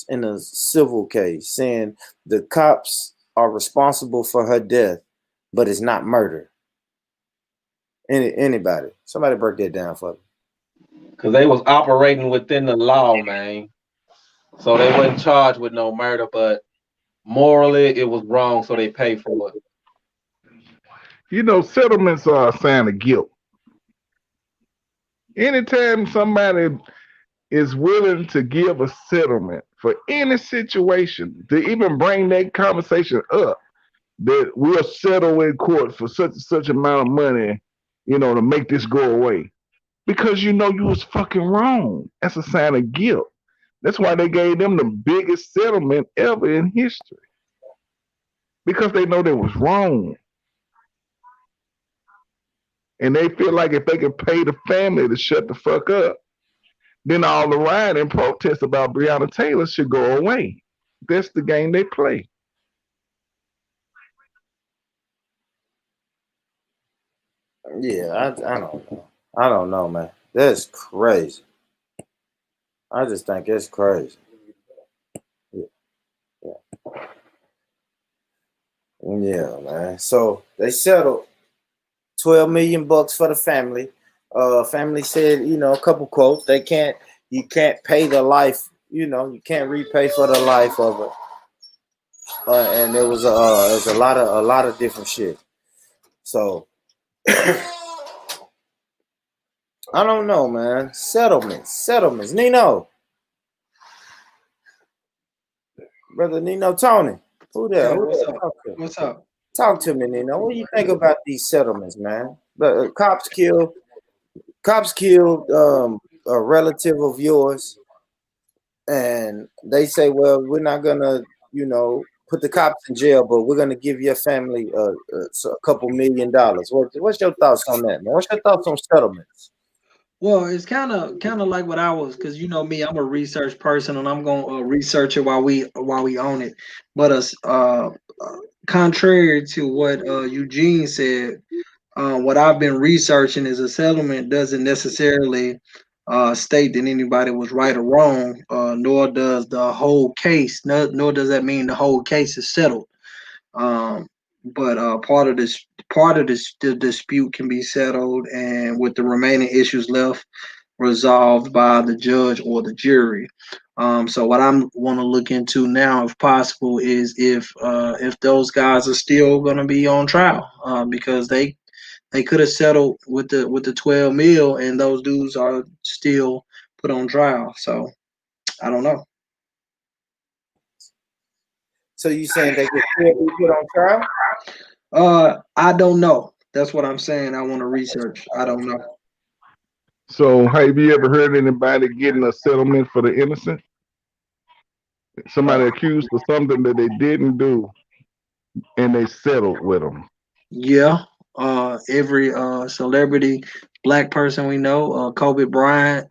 in a civil case, saying the cops are responsible for her death, but it's not murder. Anybody? Somebody break that down for me. Because they was operating within the law, man. So they wasn't charged with no murder, but morally it was wrong, so they paid for it. You know, settlements are a sign of guilt. Anytime somebody is willing to give a settlement for any situation, to even bring that conversation up, that we'll settle in court for such and such amount of money, to make this go away. Because you know you was fucking wrong. That's a sign of guilt. That's why they gave them the biggest settlement ever in history. Because they know they was wrong. And they feel like if they can pay the family to shut the fuck up, then all the riot and protest about Breonna Taylor should go away. That's the game they play. Yeah, I don't know. I don't know, man. That's crazy. I just think it's crazy. Yeah, yeah, man. So they settled 12 million bucks for the family. Family said, a couple quotes. You can't pay the life. You can't repay for the life of it. And there was a lot of different shit. So I don't know, man. Settlements. Nino, brother Nino, Tony. Who there? Yeah, Who what's there? up? What's up? Talk to me, Nino. What do you think about these settlements, man? The cops killed a relative of yours, and they say, well, we're not gonna, put the cops in jail, but we're gonna give your family a couple $1 million. What's your thoughts on that, man? What's your thoughts on settlements? Well, it's kind of like what I was, because you know me, I'm a research person, and I'm gonna research it while we own it. But contrary to what Eugene said, what I've been researching is a settlement doesn't necessarily state that anybody was right or wrong, nor does the whole case, nor does that mean the whole case is settled. Um, but part of this the dispute can be settled, and with the remaining issues left resolved by the judge or the jury. So what I'm want to look into now, if possible, is if those guys are still going to be on trial, because they could have settled with the 12 mil, and those dudes are still put on trial. So I don't know. So you saying they could still be put on trial? I don't know. That's what I'm saying. I want to research. I don't know. So have you ever heard anybody getting a settlement for the innocent? Somebody accused of something that they didn't do, and they settled with them. Yeah. Every celebrity black person we know, Kobe Bryant,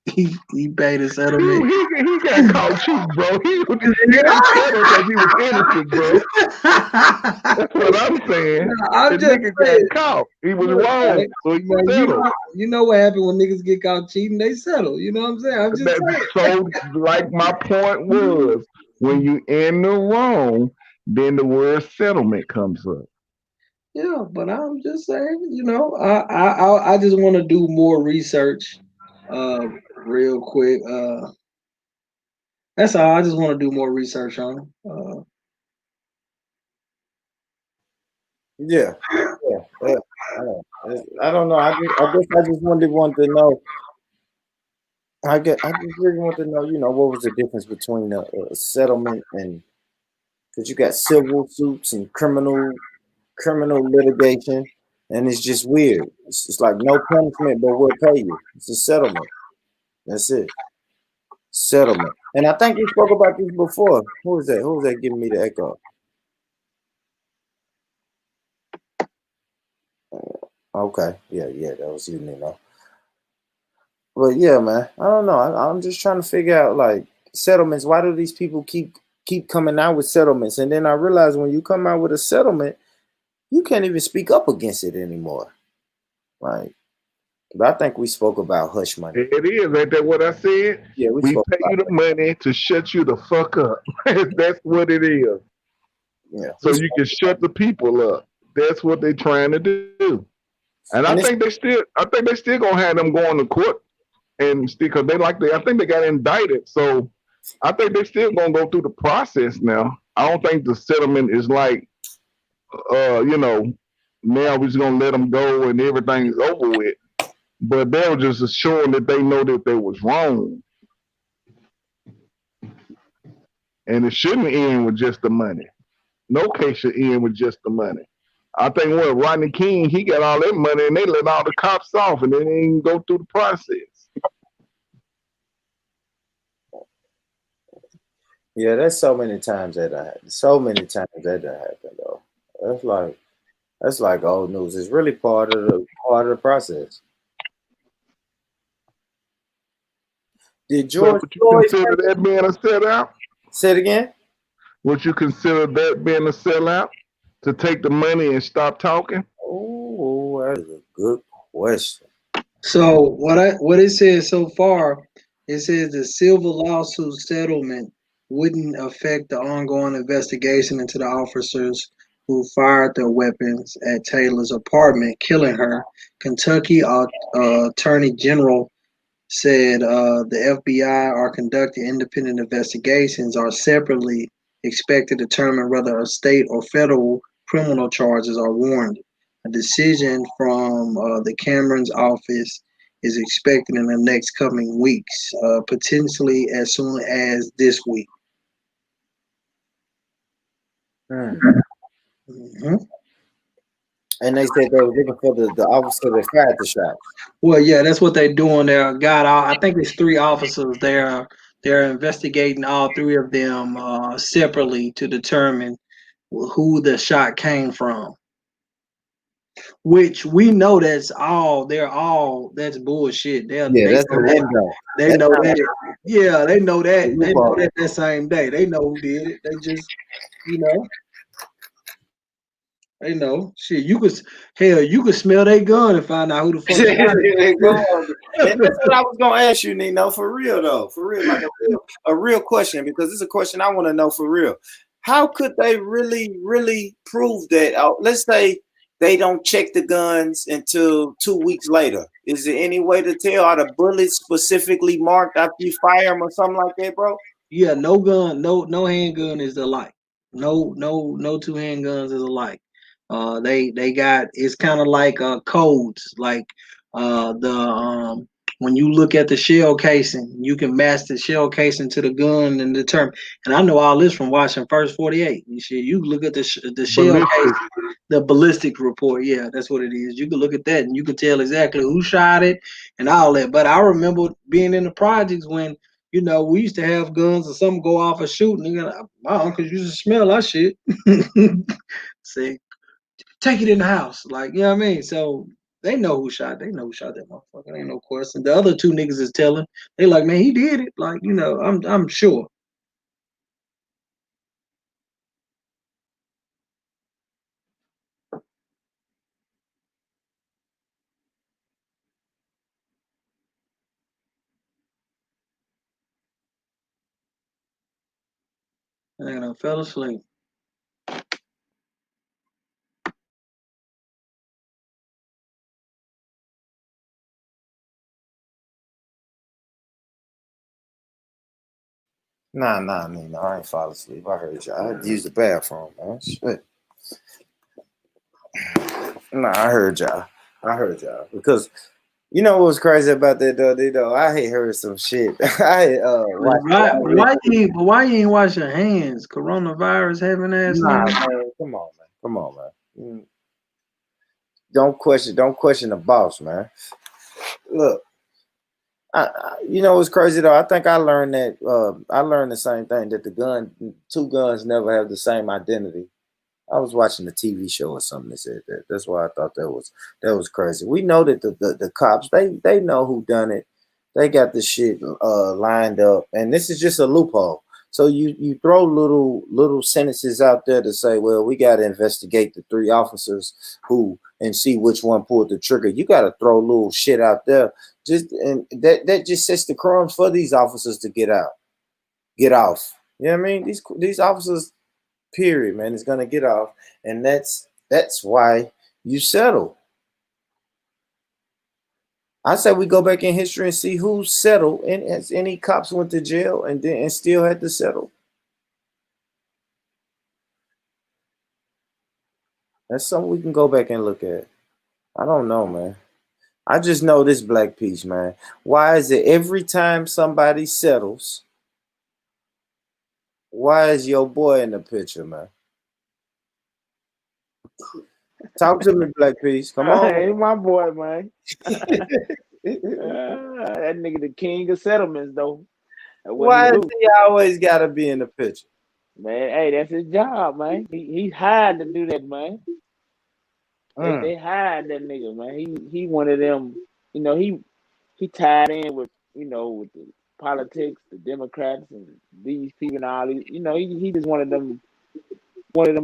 he paid a settlement. He got caught cheating, bro. He didn't settle because he was innocent, bro. That's what I'm saying. I'm The just nigga saying. got caught. He was Look, wrong, so he settled. you know what happened when niggas get caught cheating? They settle. You know what I'm saying? I'm just saying. So, like my point was, when you in the wrong, then the word settlement comes up. Yeah, but I'm just saying, you know, I just want to do more research, real quick. That's all. I just want to do more research on them. Yeah. I don't know. I guess I just wanted to know. I just really want to know, what was the difference between a settlement and, because you got civil suits and criminal litigation, and it's just weird. It's like no punishment, but we'll pay you. It's a settlement. That's it. Settlement. And I think we spoke about this before. Who was that? Who was that giving me the echo? Okay. Yeah, that was you, Nino. But yeah, man, I don't know. I'm just trying to figure out, like, settlements. Why do these people keep coming out with settlements? And then I realize when you come out with a settlement, you can't even speak up against it anymore. Like, but I think we spoke about hush money. It is. Ain't that what I said? Yeah, we pay you the money to shut you the fuck up. That's what it is. Yeah. So you can shut the people up. That's what they're trying to do. And I think they still gonna have them going to court and still, because I think they got indicted. So I think they still gonna go through the process now. I don't think the settlement is like, now we're just gonna let them go and everything's over with. But they were just assuring that they know that they was wrong. And it shouldn't end with just the money. No case should end with just the money. I think Rodney King, he got all that money and they let all the cops off and they didn't even go through the process. Yeah, that's so many times that happened. So many times that happened, though. That's like old news. It's really part of the process. Did George consider that being a sellout? Say it again. Would you consider that being a sellout? To take the money and stop talking? Oh, that is a good question. So what it says so far, it says the civil lawsuit settlement wouldn't affect the ongoing investigation into the officers who fired their weapons at Taylor's apartment, killing her. Kentucky Attorney General said the FBI are conducting independent investigations, are separately expected to determine whether a state or federal criminal charges are warranted. A decision from the Cameron's office is expected in the next coming weeks, potentially as soon as this week. Mm-hmm. And they said they were looking for the officer that fired the shots. Well, yeah, that's what they're doing. I think it's 3 officers. They're investigating all 3 of them separately to determine who the shot came from. Which we know that's bullshit. They know that. They know that. Yeah, they know that. They know that same day. They know who did it. They just, they know. Shit, you could smell their gun and find out who the fuck. And that's what I was gonna ask you, Nino, for real though. For real, like a real question, because it's a question I want to know for real. How could they really prove that? Let's say they don't check the guns until 2 weeks later. Is there any way to tell, are the bullets specifically marked after you fire them or something like that, bro? Yeah, no gun, no handgun is alike. No 2 handguns is alike. They got, it's kind of like codes, like the when you look at the shell casing, you can match the shell casing to the gun and determine. And I know all this from watching First 48 and shit. You look at the shell case, the ballistic report. Yeah, that's what it is. You can look at that and you can tell exactly who shot it and all that. But I remember being in the projects when, you know, we used to have guns and something go off a shooting. You know, my uncle used to smell that shit. Say, take it in the house. Like, you know what I mean? So they know who shot. They know who shot that motherfucker. Ain't no question. The other two niggas is telling. They like, man, he did it. Like, you know, I'm sure. And I fell asleep. Nah, I ain't fall asleep. I heard y'all. I had to use the bathroom, man. Shit. Nah, I heard y'all. Because you know what was crazy about that though? I had heard some shit. I had Why you ain't wash your hands? Coronavirus having ass Nah, nigga. man. Come on, man. Don't question the boss, man. Look, you know what's crazy though? I think I learned that I learned the same thing, that two guns never have the same identity. I was watching a TV show or something that said that. That's why I thought that was crazy. We know that the cops, they know who done it. They got the shit lined up, and this is just a loophole. So you throw little sentences out there to say, well, we got to investigate the three officers who and see which one pulled the trigger. You got to throw little shit out there, and that just sets the crumbs for these officers to get off. You know what I mean? These officers, period, man, is gonna get off, and that's why you settle. I say we go back in history and see who settled, and has any cops went to jail and still had to settle. That's something we can go back and look at. I don't know, man. I just know this black piece, man. Why is it every time somebody settles, why is your boy in the picture, man? Talk to me, black piece. Come on. Hey, my boy, man. That nigga the king of settlements, though. Why does he always gotta be in the picture? Man, hey, that's his job, man. He hired to do that, man. They hired that nigga, man. He one of them, you know, he tied in with, you know, with the politics, the Democrats and these people and all these, you know, he just one of them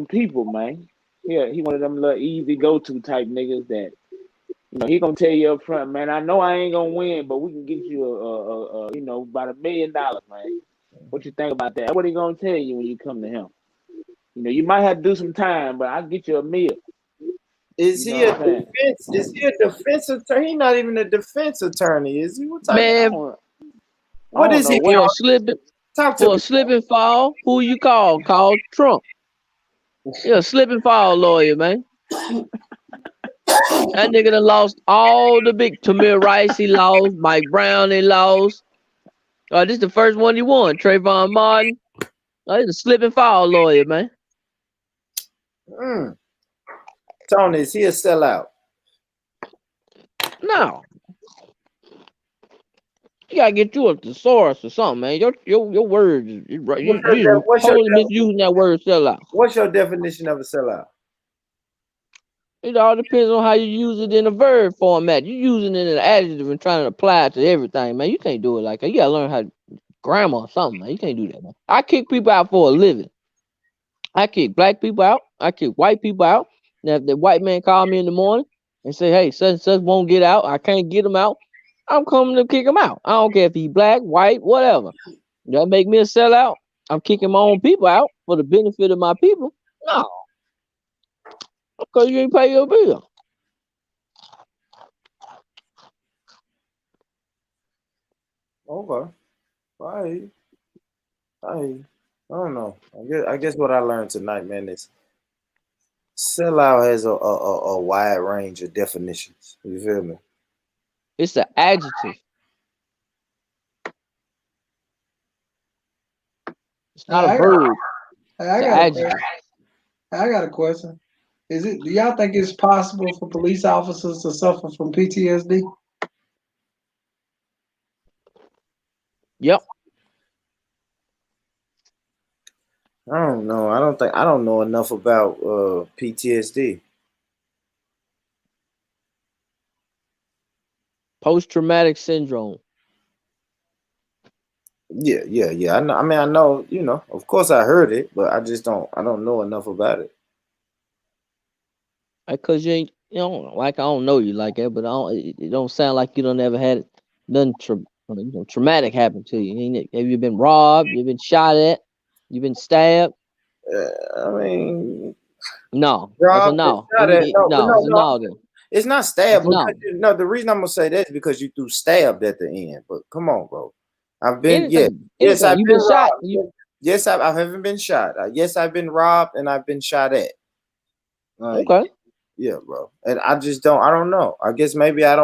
people, man. Yeah, he one of them little easy go-to type niggas that, you know, he gonna tell you up front, man, I know I ain't gonna win, but we can get you you know, about $1 million, man. What you think about that? What he gonna tell you when you come to him? You know, you might have to do some time, but I'll get you $1 million. Is he a defense? Is he a defense attorney? He's not even a defense attorney, is he? What type what is he? For a slip and fall, who you call? Call Trump. You're a slip and fall lawyer, man. That nigga done lost all the big Tamir Rice, he lost, Mike Brown, he lost. This is the first one he won. Trayvon Martin. He's a slip and fall lawyer, man. Tony, is he a sellout? No. You gotta get you a thesaurus or something, man. Your words is right. You're totally misusing that word sellout. What's your definition of a sellout? It all depends on how you use it in a verb format. You using it in an adjective and trying to apply it to everything, man. You can't do it like that. You gotta learn how to grammar or something, man. You can't do that, man. I kick people out for a living. I kick black people out. I kick white people out. Now, if the white man call me in the morning and say, hey, such and such won't get out, I can't get him out, I'm coming to kick him out. I don't care if he's black, white, whatever. That make me a sellout? I'm kicking my own people out for the benefit of my people? No. Because you ain't pay your bill. Okay. I don't know. I guess what I learned tonight, man, is sellout has a wide range of definitions. You feel me? It's an adjective. It's not a verb. I It's an got a adjective. question. I got a question. Do y'all think it's possible for police officers to suffer from PTSD? Yep. I don't know. I don't know enough about PTSD. Post-traumatic syndrome. Yeah. I know. I mean, I know. Of course, I heard it, but I don't know enough about it. Because you ain't, like I don't know you like that, but it don't sound like you don't ever had nothing traumatic happen to you. Ain't it? Have you been robbed? You've been shot at? You've been stabbed? I mean, No, that's a robbed and no. shot at. No, but No, it's a no. no. Then It's not that's stabbed a no. because the reason I'm gonna say that is because you threw stabbed at the end. But come on, bro. I've been Anything. yes, I've You've been been shot. robbed. Yes, I haven't been shot. Yes, I've been robbed and I've been shot at. Okay. Yeah, bro. And I don't know. I guess maybe I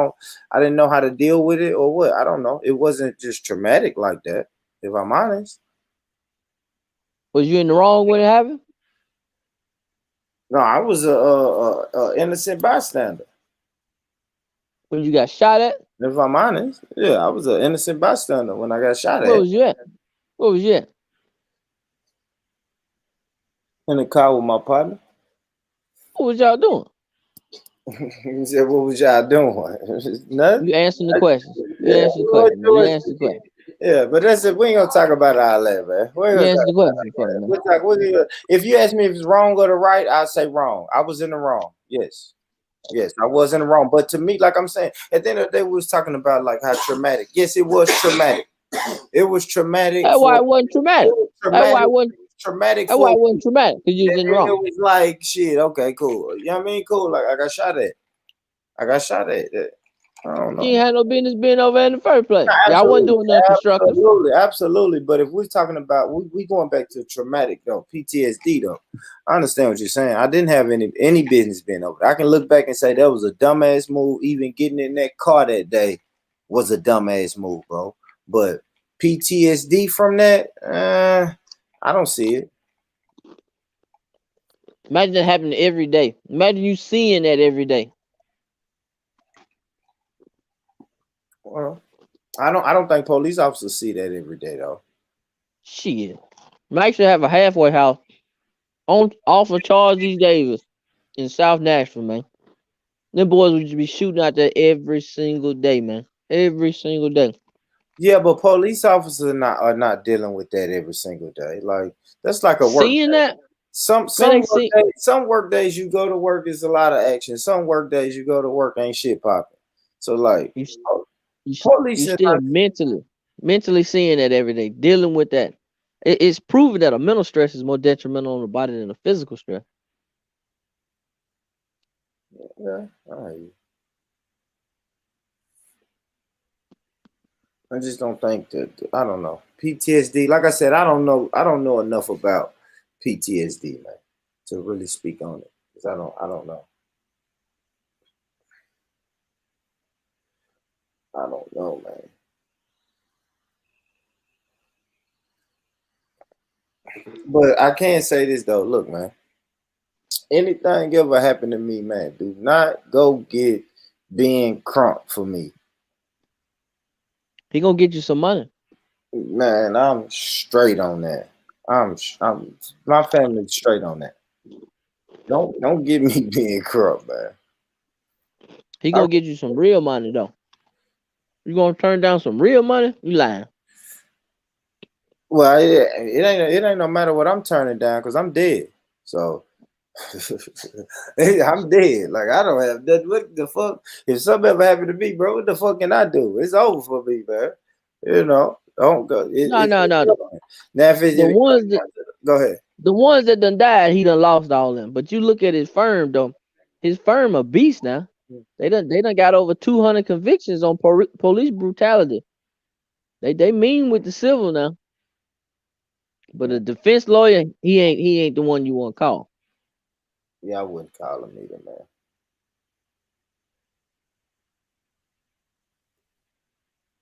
didn't know how to deal with it or what. I don't know. It wasn't just traumatic like that, if I'm honest. Was you in the wrong when it happened? No, I was a innocent bystander. When you got shot at? If I'm honest, yeah, I was an innocent bystander when I got shot Where at. was you at? Where was you at? In the car with my partner. What was y'all doing? He said, "What was y'all doing?" Nothing. You answering the questions. You answer the What question, man. You was- answer the question. Yeah, but that's it. We ain't gonna talk about all that, man. We ain't You gonna answer talk the about question for me, man. if you ask me if it's wrong or the right, I'll say wrong. I was in the wrong. Yes, I was in the wrong. But to me, like I'm saying, at the end of the day, we was talking about like how traumatic. Yes, it was traumatic. It was traumatic. That's why it wasn't traumatic. That's why it wasn't traumatic. That's why it wasn't traumatic, because you was in the It wrong. was like shit. Okay, cool. You know what I mean? Cool. Like I got shot at. I don't know. You ain't had no business being over there in the first place. Y'all wasn't doing nothing constructive. Absolutely. But if we're talking about we going back to traumatic though, PTSD though, I understand what you're saying. I didn't have any business being over there. I can look back and say that was a dumbass move. Even getting in that car that day was a dumbass move, bro. But PTSD from that, I don't see it. Imagine that happening every day. Imagine you seeing that every day. Well, I don't think police officers see that every day though. Shit. Might should have a halfway house off of Charles E. Davis in South Nashville, man. Them boys would just be shooting out there every single day, man. Every single day. Yeah, but police officers are not dealing with that every single day. Like that's like a work. Seeing that? Some work days you go to work is a lot of action. Some work days you go to work ain't shit popping. So like you police still mentally seeing that every day, dealing with that. It's proven that a mental stress is more detrimental on the body than a physical stress. Yeah, all right. I just don't think that I don't know. PTSD, like I said, I don't know enough about PTSD, man, to really speak on it. Because I don't know. I don't know, man. But I can say this though. Look, man. Anything ever happened to me, man, do not go get being crunk for me. He gonna get you some money. Man, I'm straight on that. I'm my family's straight on that. Don't get me being crunk, man. He gonna get you some real money though. You gonna turn down some real money? You lying. Well, it ain't no matter what I'm turning down because I'm dead. So I'm dead. Like I don't have that. What the fuck? If something ever happened to me, bro, what the fuck can I do? It's over for me, man. Don't go. No. Now go ahead. The ones that done died, he done lost all them. But you look at his firm though. His firm a beast now. They done got over 200 convictions on police brutality. They mean with the civil now. But a defense lawyer, he ain't the one you want to call. Yeah, I wouldn't call him either, man.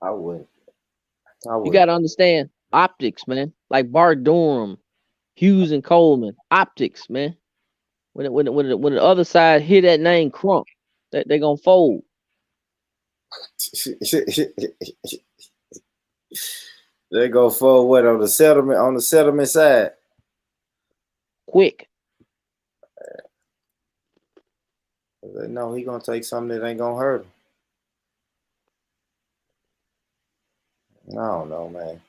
I wouldn't. You gotta understand optics, man. like Bart Durham, Hughes and Coleman, optics, man. When the other side hear that name Crump, they gonna fold. They go forward on the settlement side. Quick. They know he gonna take something that ain't gonna hurt him. I don't know, man.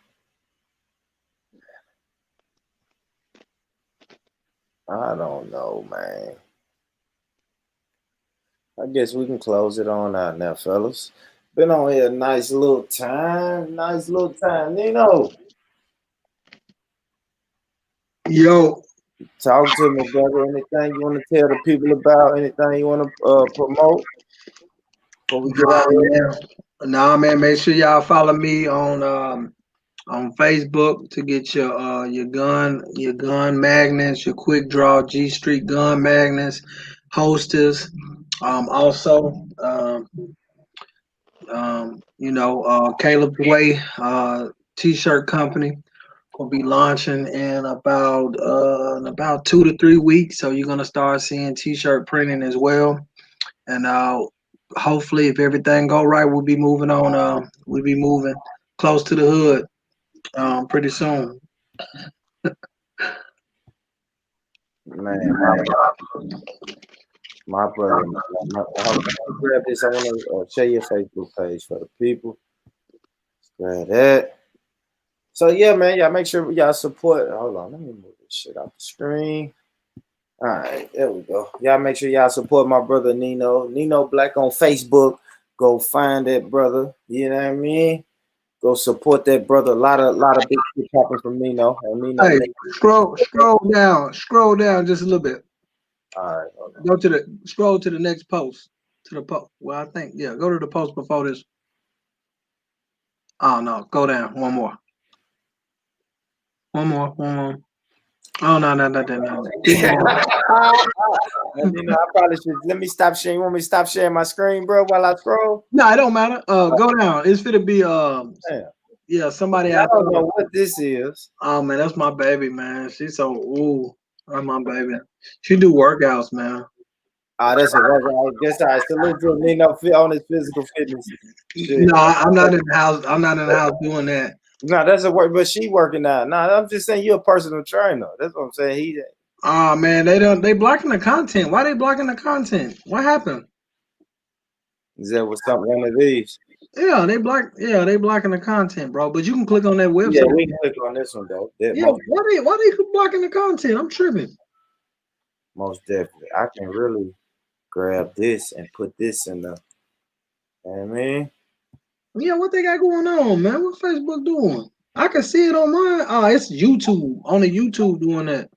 I don't know, man. I guess we can close it on out now, fellas. Been on here a nice little time. Nino, Yo, talk to me, brother. Anything you want to tell the people about? Anything you want to promote before we get out of here? Nah, man. Make sure y'all follow me on Facebook to get your gun magnets, your quick draw G Street gun magnets, holsters. Also, Caleb's Way T-shirt company will be launching in about 2 to 3 weeks. So you're gonna start seeing T-shirt printing as well, and hopefully, if everything go right, we'll be moving on. We'll be moving close to the hood pretty soon. Man, my brother, grab this. I want to share your Facebook page for the people. Grab that. So yeah, man, y'all make sure y'all support. Hold on, let me move this shit off the screen. All right, there we go. Y'all make sure y'all support my brother Nino Black on Facebook. Go find that brother. You know what I mean? Go support that brother. A lot of big shit happen from Nino. And Nino, Hey, scroll down just a little bit. All right. Scroll to the next post. To the post. Well, I think go to the post before this. Oh no, go down one more. One more. Oh no. I probably should. Let me stop sharing. You want me to stop sharing my screen, bro, while I scroll? No, it don't matter. Go down. It's gonna be somebody. I don't know what this is. Oh man, that's my baby, man. She's so that's my baby. She do workouts, man. That's a workout. Guess I salute to Nino on his physical fitness. Shit. No, I'm not in the house. I'm not in the house doing that. No, that's a work, but she working out. No, I'm just saying you're a personal trainer. That's what I'm saying. Oh man, they blocking the content. Why they blocking the content? What happened? Is that what's up? One of these? Yeah, they blocking the content, bro. But you can click on that website. Yeah, we can click on this one though. Why they blocking the content? I'm tripping. Most definitely. I can really grab this and put this in the. You know what I mean? Yeah, what they got going on, man? What Facebook doing? I can see it on mine. Oh, it's YouTube. Only YouTube doing that.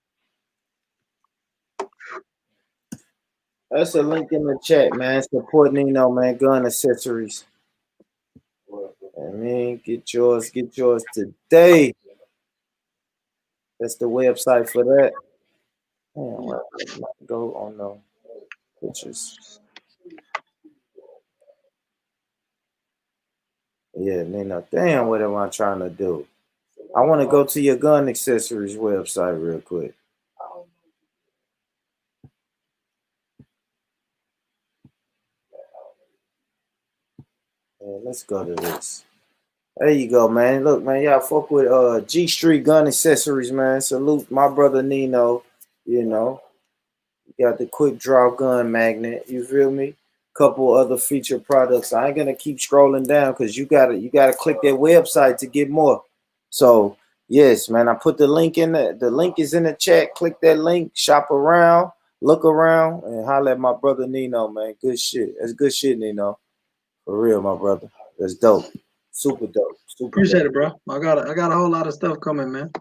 That's a link in the chat, man. Support Nino, man. Gun accessories. I mean, get yours today. That's the website for that. Damn, well, go on the pictures. Yeah, Nino. Damn, what am I trying to do? I want to go to your gun accessories website real quick. Yeah, let's go to this. There you go, man. Look, man, y'all fuck with G Street Gun Accessories, man. Salute my brother Nino. You know, you got the quick draw gun magnet. You feel me? Couple other feature products. I ain't gonna keep scrolling down because you gotta click that website to get more. So yes, man, I put the link in the link is in the chat. Click that link, shop around, look around, and holler at my brother Nino, man. Good shit. That's good shit, Nino. For real, my brother. That's dope. Super dope. Appreciate it, bro. I got a whole lot of stuff coming, man.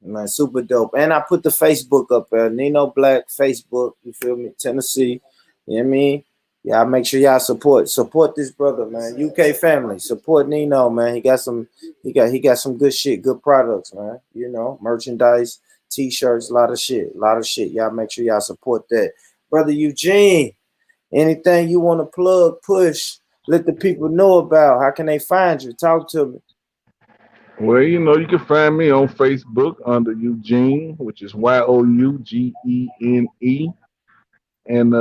Man, super dope. And I put the Facebook up there. Nino Black Facebook. You feel me? Tennessee. You know what I mean? Yeah, make sure y'all support this brother, man. UK family. Support Nino, man. He got some good shit, good products, man. You know, merchandise, t-shirts, a lot of shit. Y'all make sure y'all support that. Brother Eugene, anything you want to plug, push, let the people know about? How can they find you? Talk to me. Well, you can find me on Facebook under Eugene, which is Yougene. And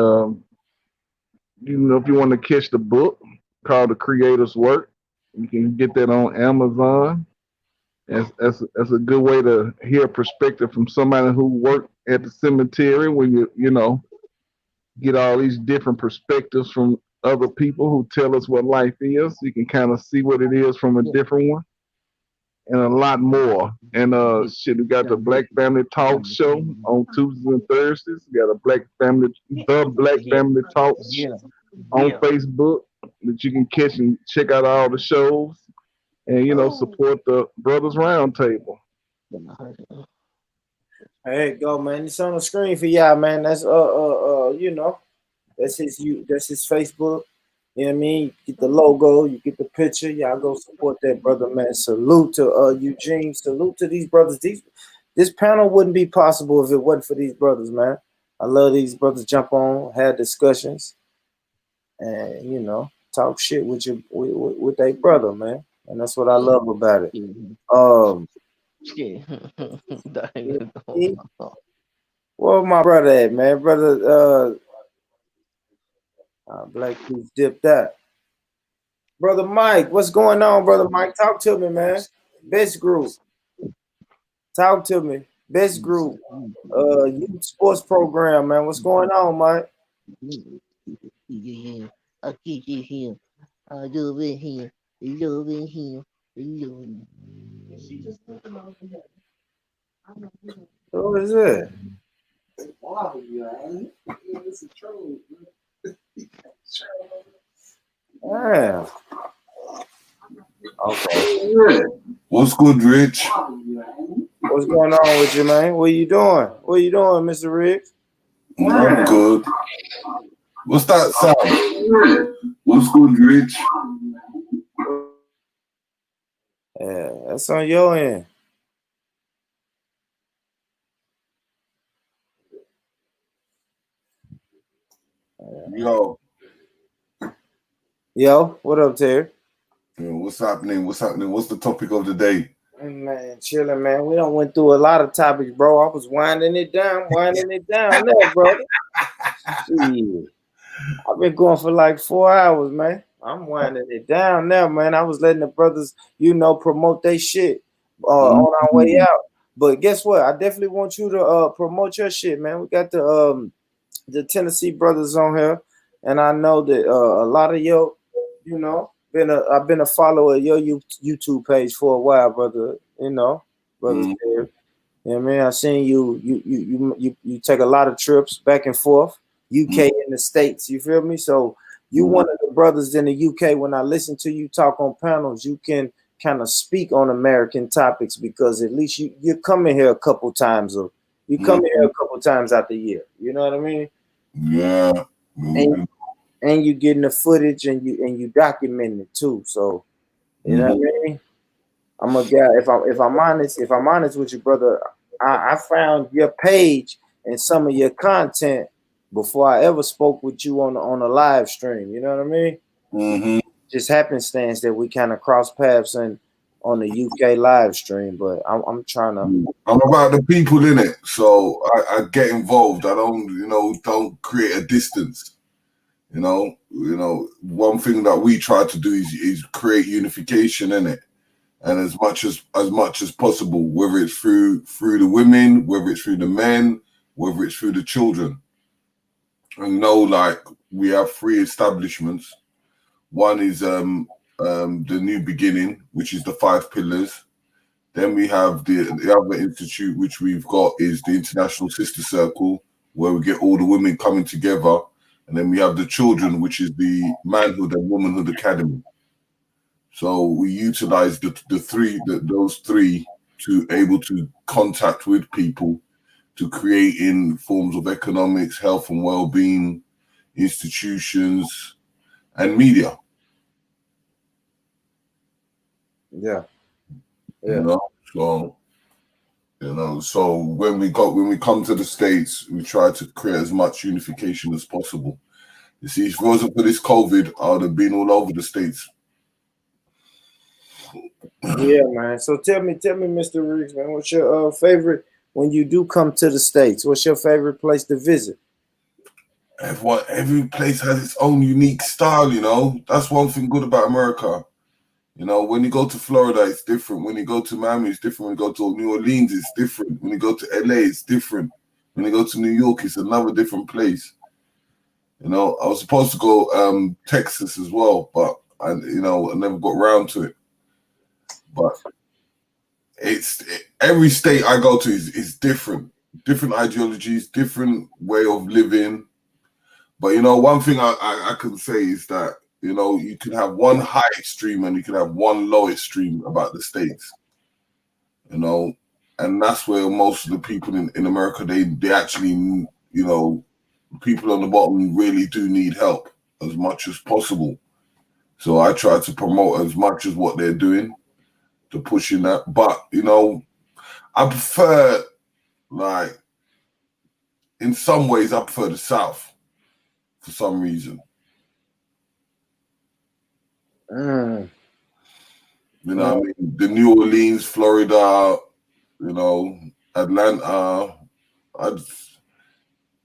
if you want to catch the book called The Creator's Work, you can get that on Amazon. That's a good way to hear a perspective from somebody who worked at the cemetery when you get all these different perspectives from other people who tell us what life is. You can kind of see what it is from a different one, and a lot more. And we got the Black Family Talk Show on Tuesdays and Thursdays. We got the Black Family Talks on Facebook that you can catch and check out all the shows, and support the Brothers Roundtable. There you go, man. It's on the screen for y'all, man. That's that's his Facebook. You know what I mean? You get the logo, you get the picture. Y'all go support that brother, man. Salute to Eugene. Salute to these brothers. This panel wouldn't be possible if it wasn't for these brothers, man. I love these brothers jump on, have discussions, and talk shit with their brother, man. And that's what I love about it. Where my brother at, man? Brother Black Piece dipped that. Brother Mike, what's going on, brother Mike? Talk to me, man. Best group. Talk to me. Best group. Youth sports program, man. What's going on, Mike? Who is it? Damn. Okay. What's good, Rich? What's going on with you, man? What you doing? What you doing, Mr. Riggs? I'm good. What's that sound? What's good, Rich? Yeah, that's on your end. Yo, what up, Terry? What's happening? What's the topic of the day? Man, chilling, man. We done went through a lot of topics, bro. I was winding it down there, brother. Shit. I've been going for like 4 hours, man. I'm winding it down now, man. I was letting the brothers, promote their shit on our way out. But guess what? I definitely want you to promote your shit, man. We got the Tennessee brothers on here, and I know that a lot of your, I've been a follower of your YouTube page for a while, brother. Brother. You know what I mean? I seen you take a lot of trips back and forth, UK and the States. You feel me? So you one of the brothers in the UK. When I listen to you talk on panels, you can kind of speak on American topics because at least you're coming here a couple times, or you come here a couple times out the year. You know what I mean? Yeah. And you getting the footage and you documenting it too. So you know what I mean? I'm a guy. If I'm honest with you, brother, I found your page and some of your content before I ever spoke with you on a live stream. You know what I mean? Just happenstance that we kind of cross paths on the UK live stream, but I'm trying to. I'm about the people in it, so I get involved. I don't create a distance. One thing that we try to do is create unification in it, and as much as possible, whether it's through the women, whether it's through the men, whether it's through the children. And like we have 3 establishments. One is the New Beginning, which is the 5 pillars. Then we have the other institute, which we've got, is the International Sister Circle, where we get all the women coming together. And then we have the children, which is the Manhood and Womanhood Academy. So we utilize those three to able to contact with people, to create in forms of economics, health and well-being, institutions, and media. Yeah. So when we come to the States, we try to create as much unification as possible. You see, if it wasn't for this COVID, I would have been all over the States. Yeah, man. So tell me, Mr. Riggs, man, what's your favorite when you do come to the States? What's your favorite place to visit? Every place has its own unique style, you know. That's one thing good about America. You know, when you go to Florida, it's different. When you go to Miami, it's different. When you go to New Orleans, it's different. When you go to LA, it's different. When you go to New York, it's another different place. You know, I was supposed to go Texas as well, but I never got around to it. But every state I go to is different. Different ideologies, different way of living. But you know, one thing I can say is that, you know, you can have one high extreme and you can have one low extreme about the States. You know, and that's where most of the people in America, they actually, you know, people on the bottom really do need help as much as possible. So I try to promote as much as what they're doing to push in that. But, you know, I prefer, like, in some ways, I prefer the South for some reason. You know what I mean? The New Orleans, Florida, you know, Atlanta.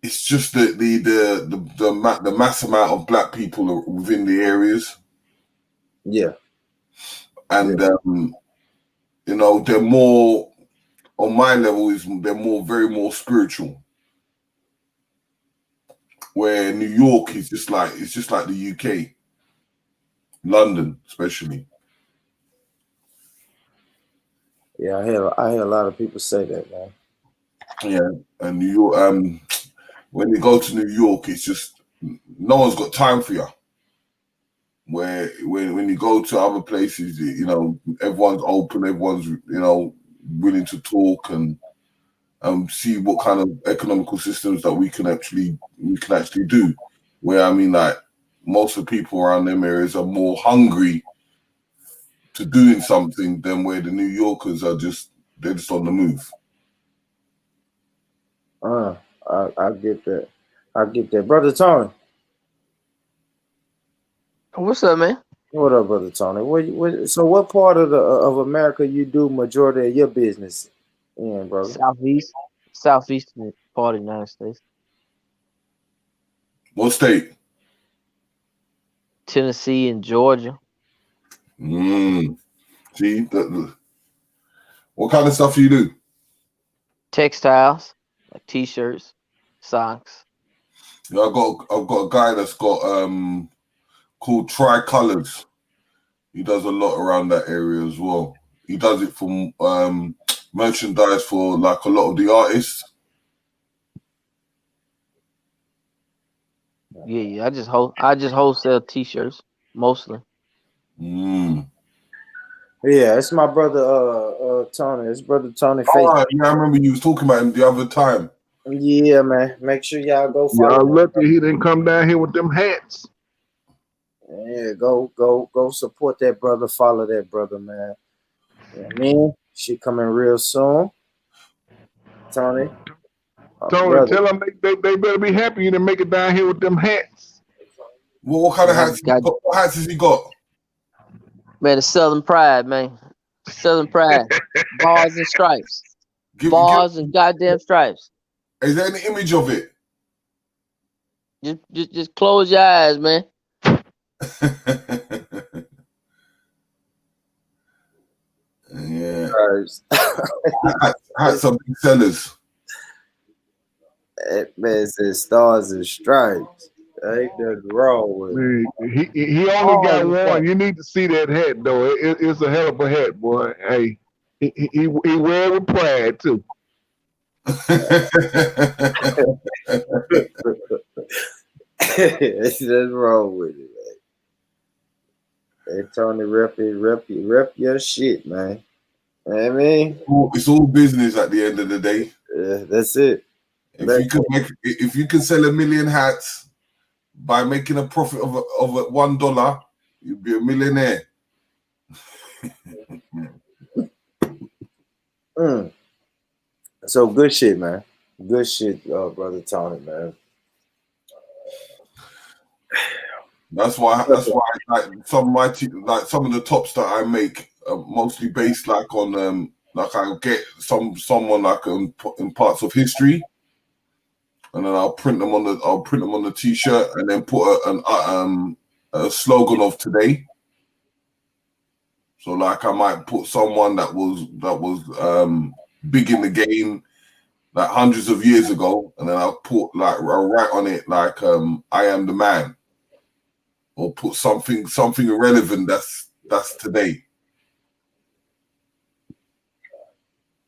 It's just the mass amount of black people within the areas. Yeah. And you know, they're more on my level they're very more spiritual. Where New York is just like the UK. London, especially. Yeah, I hear a lot of people say that, man. Yeah, and New York. When you go to New York, it's just no one's got time for you. Where when you go to other places, you know, everyone's open, everyone's, you know, willing to talk and see what kind of economical systems that we can actually do. Where I mean, like, most of the people around them areas are more hungry to doing something than where the New Yorkers are they're just on the move. I get that. I get that. Brother Tony. What's up, man? What up, Brother Tony? So what part of America you do majority of your business in, brother? Southeastern part of the United States. What state? Tennessee and Georgia. See, what kind of stuff do you do? Textiles, like t-shirts, socks. Yeah, I've got a guy that's got called Tricolors. He does a lot around that area as well. He does it for merchandise for like a lot of the artists. Yeah. I just wholesale t-shirts mostly. Yeah, it's my brother Tony. It's brother Tony. Oh, yeah, I remember you was talking about him the other time. Yeah, man. Make sure y'all go follow Y'all him. lucky he didn't come down here with them hats. Yeah, go support that brother. Follow that brother, man. Yeah, man, she coming real soon. Tony. Tony, tell them they better be happy you didn't make it down here with them hats. Well, what kind of hats? What hats has he got? Man, the Southern Pride, man. Southern Pride. Bars and stripes. Bars and goddamn stripes. Is there any image of it? Just close your eyes, man. Yeah. Hats are big sellers. That man says stars and stripes. Ain't nothing wrong with it. He only got one. You need to see that hat, though. It's a hell of a hat, boy. Hey, he wear it with pride too. There's nothing wrong with it, man. Hey, Tony, rep your shit, man. You know what I mean? It's all business at the end of the day. Yeah, that's it. If you can sell 1 million hats by making a profit of $1, you'd be a millionaire. So good shit, man. Good shit, brother Tony, man. That's why like some of the tops that I make mostly based like on like I'll get someone like in parts of history, and then I'll print them on the t-shirt, and then put a slogan of today. So like I might put someone that was big in the game like hundreds of years ago, and then I'll write on it like I am the man, or put something irrelevant that's today.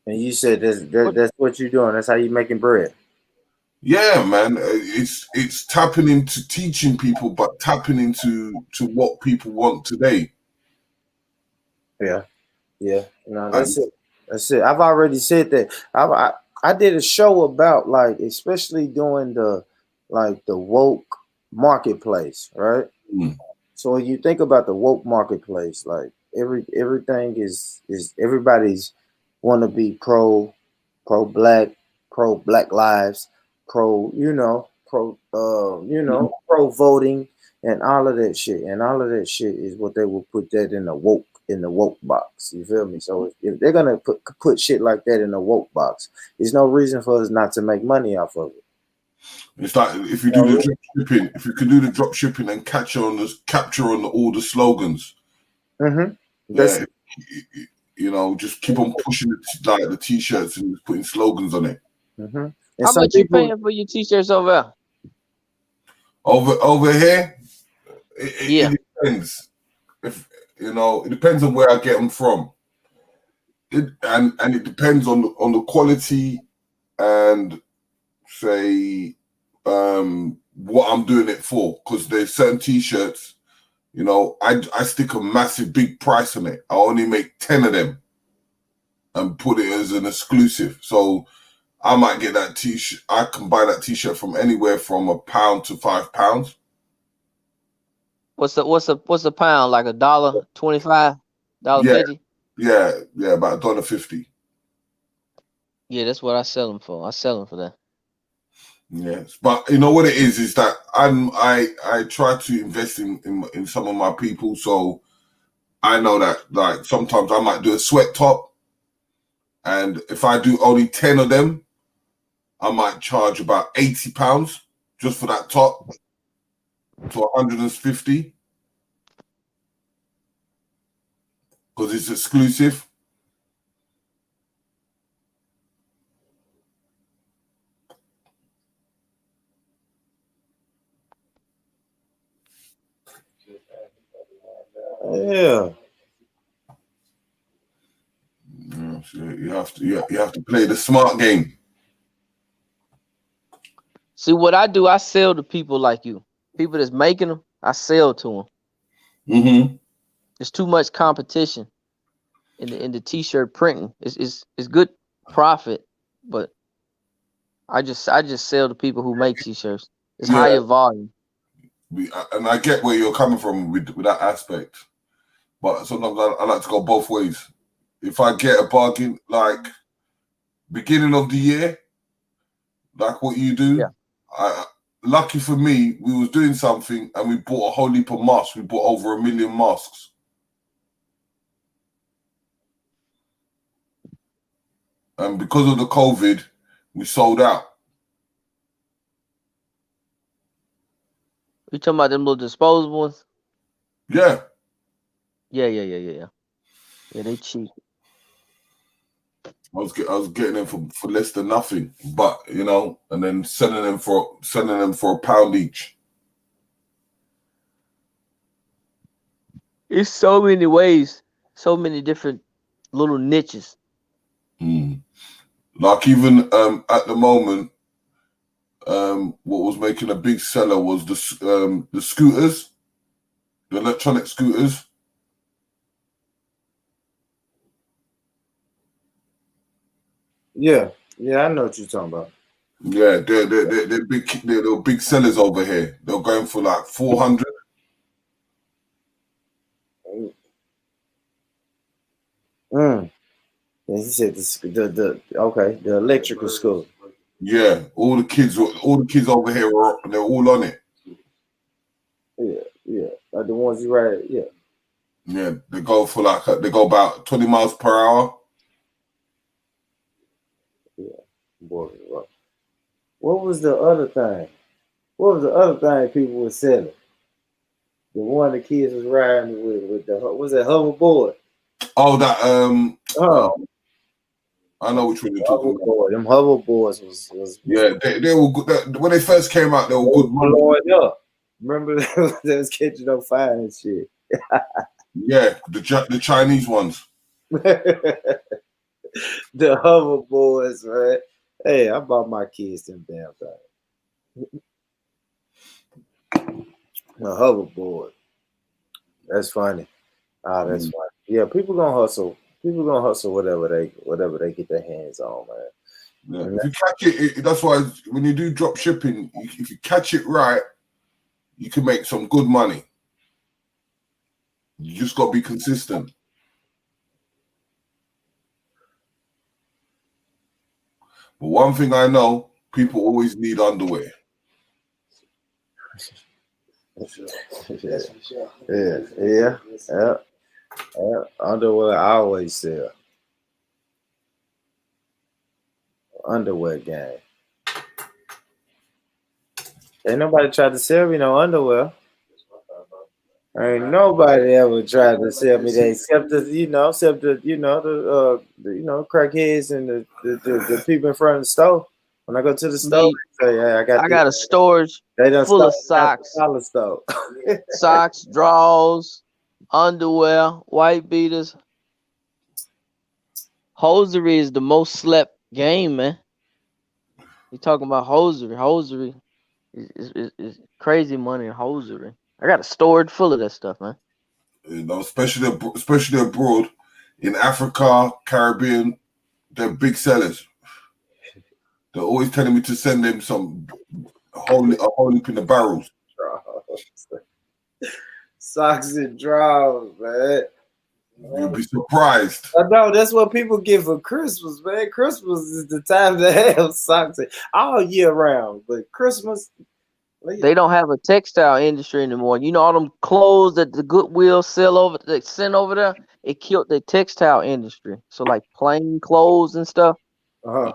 And you said that's what you're doing. That's how you're making bread. Yeah, man. It's tapping into teaching people, but tapping into what people want today. Yeah. No, that's it. That's it. I've already said that. I did a show about like, especially doing the woke marketplace, right? Mm. So when you think about the woke marketplace, like everything is everybody's want to be pro black lives, pro pro voting and all of that shit. And all of that shit is what they will put that in the woke box. You feel me? So if they're gonna put shit like that in the woke box, there's no reason for us not to make money off of it. It's like if you do the drop shipping, if you can do the drop shipping and capture on all the slogans. Mm-hmm. Yeah, just keep on pushing like the t-shirts and putting slogans on it. Mm-hmm. How much you paying for your t-shirts over there? Over here, it depends. If it depends on where I get them from. And it depends on the quality and say what I'm doing it for, because there's certain t-shirts, I stick a massive big price on it. I only make 10 of them and put it as an exclusive. So I might get that t-shirt. I can buy that t-shirt from anywhere from £1 to £5. What's the pound, like $1.25, $1.50? Yeah, about $1.50. Yeah, that's what I sell them for. I sell them for that. Yes, but you know what it is that I try to invest in some of my people, so I know that like sometimes I might do a sweat top, and if I do only 10 of them, I might charge about £80 just for that top to 150 because it's exclusive. Yeah. So you have to play the smart game. See, what I do, I sell to people like you. People that's making them, I sell to them. Mm-hmm. There's too much competition in the t-shirt printing. It's good profit, but I just sell to people who make t-shirts. It's higher volume. And I get where you're coming from with that aspect, but sometimes I like to go both ways. If I get a bargain, like beginning of the year, like what you do, lucky for me, we was doing something and we bought a whole heap of masks. We bought over 1 million masks. And because of the COVID, we sold out. You talking about them little disposable ones? Yeah. Yeah, they cheap. I was getting them for less than nothing, but and then selling them for £1 each. It's so many ways, so many different little niches. Like even at the moment, what was making a big seller was the scooters, the electronic scooters. Yeah, I know what you're talking about. Yeah, they're big sellers over here. They're going for like 400. Yeah, he said the electrical school. Yeah, all the kids over here they're all on it. Yeah, like the ones you write. Yeah. Yeah, they go about 20 miles per hour. Yeah, boy. What was the other thing? What was the other thing people were selling? The one the kids was riding with the was that hoverboard? Oh, that Oh, I know which one you're talking about. hoverboard. Them hoverboards was Yeah, they were good. When they first came out, they were good money. blowing up. Remember they was catching on fire and shit. Yeah, the Chinese ones. The hoverboards, man. Hey, I bought my kids them damn things. A hoverboard. That's funny. That's funny. Yeah, people gonna hustle. People gonna hustle whatever they get their hands on, man. Yeah. If you catch it, that's why when you do drop shipping, if you catch it right, you can make some good money. You just got to be consistent. But one thing I know, people always need underwear. Yeah. Underwear I always sell. Underwear gang. Ain't nobody tried to sell me no underwear. Ain't nobody ever tried to sell me that except the crackheads and the people in front of the store. When I go to the store, they say, hey, I got a storage they done full of stopped socks, at the dollar store. socks, drawers, underwear, white beaters. Hosiery is the most slept game, man. You talking about hosiery? Hosiery is crazy money in hosiery. I got a storage full of that stuff, man. You know, especially abroad, in Africa, Caribbean, they're big sellers. They're always telling me to send them a whole heap in the barrels. Socks and drawers, man. You'll be surprised. I know that's what people get for Christmas, man. Christmas is the time to have socks all year round, but Christmas. They don't have a textile industry anymore. You know all them clothes that the Goodwill send over there. It killed the textile industry. So like plain clothes and stuff,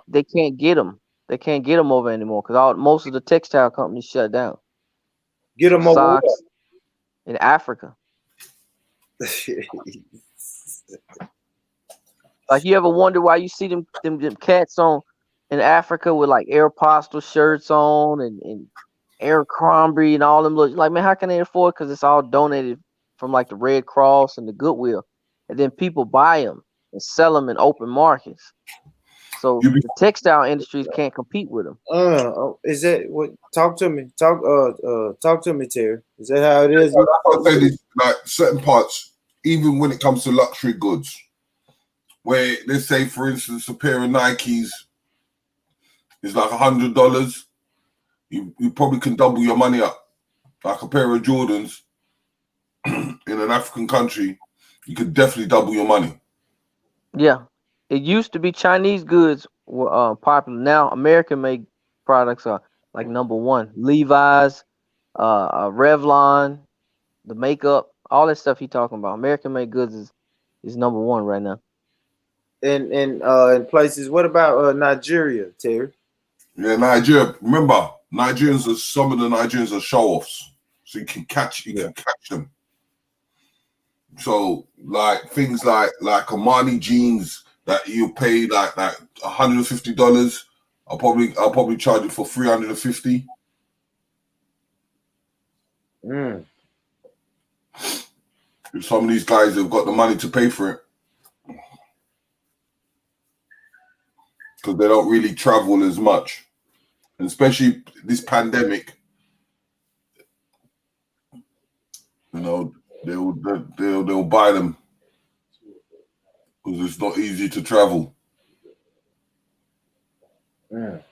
they can't get them. They can't get them over anymore because most of the textile companies shut down. Get them over socks in Africa. Like you ever wonder why you see them cats in Africa with like Aeropostale shirts on and Abercrombie and all them look like, man, how can they afford? Because it's all donated from like the Red Cross and the Goodwill, and then people buy them and sell them in open markets. So the textile industries can't compete with them. Is that what? Talk to me. Talk to me, Terry. Is that how it is? I'll say this, like certain parts, even when it comes to luxury goods, where let's say, for instance, a pair of Nikes is like $100. You probably can double your money up. Like a pair of Jordans in an African country, you could definitely double your money. Yeah. It used to be Chinese goods were popular. Now American-made products are like number one. Levi's, Revlon, the makeup, all that stuff he talking about. American-made goods is number one right now. In places. What about Nigeria, Terry? Yeah, Nigeria. Remember, some of the Nigerians are show-offs, so you can catch them. So like things like Armani jeans that you pay like $150, I'll probably charge it for $350. Some of these guys have got the money to pay for it because they don't really travel as much, and especially this pandemic. You know, they'll buy them because it's not easy to travel. All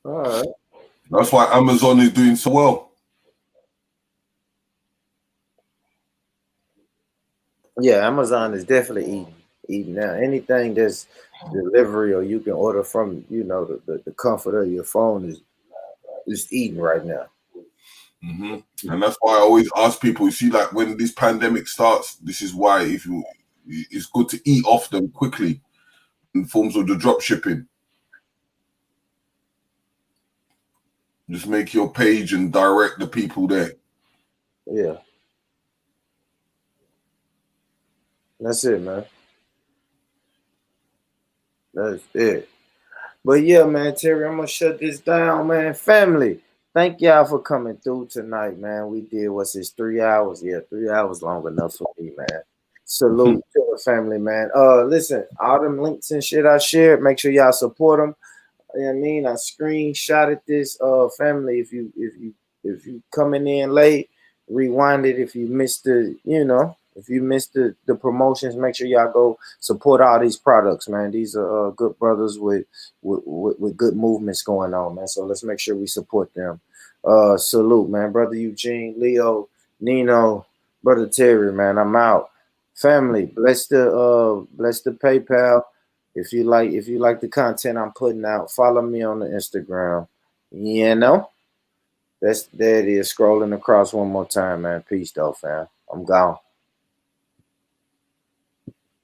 right. That's why Amazon is doing so well. Yeah, Amazon is definitely eating now. Anything that's delivery or you can order from, the comfort of your phone is eating right now. And that's why I always ask people, you see, like when this pandemic starts, this is why it's good to eat off them quickly in forms of the drop shipping. Just make your page and direct the people there. Yeah. That's it, man. That's it. But yeah, man, Terry, I'm gonna shut this down, man. Family, thank y'all for coming through tonight, man. We did what's this 3 hours? Yeah, 3 hours long enough for me, man. Salute to the family, man. Listen, all them links and shit I shared, make sure y'all support them. You know what I mean? I screenshotted this family. If you coming in late, rewind it. If you missed the promotions, make sure y'all go support all these products, man. These are good brothers with good movements going on, man. So let's make sure we support them. Salute, man. Brother Eugene, Leo, Nino, Brother Terry, man. I'm out. Family, bless the PayPal. If you like the content I'm putting out, follow me on the Instagram. You know, there it is. Scrolling across one more time, man. Peace though, fam. I'm gone.